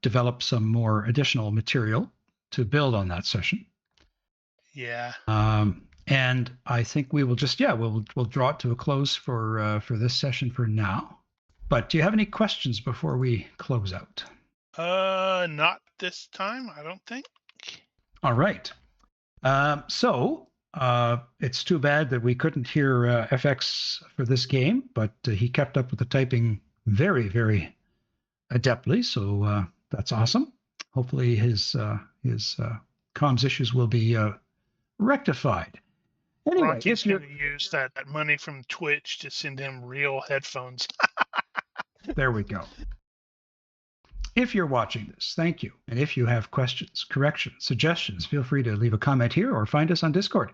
develop some more additional material to build on that session. Yeah. And I think we will just we'll draw it to a close for this session for now. But do you have any questions before we close out? Not this time, I don't think. All right. So it's too bad that we couldn't hear FX for this game, but he kept up with the typing very, very adeptly. So that's awesome. Hopefully his comms issues will be rectified. Anyway, Rocky's going to use that money from Twitch to send him real headphones. There we go. If you're watching this, thank you. And if you have questions, corrections, suggestions, feel free to leave a comment here or find us on Discord.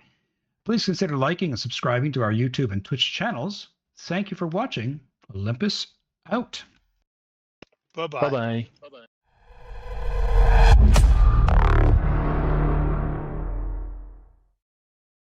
Please consider liking and subscribing to our YouTube and Twitch channels. Thank you for watching. Olympus out. Bye-bye. Bye-bye. Bye-bye.